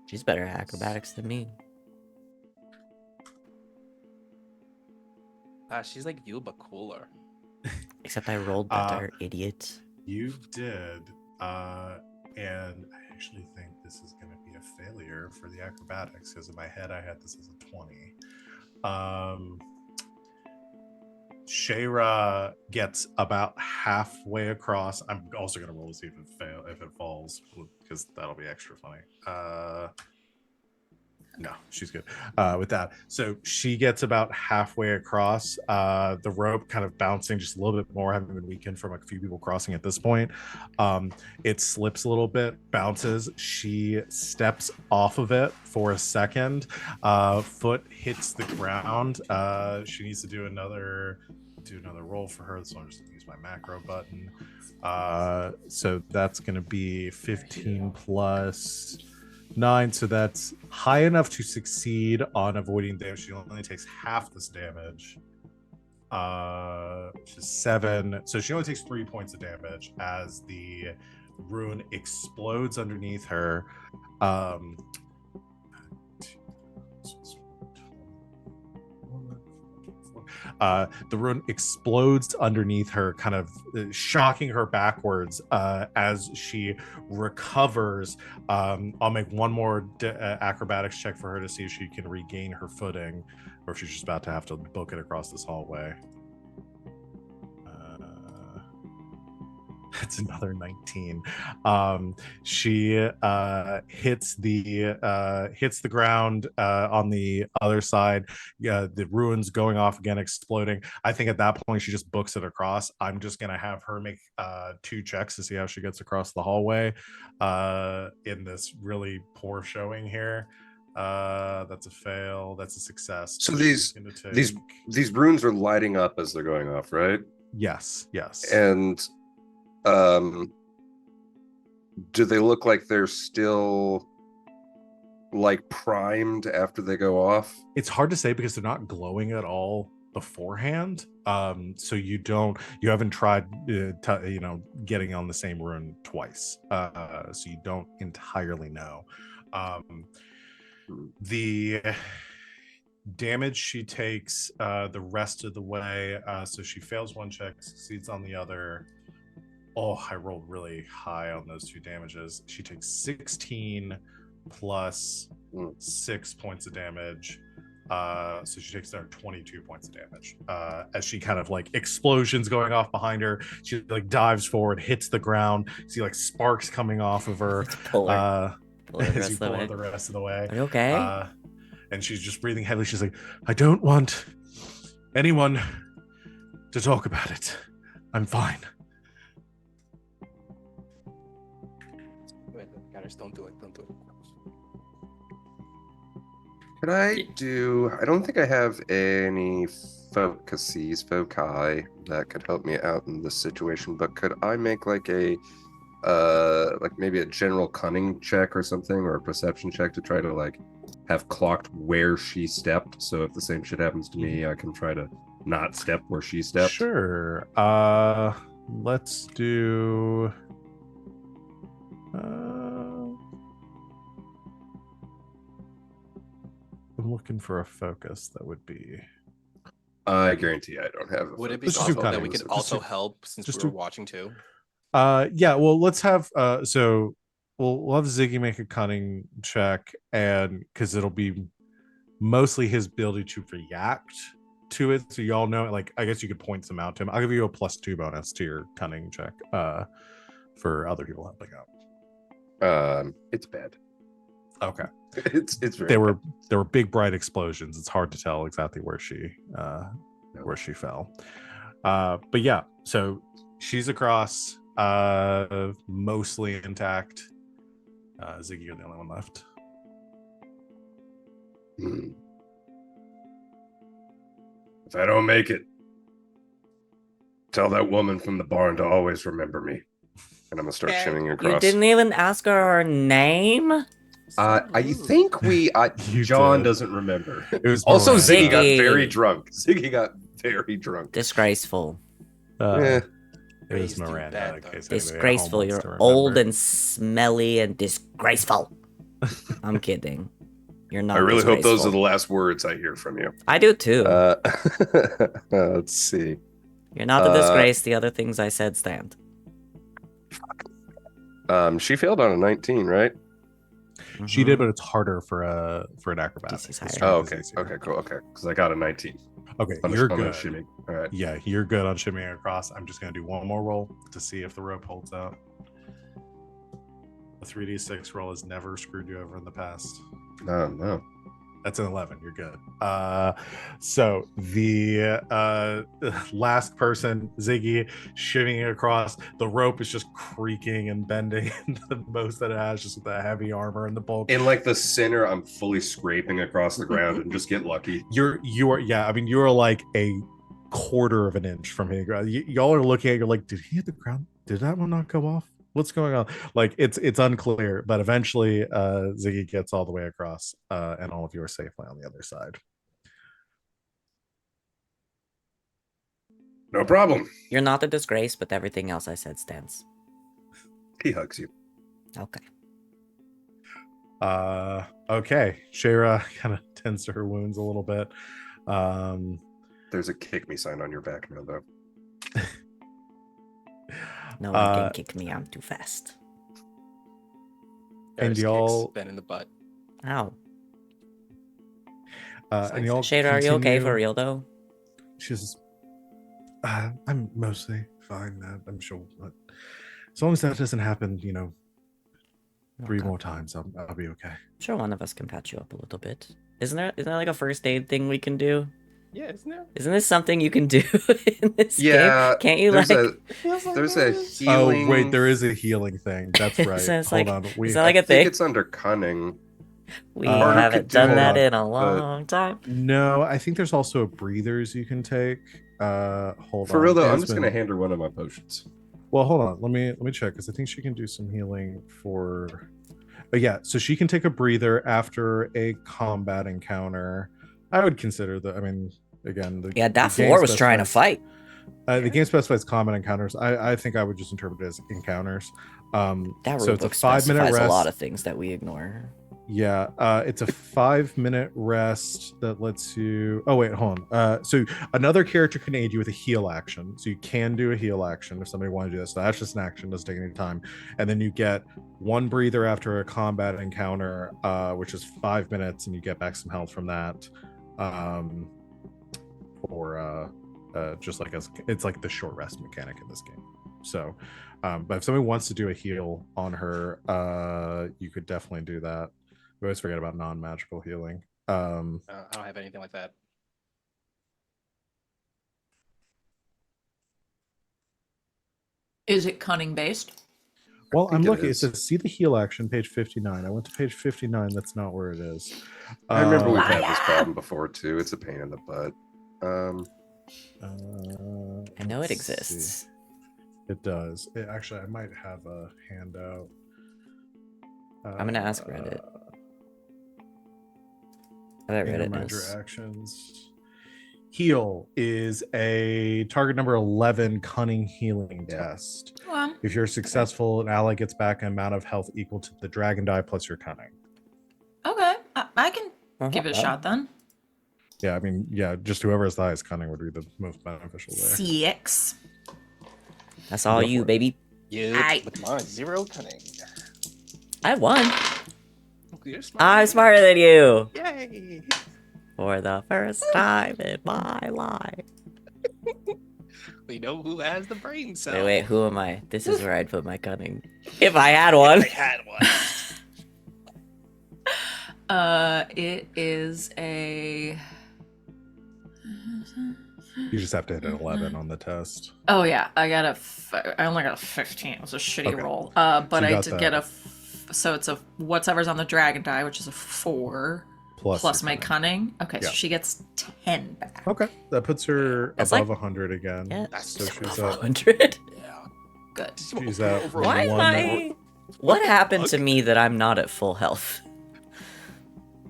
B: She's better at acrobatics than me.
E: She's like you, but cooler.
B: Except I rolled better, idiot.
A: You did. And I actually think this is going to be a failure for the acrobatics because in my head I had this as a 20. Shayra gets about halfway across. I'm also going to roll to see if it falls, because that'll be extra funny. No, she's good with that. So she gets about halfway across, the rope kind of bouncing just a little bit more, having been weakened from a few people crossing at this point. It slips a little bit, bounces. She steps off of it for a second. Foot hits the ground. She needs to do another roll for her. So I'm just gonna use my macro button. So that's gonna be 15 plus 9, so that's high enough to succeed on avoiding damage. She only takes half this damage, which is 7. So she only takes 3 points of damage as the rune explodes underneath her. The rune explodes underneath her, kind of shocking her backwards as she recovers. I'll make one more acrobatics check for her to see if she can regain her footing, or if she's just about to have to book it across this hallway. That's another 19. She hits the ground on the other side. The ruins going off again, exploding. I think at that point she just books it across. I'm just gonna have her make 2 checks to see how she gets across the hallway in this really poor showing here. That's a fail. That's a success.
C: So these runes are lighting up as they're going off, right?
A: Yes.
C: And do they look like they're still like primed after they go off?
A: It's hard to say because they're not glowing at all beforehand. So you haven't tried getting on the same rune twice. So you don't entirely know. The damage she takes the rest of the way, so she fails 1 check, succeeds on the other. Oh, I rolled really high on those 2 damages. She takes 16 plus 6 points of damage. So she takes there 22 points of damage. As she kind of like explosions going off behind her, she like dives forward, hits the ground. You see like sparks coming off of her.
B: Pull her
A: As you pull her the rest of the way.
B: Are you okay?
A: And she's just breathing heavily. She's like, I don't want anyone to talk about it. I'm fine.
E: Garas, don't do it.
C: Could I don't think I have any foci that could help me out in this situation, but could I make like a maybe a general cunning check or something, or a perception check to try to like have clocked where she stepped, so if the same shit happens to me, I can try to not step where she stepped?
A: Sure. Let's do I'm looking for a focus that would be.
C: I guarantee I don't have.
E: Would it be
A: Let's just do
E: possible that we
A: cunning.
E: could also help since
A: just
E: we were
A: do-
E: watching too?
A: Yeah. Well, let's have. So we'll have Ziggy make a cunning check, and because it'll be mostly his ability to react to it. So y'all know, like, I guess you could point some out to him. I'll give you a +2 bonus to your cunning check. For other people helping out.
C: It's bad.
A: Okay.
C: It's very
A: there
C: bad.
A: were big bright explosions. It's hard to tell exactly where she fell. But yeah, so she's across, mostly intact. Ziggy, you're the only one left.
C: If I don't make it, tell that woman from the barn to always remember me. And I'm gonna start shimmying across.
B: You didn't even ask her name?
C: I think
A: You
C: John
A: did.
C: doesn't remember.
A: It was
C: Also,
A: Miranda.
C: Ziggy got
B: Ziggy.
C: very drunk. Ziggy got very drunk.
B: Disgraceful.
C: Eh,
A: It was
E: He's too
A: Miranda.
E: bad,
A: in
E: though.
A: case anybody at home
B: Disgraceful.
A: wants
B: You're
A: to
B: old
A: remember.
B: and smelly and disgraceful. I'm kidding. You're not.
C: I really hope those are
B: disgraceful.
C: the last words I hear from you.
B: I do too.
C: Let's see.
B: You're not the disgrace. The other things I said stand.
C: She failed on a 19, right?
A: She did, but it's harder for an acrobat.
B: DC's higher.
C: Oh, okay. Okay, cool. Okay, because I got a 19.
A: Okay,
C: On
A: you're
C: a
A: good.
C: shimmy. All right.
A: Yeah, you're good on shimmying across. I'm just gonna do one more roll to see if the rope holds out. A 3d6 roll has never screwed you over in the past.
C: No.
A: That's an 11. You're good. So the last person, Ziggy, shimmying across. The rope is just creaking and bending. The most that it has, just with the heavy armor and the bulk.
C: In like the center, I'm fully scraping across the ground and just get lucky.
A: You are yeah. I mean, you are like a quarter of an inch from hitting ground. Y'all are looking at. You're like, did he hit the ground? Did that one not go off? What's going on? Like it's unclear, but eventually Ziggy gets all the way across, and all of you are safely on the other side.
C: No problem.
B: You're not the disgrace, but everything else I said stands.
C: He hugs you.
B: Okay.
A: Okay. Shayra kind of tends to her wounds a little bit.
C: There's a kick me sign on your back now, though.
B: No one can kick me. I'm too fast.
A: And
E: Garas
A: y'all-
E: kicks Ben in the butt.
B: Ow.
A: And y'all
B: Shader, are you okay
A: continue-
B: for real though?
A: She says, I'm mostly fine. I'm sure. But as long as that doesn't happen, 3
B: Okay.
A: more times, I'll be okay.
B: I'm sure one of us can patch you up a little bit. Isn't there like a first aid thing we can do?
E: Yeah, isn't there?
B: Isn't this something you can do in this
C: Yeah,
B: game? Can't you
C: there's
B: like?
C: there's a healing.
A: Oh wait, there is a healing thing. That's right.
B: So it's
A: Hold
B: like-
A: on.
B: is that like
C: I
B: a
C: think
B: thing?
C: it's under cunning.
B: We
A: Harder
B: haven't
C: could do
B: done
C: it,
B: that in a
C: but-
B: long time.
A: No, I think there's also breathers you can take. Hold on.
C: For real though, I'm just
A: Esmond-
C: gonna hand her one of my potions.
A: Well, hold on. Let me check because I think she can do some healing for. But yeah, so she can take a breather after a combat encounter. I would consider that. I mean, again,
B: Yeah, that
A: the game
B: floor was trying to
A: specifies-
B: fight.
A: The game specifies combat encounters. I think I would just interpret it as encounters.
B: That
A: So
B: rule
A: it's a
B: book
A: 5-minute
B: specifies
A: rest.
B: a lot of things that we ignore.
A: Yeah, it's a 5-minute rest that lets you. Oh wait, hold on. So another character can aid you with a heal action. So you can do a heal action if somebody wanted to do this. So that's just an action, doesn't take any time. And then you get one breather after a combat encounter, which is 5 minutes, and you get back some health from that. For just like it's like the short rest mechanic in this game. So, but if somebody wants to do a heal on her, you could definitely do that. We always forget about non-magical healing.
E: I don't have anything like that.
D: Is it cunning based?
A: Well, I'm
C: think it
A: looking. It
C: is.
A: says see the heal action, page 59. I went to page 59. That's not where it is.
C: I remember we've
A: Uh,
C: had this problem before too. It's a pain in the butt.
B: I know it
A: let's see.
B: exists.
A: It does. Actually, I might have a handout.
B: I'm gonna ask Reddit. I bet Reddit
A: Major
B: knows.
A: actions. Heal is a target number 11 cunning healing
C: Yeah.
A: test.
D: Well,
A: If you're successful, an ally gets back an amount of health equal to the dragon die plus your cunning.
D: okay. I can give it a shot then.
A: Yeah, I mean, yeah, just whoever has the highest cunning would be the most beneficial there.
D: 6.
B: That's all
A: Go
B: you,
A: for it.
B: baby.
E: Yeah, with mine, 0 cunning.
B: I won.
E: You're smart.
B: I'm smarter than you.
E: Yay!
B: For the first time in my life.
E: We know who has the brain cell.
B: Wait, who am I? This is where I'd put my cunning. If I had one.
E: I had one.
D: It is a
A: You just have to hit an 11 on the test.
D: Oh yeah, I only got a 15. It was a shitty
A: Okay.
D: roll. But
A: So you
D: I
A: got
D: did get so it's a whatever's on the dragon die, which is a 4 plus
A: your
D: my cunning. Okay,
A: Yeah.
D: so she gets 10 back.
A: Okay, that puts her
B: That's
A: above
B: like-
A: 100 again.
B: Yeah,
A: So
B: just
A: she's
B: above
A: at
B: 100.
E: Yeah.
D: Good.
A: she's at
E: Over-
B: Why am
A: one.
B: I? What happened to
E: fuck?
B: me that I'm not at full health?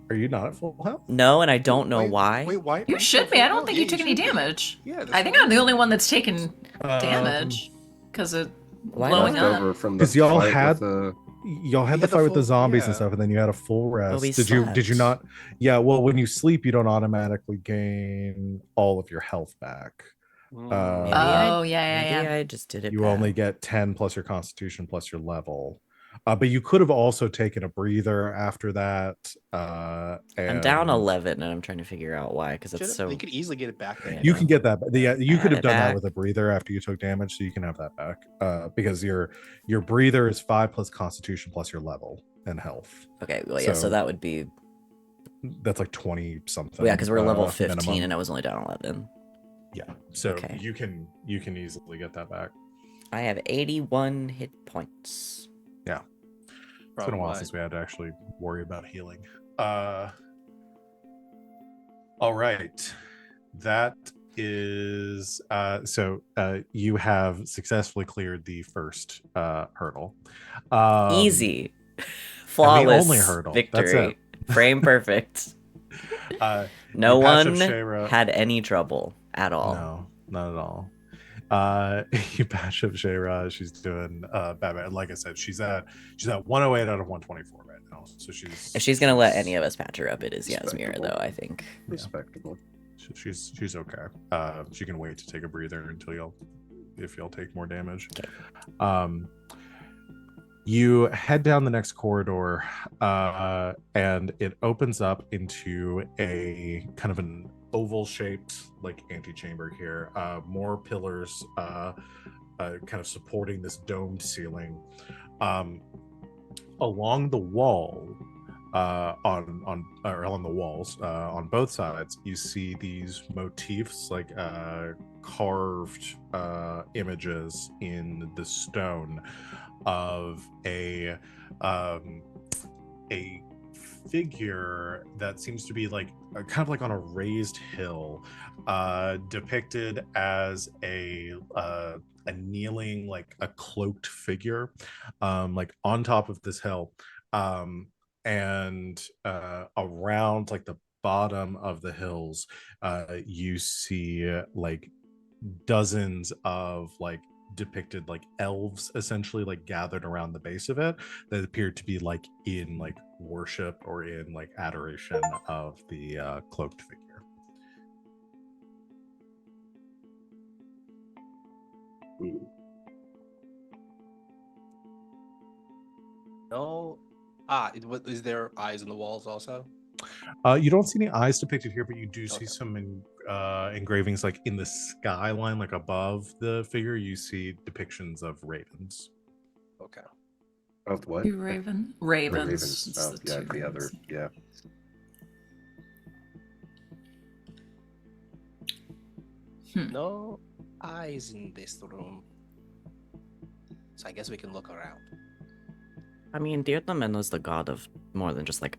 A: Are you not at full health?
B: No, and I don't know
E: Wait,
B: why.
E: Wait, why?
D: You should be. I don't think you took any damage.
E: Yeah, that's
D: I think
E: what
D: I'm the only one that's taken
A: Um,
D: damage because of
B: Why
D: blowing
B: not?
D: up.
C: Left over from the
A: 'Cause y'all
C: fight
A: had-
C: with the...
A: Y'all had
E: We
A: the
E: had the
A: fight with the
E: full-
A: zombies and
E: yeah.
A: stuff, and then you had a full rest.
B: we
A: Did you
B: slept.
A: not? Yeah, well, when you sleep, you don't automatically gain all of your health back.
B: Maybe
D: Oh, yeah,
B: maybe
D: yeah.
B: I just did it.
A: You
B: bad.
A: only get 10 plus your constitution plus your level. But you could have also taken a breather after that.
B: I'm down
A: and
B: 11, and I'm trying to figure out why, because it's so.
E: They could easily get it back. Then.
A: You can get that. Yeah, you
B: I
A: could
B: had
A: have
B: it
A: done that
B: back.
A: with a breather after you took damage, so you can have that back. Because your breather is 5 plus constitution plus your level and health.
B: Okay, well, yeah, so
A: So-
B: that would be.
A: That's like 20 something.
B: Well, yeah, because we're level 15,
A: minimum.
B: and I was only down 11.
A: Yeah, so
B: Okay.
A: you can easily get that back.
B: I have 81 hit points.
A: It's been a while since we had to actually worry about healing. All right, that is so you have successfully cleared the first hurdle.
B: Easy. Flawless
A: only hurdle. That's
B: victory. Frame perfect. No
A: you patch up
B: one
A: Shayra.
B: had any trouble at all.
A: No, not at all. You patch up Shayra. She's doing bad. Like I said, she's at 108 out of 124 right now. So
B: If she's gonna let any of us patch her up, it is Yasmera,
C: Respectable.
B: though, I think.
C: Respectable.
A: she's okay. She can wait to take a breather until if you'll take more damage.
B: Okay.
A: You head down the next corridor, and it opens up into a kind of an oval-shaped like antechamber here. More pillars, kind of supporting this domed ceiling. Along the wall, along the walls, on both sides, you see these motifs, like carved images in the stone of a figure that seems to be like kind of like on a raised hill, depicted as a kneeling, like a cloaked figure, like on top of this hill, and around like the bottom of the hills, you see like dozens of like depicted like elves, essentially, like gathered around the base of it, that appear to be like in like worship or in like adoration of the cloaked figure.
E: No. Is there eyes in the walls also?
A: You don't see any eyes depicted here, but you do see
E: Okay.
A: some engravings like in the skyline, like above the figure. You see depictions of ravens.
E: Okay.
C: Of what?
D: You Raven? Ravens.
C: Ravens.
D: It's
C: Oh,
D: the
C: yeah,
D: two
C: the other.
D: ravens.
C: Yeah.
E: No eyes in this room. So I guess we can look around.
B: I mean, Dirtamen was the god of more than just like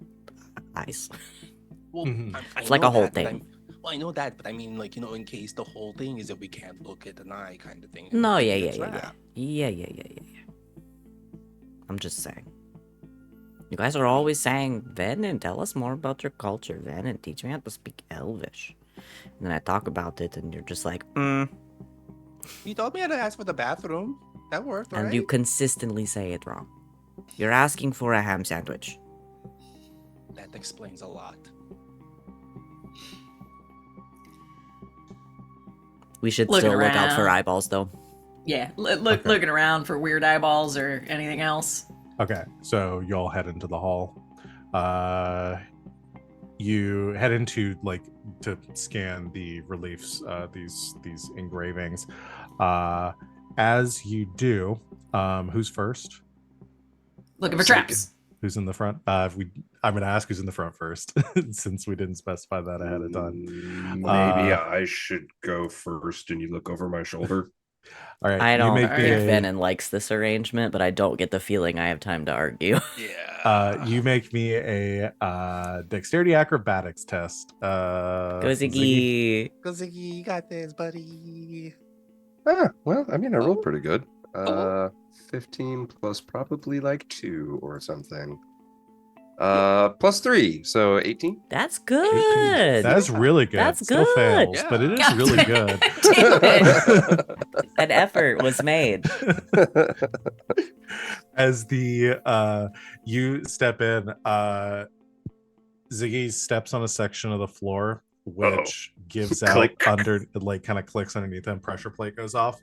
B: eyes.
E: Well,
A: Mhm.
E: I
B: It's like
E: know
B: a whole
E: that, but
B: thing.
E: I know that, but I mean, like, in case the whole thing is that we can't look at an eye kind of thing.
B: No, yeah,
E: It's
B: yeah, yeah, yeah.
E: trap.
B: Yeah. I'm just saying. You guys are always saying, Venehn, tell us more about your culture, Venehn, teach me how to speak Elvish. And then I talk about it, and you're just like,
E: You told me I had to ask for the bathroom. That worked, right?
B: and you consistently say it wrong. You're asking for a ham sandwich.
E: That explains a lot.
B: We should
D: Looking
B: still look out for
D: around.
B: eyeballs, though.
D: Yeah,
A: Okay.
D: looking around for weird eyeballs or anything else.
A: Okay, so y'all head into the hall. You head into like to scan the reliefs, these engravings. As you do, who's first?
D: Looking for
C: Ziggy.
D: traps.
A: Who's in the front? I'm going to ask who's in the front first, since we didn't specify that ahead of time.
C: Maybe I should go first, and you look over my shoulder.
A: All right,
B: I
A: you
B: don't
A: make me
B: think
A: a
B: Venehn likes this arrangement, but I don't get the feeling I have time to argue.
E: Yeah.
A: you make me a dexterity acrobatics test.
B: Go Ziggy.
E: Go Ziggy, you got this, buddy.
C: Well, I mean, I rolled
E: Oh.
C: pretty good.
E: Oh.
C: 15 plus probably like 2 or something. Plus 3, so 18.
B: That's good.
A: That's really good.
B: That's
A: Still
B: good.
A: fails, but it is
D: God
A: really good.
D: damn it.
B: An effort was made.
A: As the you step in, Ziggy steps on a section of the floor which gives out
C: Click.
A: under, like, kind of clicks underneath him, pressure plate goes off,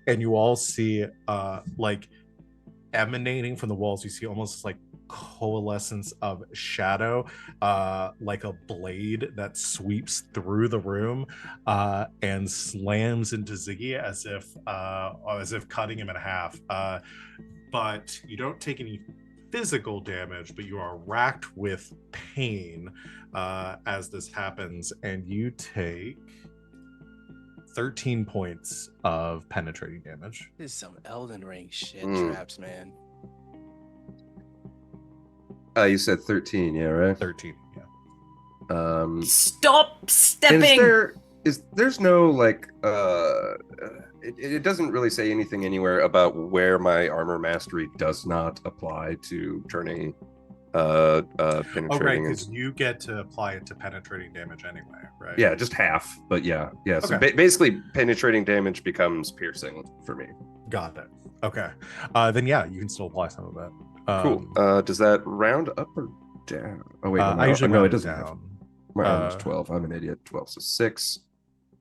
A: and you all see like emanating from the walls, you see almost like coalescence of shadow, like a blade that sweeps through the room and slams into Ziggy as if cutting him in half. But you don't take any physical damage, but you are racked with pain as this happens, and you take 13 points of penetrating damage.
E: This is some Elden Ring shit,
C: Mm.
E: traps, man.
C: You said 13, yeah, right?
A: 13, yeah.
D: Stop
C: And
D: stepping.
C: there's no like it doesn't really say anything anywhere about where my armor mastery does not apply to turning
A: Oh, right,
C: penetrating
A: because you get to apply it to penetrating damage anyway, right?
C: yeah, just half, but yeah. So
A: Okay.
C: basically penetrating damage becomes piercing for me.
A: Got it. Okay. Then yeah, you can still apply some of that.
C: Cool. Does that round up or down? Oh wait,
A: I usually
C: no, it
A: round
C: doesn't have.
A: down.
C: My armor's 12. I'm an idiot. 12, so 6.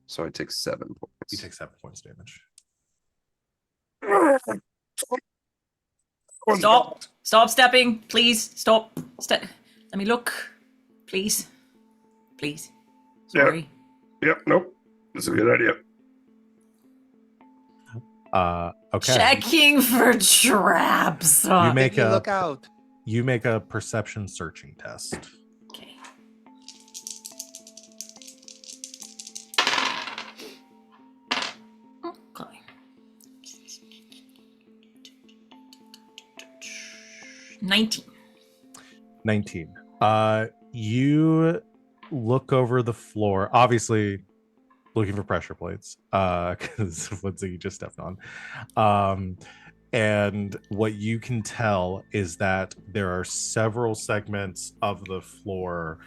C: So I take 7 points.
A: You take 7 points damage.
D: Stop. Stop stepping. Please. Stop. Let me look. Please. Please. Sorry.
C: Yep, nope. That's a good idea.
A: Okay.
D: Checking for traps.
A: You make
E: Ziggy,
A: a
E: look out.
A: you make a perception searching test.
D: Okay. Okay. 19.
A: 19. You look over the floor, obviously looking for pressure plates, because what Ziggy just stepped on. And what you can tell is that there are several segments of the floor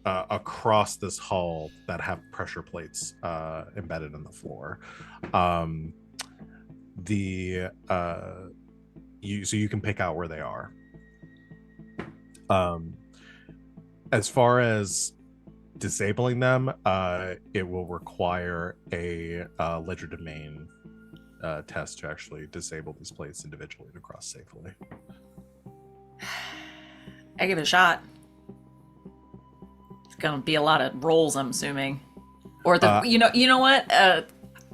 A: across this hall that have pressure plates embedded in the floor. So you can pick out where they are. As far as disabling them, it will require a legerdemain test to actually disable these plates individually to cross safely.
D: I give it a shot. It's gonna be a lot of rolls, I'm assuming. Or the you know what?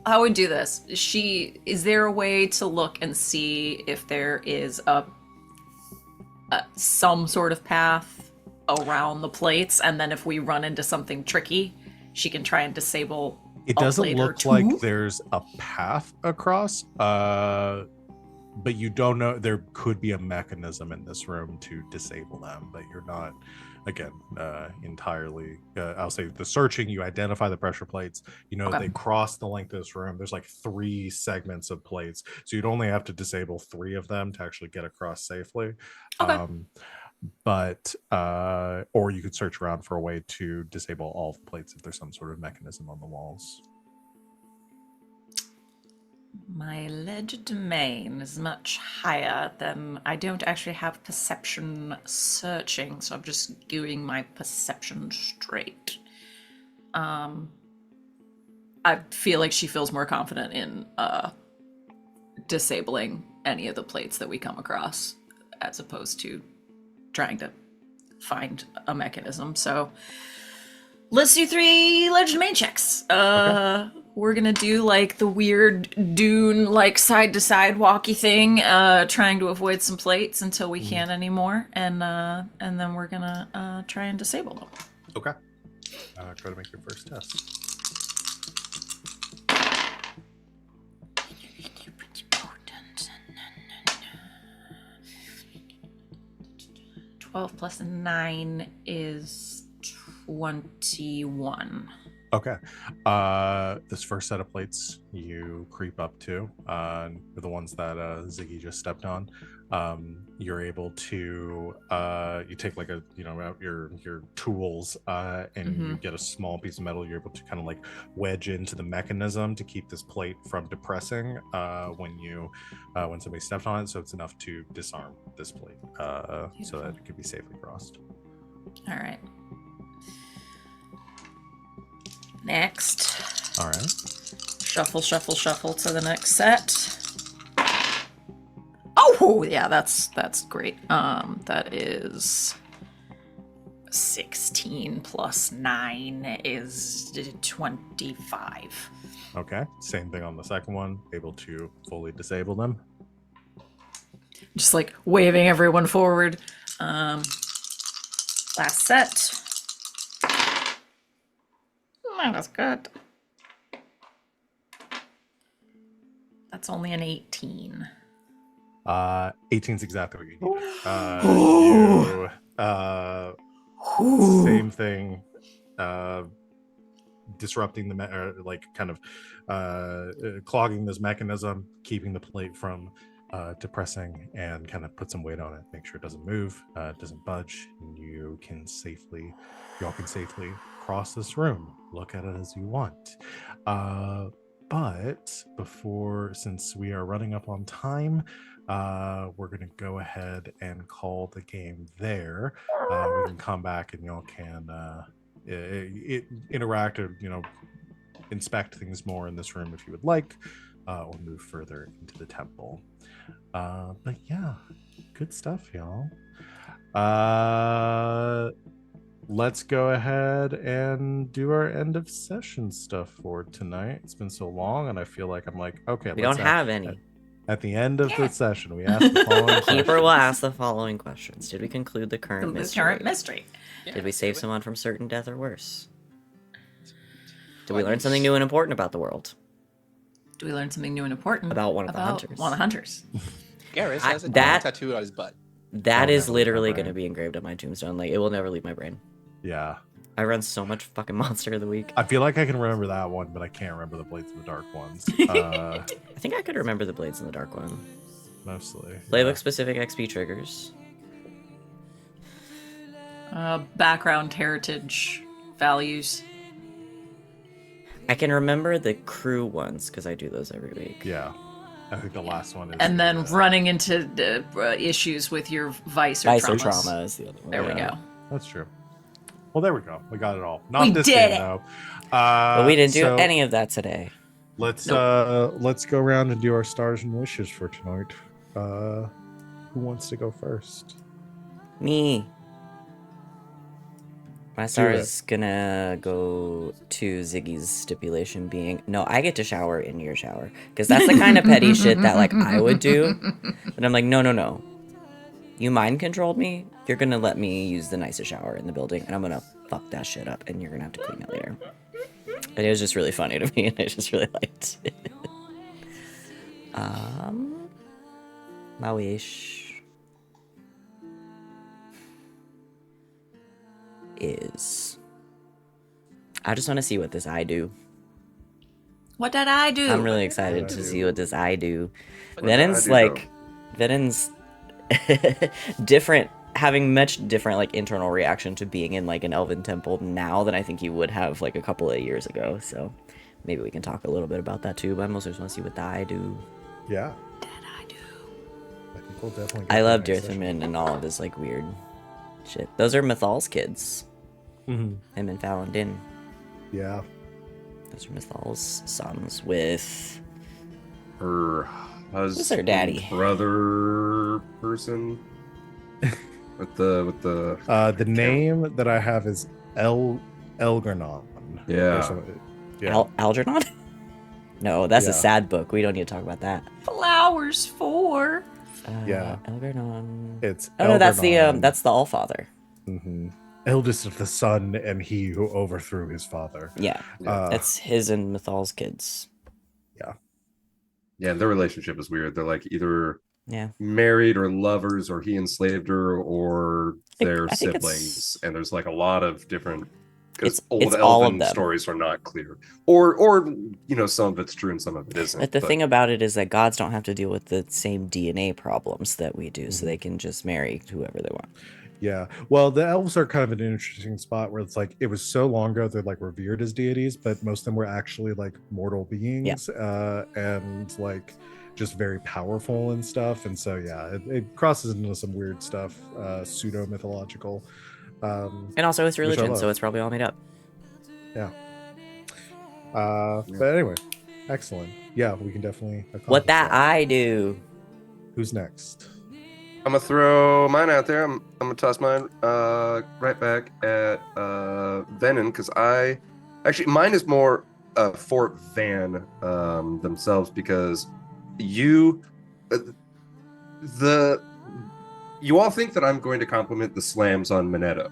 D: How would we do this? Is there a way to look and see if there is a some sort of path around the plates, and then if we run into something tricky, she can try and disable.
A: It
D: a
A: doesn't
D: plate or
A: look like
D: two?
A: there's a path across, but you don't know. There could be a mechanism in this room to disable them, but you're not, again, entirely. I'll say the searching, you identify the pressure plates. You know,
D: Okay.
A: they cross the length of this room. There's like 3 segments of plates, so you'd only have to disable 3 of them to actually get across safely.
D: Okay.
A: But or you could search around for a way to disable all the plates if there's some sort of mechanism on the walls.
D: My legerdemain is much higher than I don't actually have perception searching, so I'm just doing my perception straight. I feel like she feels more confident in disabling any of the plates that we come across, as opposed to trying to find a mechanism. So Let's do 3 legend domain checks. We're gonna do like the weird dune, like side to side walky thing, trying to avoid some plates until we can't anymore, and then we're gonna try and disable them.
A: Okay. Try to make your first test.
D: 12 plus 9 is 21.
A: Okay. This first set of plates you creep up to, the ones that Ziggy just stepped on. You're able to you take like a out your tools and you get a small piece of metal. You're able to kind of like wedge into the mechanism to keep this plate from depressing when somebody stepped on it, so it's enough to disarm this plate so that it can be safely crossed.
D: All right. Next.
A: All right.
D: Shuffle, shuffle, shuffle to the next set. Oh, yeah, that's great. That is 16 plus 9 is 25.
A: Okay. Same thing on the second one. Able to fully disable them.
D: Just like waving everyone forward. Last set. Oh, that's good. That's only an 18.
A: 18 is exactly what you need. Same thing. Disrupting clogging this mechanism, keeping the plate from depressing, and kind of put some weight on it. Make sure it doesn't move, doesn't budge, and y'all can safely cross this room. Look at it as you want. But since we are running up on time, we're going to go ahead and call the game there. We can come back and y'all can interact or, inspect things more in this room if you would like, or move further into the temple. But yeah, good stuff, y'all. Let's go ahead and do our end of session stuff for tonight. It's been so long, and I feel like I'm like, okay,
B: We don't have any.
A: At the end of the session, we ask the following
B: Keeper will ask the following questions. Did we conclude the current
D: The
B: mystery?
D: current mystery.
B: Did we save someone from certain death or worse? Did we learn something new and important about the world?
D: Do we learn something new and important
B: About one of the hunters?
D: One of the hunters.
E: Garas has a
B: that-
E: tattoo on his butt.
B: That
A: Oh,
B: is
A: no,
B: literally
A: my brain.
B: going to be engraved on my tombstone. Like, it will never leave my brain.
A: Yeah.
B: I run so much fucking Monster of the Week.
A: I feel like I can remember that one, but I can't remember the Blades of the Dark ones.
B: I think I could remember the Blades in the Dark one.
A: Mostly.
B: Playbook specific XP triggers.
D: Background, heritage, values.
B: I can remember the crew ones because I do those every week.
A: Yeah. I think the last one is.
D: And then running into issues with your vice or
B: Vice or
D: traumas.
B: trauma is the other one.
D: There we
A: Yeah.
D: go.
A: That's true. Well, there we go. We got it all. Not
D: We
A: this
D: did
A: game
D: it.
A: though.
B: But we didn't do
A: so
B: any of that today.
A: Let's go around and do our stars and wishes for tonight. Who wants to go first?
B: Me. My star
A: Do it.
B: is gonna go to Ziggy's stipulation being, no, I get to shower in your shower. Because that's the kind of petty shit that, like, I would do. But I'm like, no. You mind controlled me? You're gonna let me use the nicest shower in the building, and I'm gonna fuck that shit up, and you're gonna have to clean it later. And it was just really funny to me, and I just really liked it. My wish is I just want to see what this eye do.
D: What did I do?
B: I'm really excited
A: What
B: to
A: did I
B: see
A: do?
B: what this eye do.
C: What did I
B: Venenn's
C: do,
B: like Venenn's different, having much different like internal reaction to being in like an elven temple now than I think you would have like a couple of years ago. So maybe we can talk a little bit about that too. But I mostly just want to see what the eye do.
A: Yeah.
D: What did I do?
A: I think we'll definitely.
B: I love Dirthamin and all of this like weird shit. Those are Mythal's kids.
A: Mm-hmm.
B: Him and Fallon Din.
A: Yeah.
B: Those are Mythal's sons with
C: Her husband,
B: Who's her daddy?
C: brother person with the
A: The name that I have is Elgernon.
C: Yeah.
A: Or something. Yeah.
B: Algernon? No, that's
A: Yeah.
B: a sad book. We don't need to talk about that.
D: Flowers for.
A: Yeah.
B: Algernon.
A: It's
B: Oh no, that's
A: Elgernon.
B: the Allfather.
A: Eldest of the son and he who overthrew his father.
B: Yeah, that's his and Mythal's kids.
C: Yeah, their relationship is weird. They're like either
B: Yeah,
C: married or lovers, or he enslaved her, or they're
B: I think
C: siblings. And there's like a lot of different, because old
B: it's all of
C: elven
B: them.
C: stories are not clear, or you know, some of it's true and some of it isn't.
B: But the thing about it is that gods don't have to deal with the same DNA problems that we do, so they can just marry whoever they want.
A: Yeah. Well, the elves are kind of an interesting spot where it's like it was so long ago they're like revered as deities, but most of them were actually like mortal beings, and like just very powerful and stuff. And so yeah, it crosses into some weird stuff, pseudo mythological.
B: And also it's religion, so it's probably all made up.
A: Yeah. But anyway, excellent. Yeah, we can definitely accomplish
B: What that I do.
A: Who's next?
C: I'm gonna throw mine out there. I'm gonna toss mine right back at Venehn, because mine is more for Van themselves, because you all think that I'm going to compliment the slams on Minetto,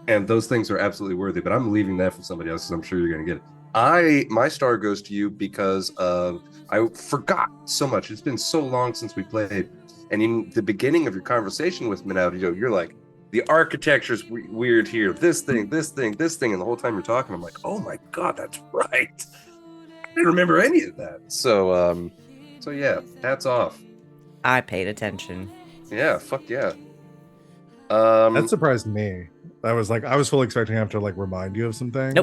C: and those things are absolutely worthy, but I'm leaving that for somebody else, because I'm sure you're gonna get it. My star goes to you because I forgot so much. It's been so long since we played. And in the beginning of your conversation with Minetto, you're like, the architecture's weird here. This thing. And the whole time you're talking, I'm like, oh my God, that's right. I didn't remember any of that. So yeah, hats off.
B: I paid attention.
C: Yeah, fuck yeah.
A: That surprised me. I was fully expecting him to like remind you of some things.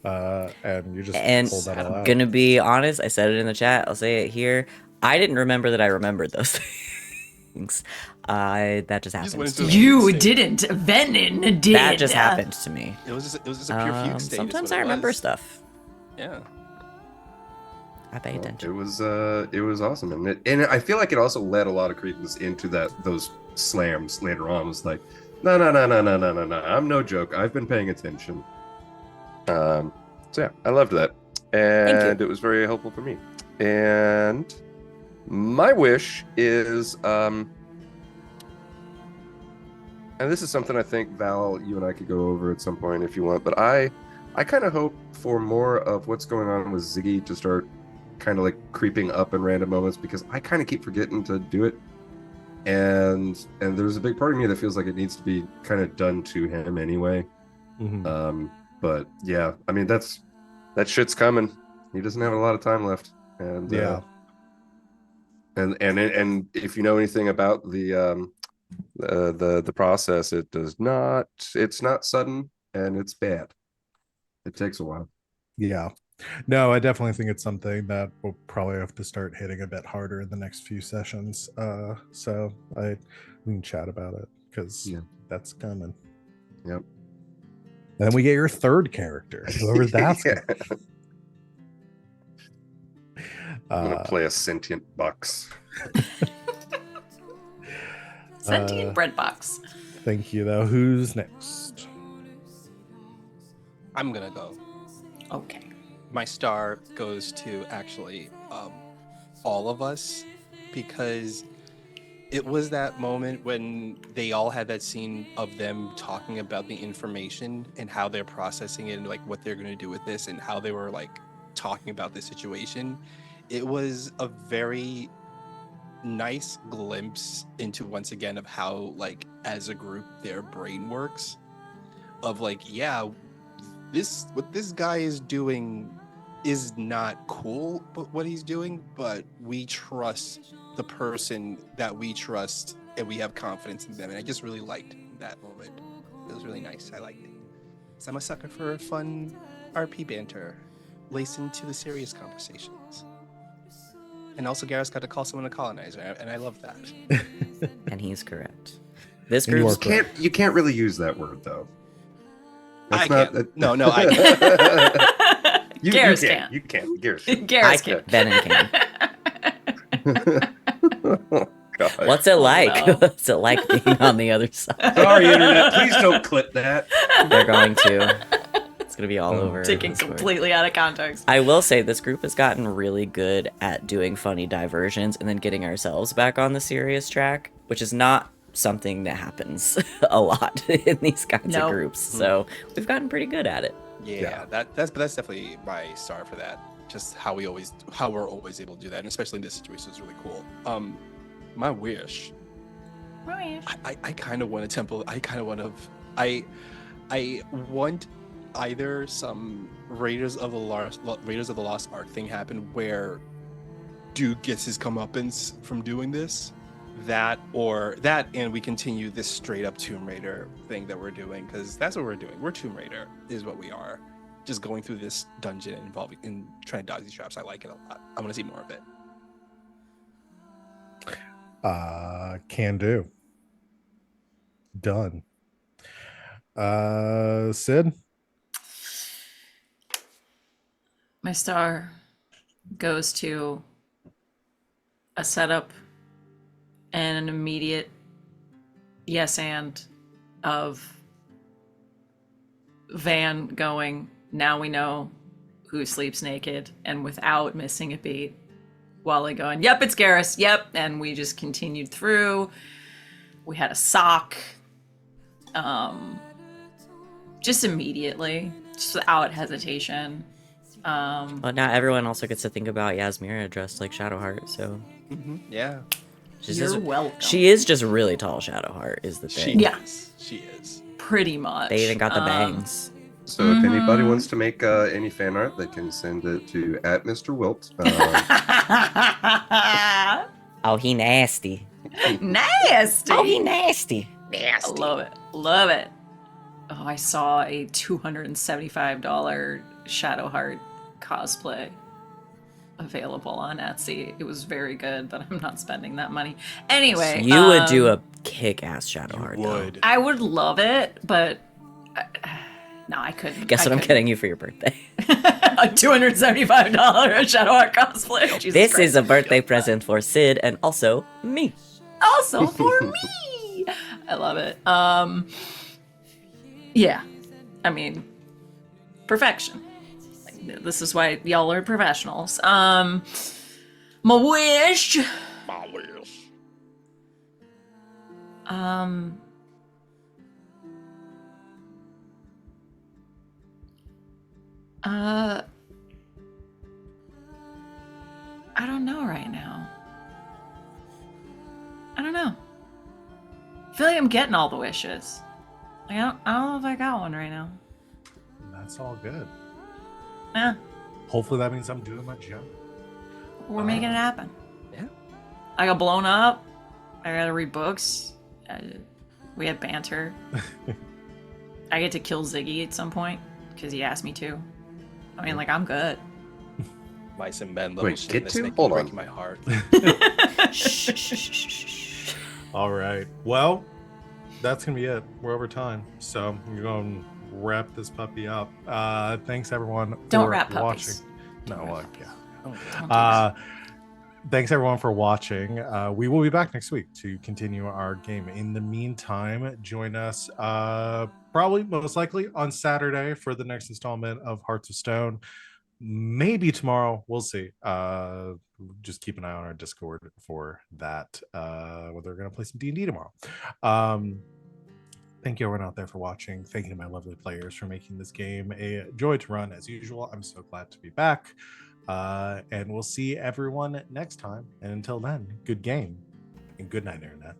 B: Nope.
A: And you just pulled that all
B: I'm
A: out.
B: gonna be honest, I said it in the chat, I'll say it here. I didn't remember that I remembered those things. That just happened to me.
D: You didn't. Venehn did.
B: That just happened to me.
E: It was just a pure fugue state.
B: Sometimes I remember stuff.
E: Yeah.
B: I pay attention.
C: It was awesome, and I feel like it also led a lot of credence into those slams later on. It was like, no, I'm no joke. I've been paying attention. So yeah, I loved that, and it was very helpful for me. And my wish is, and this is something I think, Val, you and I could go over at some point if you want, but I kind of hope for more of what's going on with Ziggy to start kind of like creeping up in random moments, because I kind of keep forgetting to do it. And there's a big part of me that feels like it needs to be kind of done to him anyway. But yeah, I mean, that shit's coming. He doesn't have a lot of time left. And and if you know anything about the process, it's not sudden, and it's bad. It takes a while.
A: Yeah. No, I definitely think it's something that we'll probably have to start hitting a bit harder in the next few sessions. So we can chat about it, because that's coming.
C: Yep.
A: And then we get your third character, whoever that's
C: I'm gonna play a sentient box.
D: Sentient bread box.
A: Thank you, though. Who's next?
E: I'm gonna go.
D: Okay.
E: My star goes to actually all of us, because it was that moment when they all had that scene of them talking about the information and how they're processing it and like what they're going to do with this and how they were like talking about the situation. It was a very nice glimpse into, once again, of how like as a group their brain works, of like, yeah, what this guy is doing is not cool, but what he's doing, but we trust the person that we trust and we have confidence in them. And I just really liked that moment. It was really nice. I liked it. So I'm a sucker for fun RP banter laced into the serious conversations. And also Garas got to call someone a colonizer, and I love that.
B: And he's correct. This
A: And you
B: group
A: are
C: You can't really use that word, though.
E: I
C: That's
E: can't. No, I can't.
D: Garas can't.
C: You can't. Garas can.
D: Garas can't.
B: Venehn can.
C: Oh, God.
B: What's it like?
D: no.
B: What's it like being on the other side?
C: Sorry, internet. Please don't clip that.
B: They're going to. It's gonna be all over.
D: Taken
B: Discord.
D: completely out of context.
B: I will say this group has gotten really good at doing funny diversions and then getting ourselves back on the serious track, which is not something that happens a lot in these kinds of groups. So we've gotten pretty good at it.
E: Yeah, that's definitely my star for that. Just how we're always able to do that, and especially in this situation is really cool. My wish. I kind of want a temple. I want either some Raiders of the Lost Ark thing happen where Duke gets his comeuppance from doing this, and we continue this straight up Tomb Raider thing that we're doing, because that's what we're doing. We're Tomb Raider is what we are. Just going through this dungeon and trying to dodge these traps. I like it a lot. I want to see more of it.
A: Can do. Done. Sid?
D: My star goes to a setup and an immediate yes and of Van going, now we know who sleeps naked, and without missing a beat, Wally going, yep, it's Garas, yep, and we just continued through. We had a sock, just immediately, just without hesitation.
B: But now everyone also gets to think about Yasmera dressed like Shadowheart, so
E: Yeah,
D: You're welcome.
B: She is just really tall. Shadowheart is the thing.
E: she is.
D: Pretty much.
B: They even got the bangs.
C: So if anybody wants to make any fan art, they can send it to @Mr. Wilt.
B: Oh, he nasty.
D: Nasty.
B: Oh, he nasty.
D: I love it. Love it. Oh, I saw a $275 Shadowheart cosplay available on Etsy. It was very good, but I'm not spending that money. Anyway.
B: You would do a kick-ass Shadowheart, though.
D: I would love it, but no, I couldn't.
B: Guess what I'm getting you for your birthday?
D: A $275 Shadowheart cosplay. Jesus
B: This
D: Christ.
B: is a birthday present for Sid and also me.
D: Also for me. I love it. Yeah. I mean, perfection. This is why y'all are professionals. My wish. I don't know right now. I don't know. I feel like I'm getting all the wishes. Like, I don't know if I got one right now.
A: That's all good.
D: Yeah,
A: Hopefully that means I'm doing my job.
D: we're making it happen.
E: Yeah.
D: I got blown up. I gotta read books. We had banter. I get to kill Ziggy at some point because he asked me to. I mean, like, I'm good.
E: Mice and men,
C: Wait,
E: shit,
C: get
E: this
C: to?
E: thing
C: Hold
E: breaking
C: on.
E: my heart.
A: All right. Well, that's going to be it. We're over time. So we're going to wrap this puppy up. Thanks, everyone,
D: Don't
A: for
D: wrap
A: watching.
D: puppies.
A: No, like, yeah.
D: Don't do that.
A: Thanks everyone for watching. We will be back next week to continue our game. In the meantime, join us probably most likely on Saturday for the next installment of Hearts of Stone. Maybe tomorrow, we'll see. Just keep an eye on our Discord for that. Whether we're gonna play some D&D tomorrow. Thank you everyone out there for watching. Thank you to my lovely players for making this game a joy to run as usual. I'm so glad to be back. And we'll see everyone next time. And until then, good game and good night, Internet.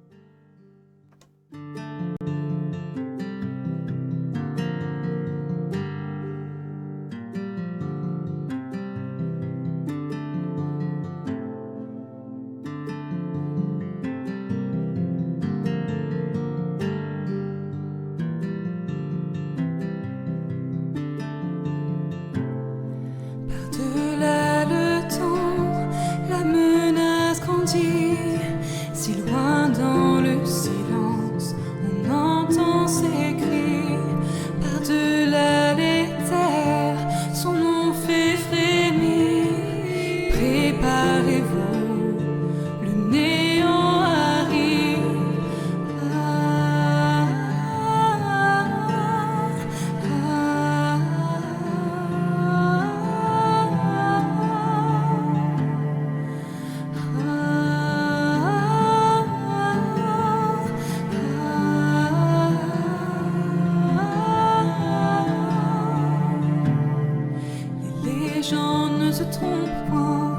F: Par-delà le temps, la menace grandit, si loin dans le silence, on gens ne se trompent point.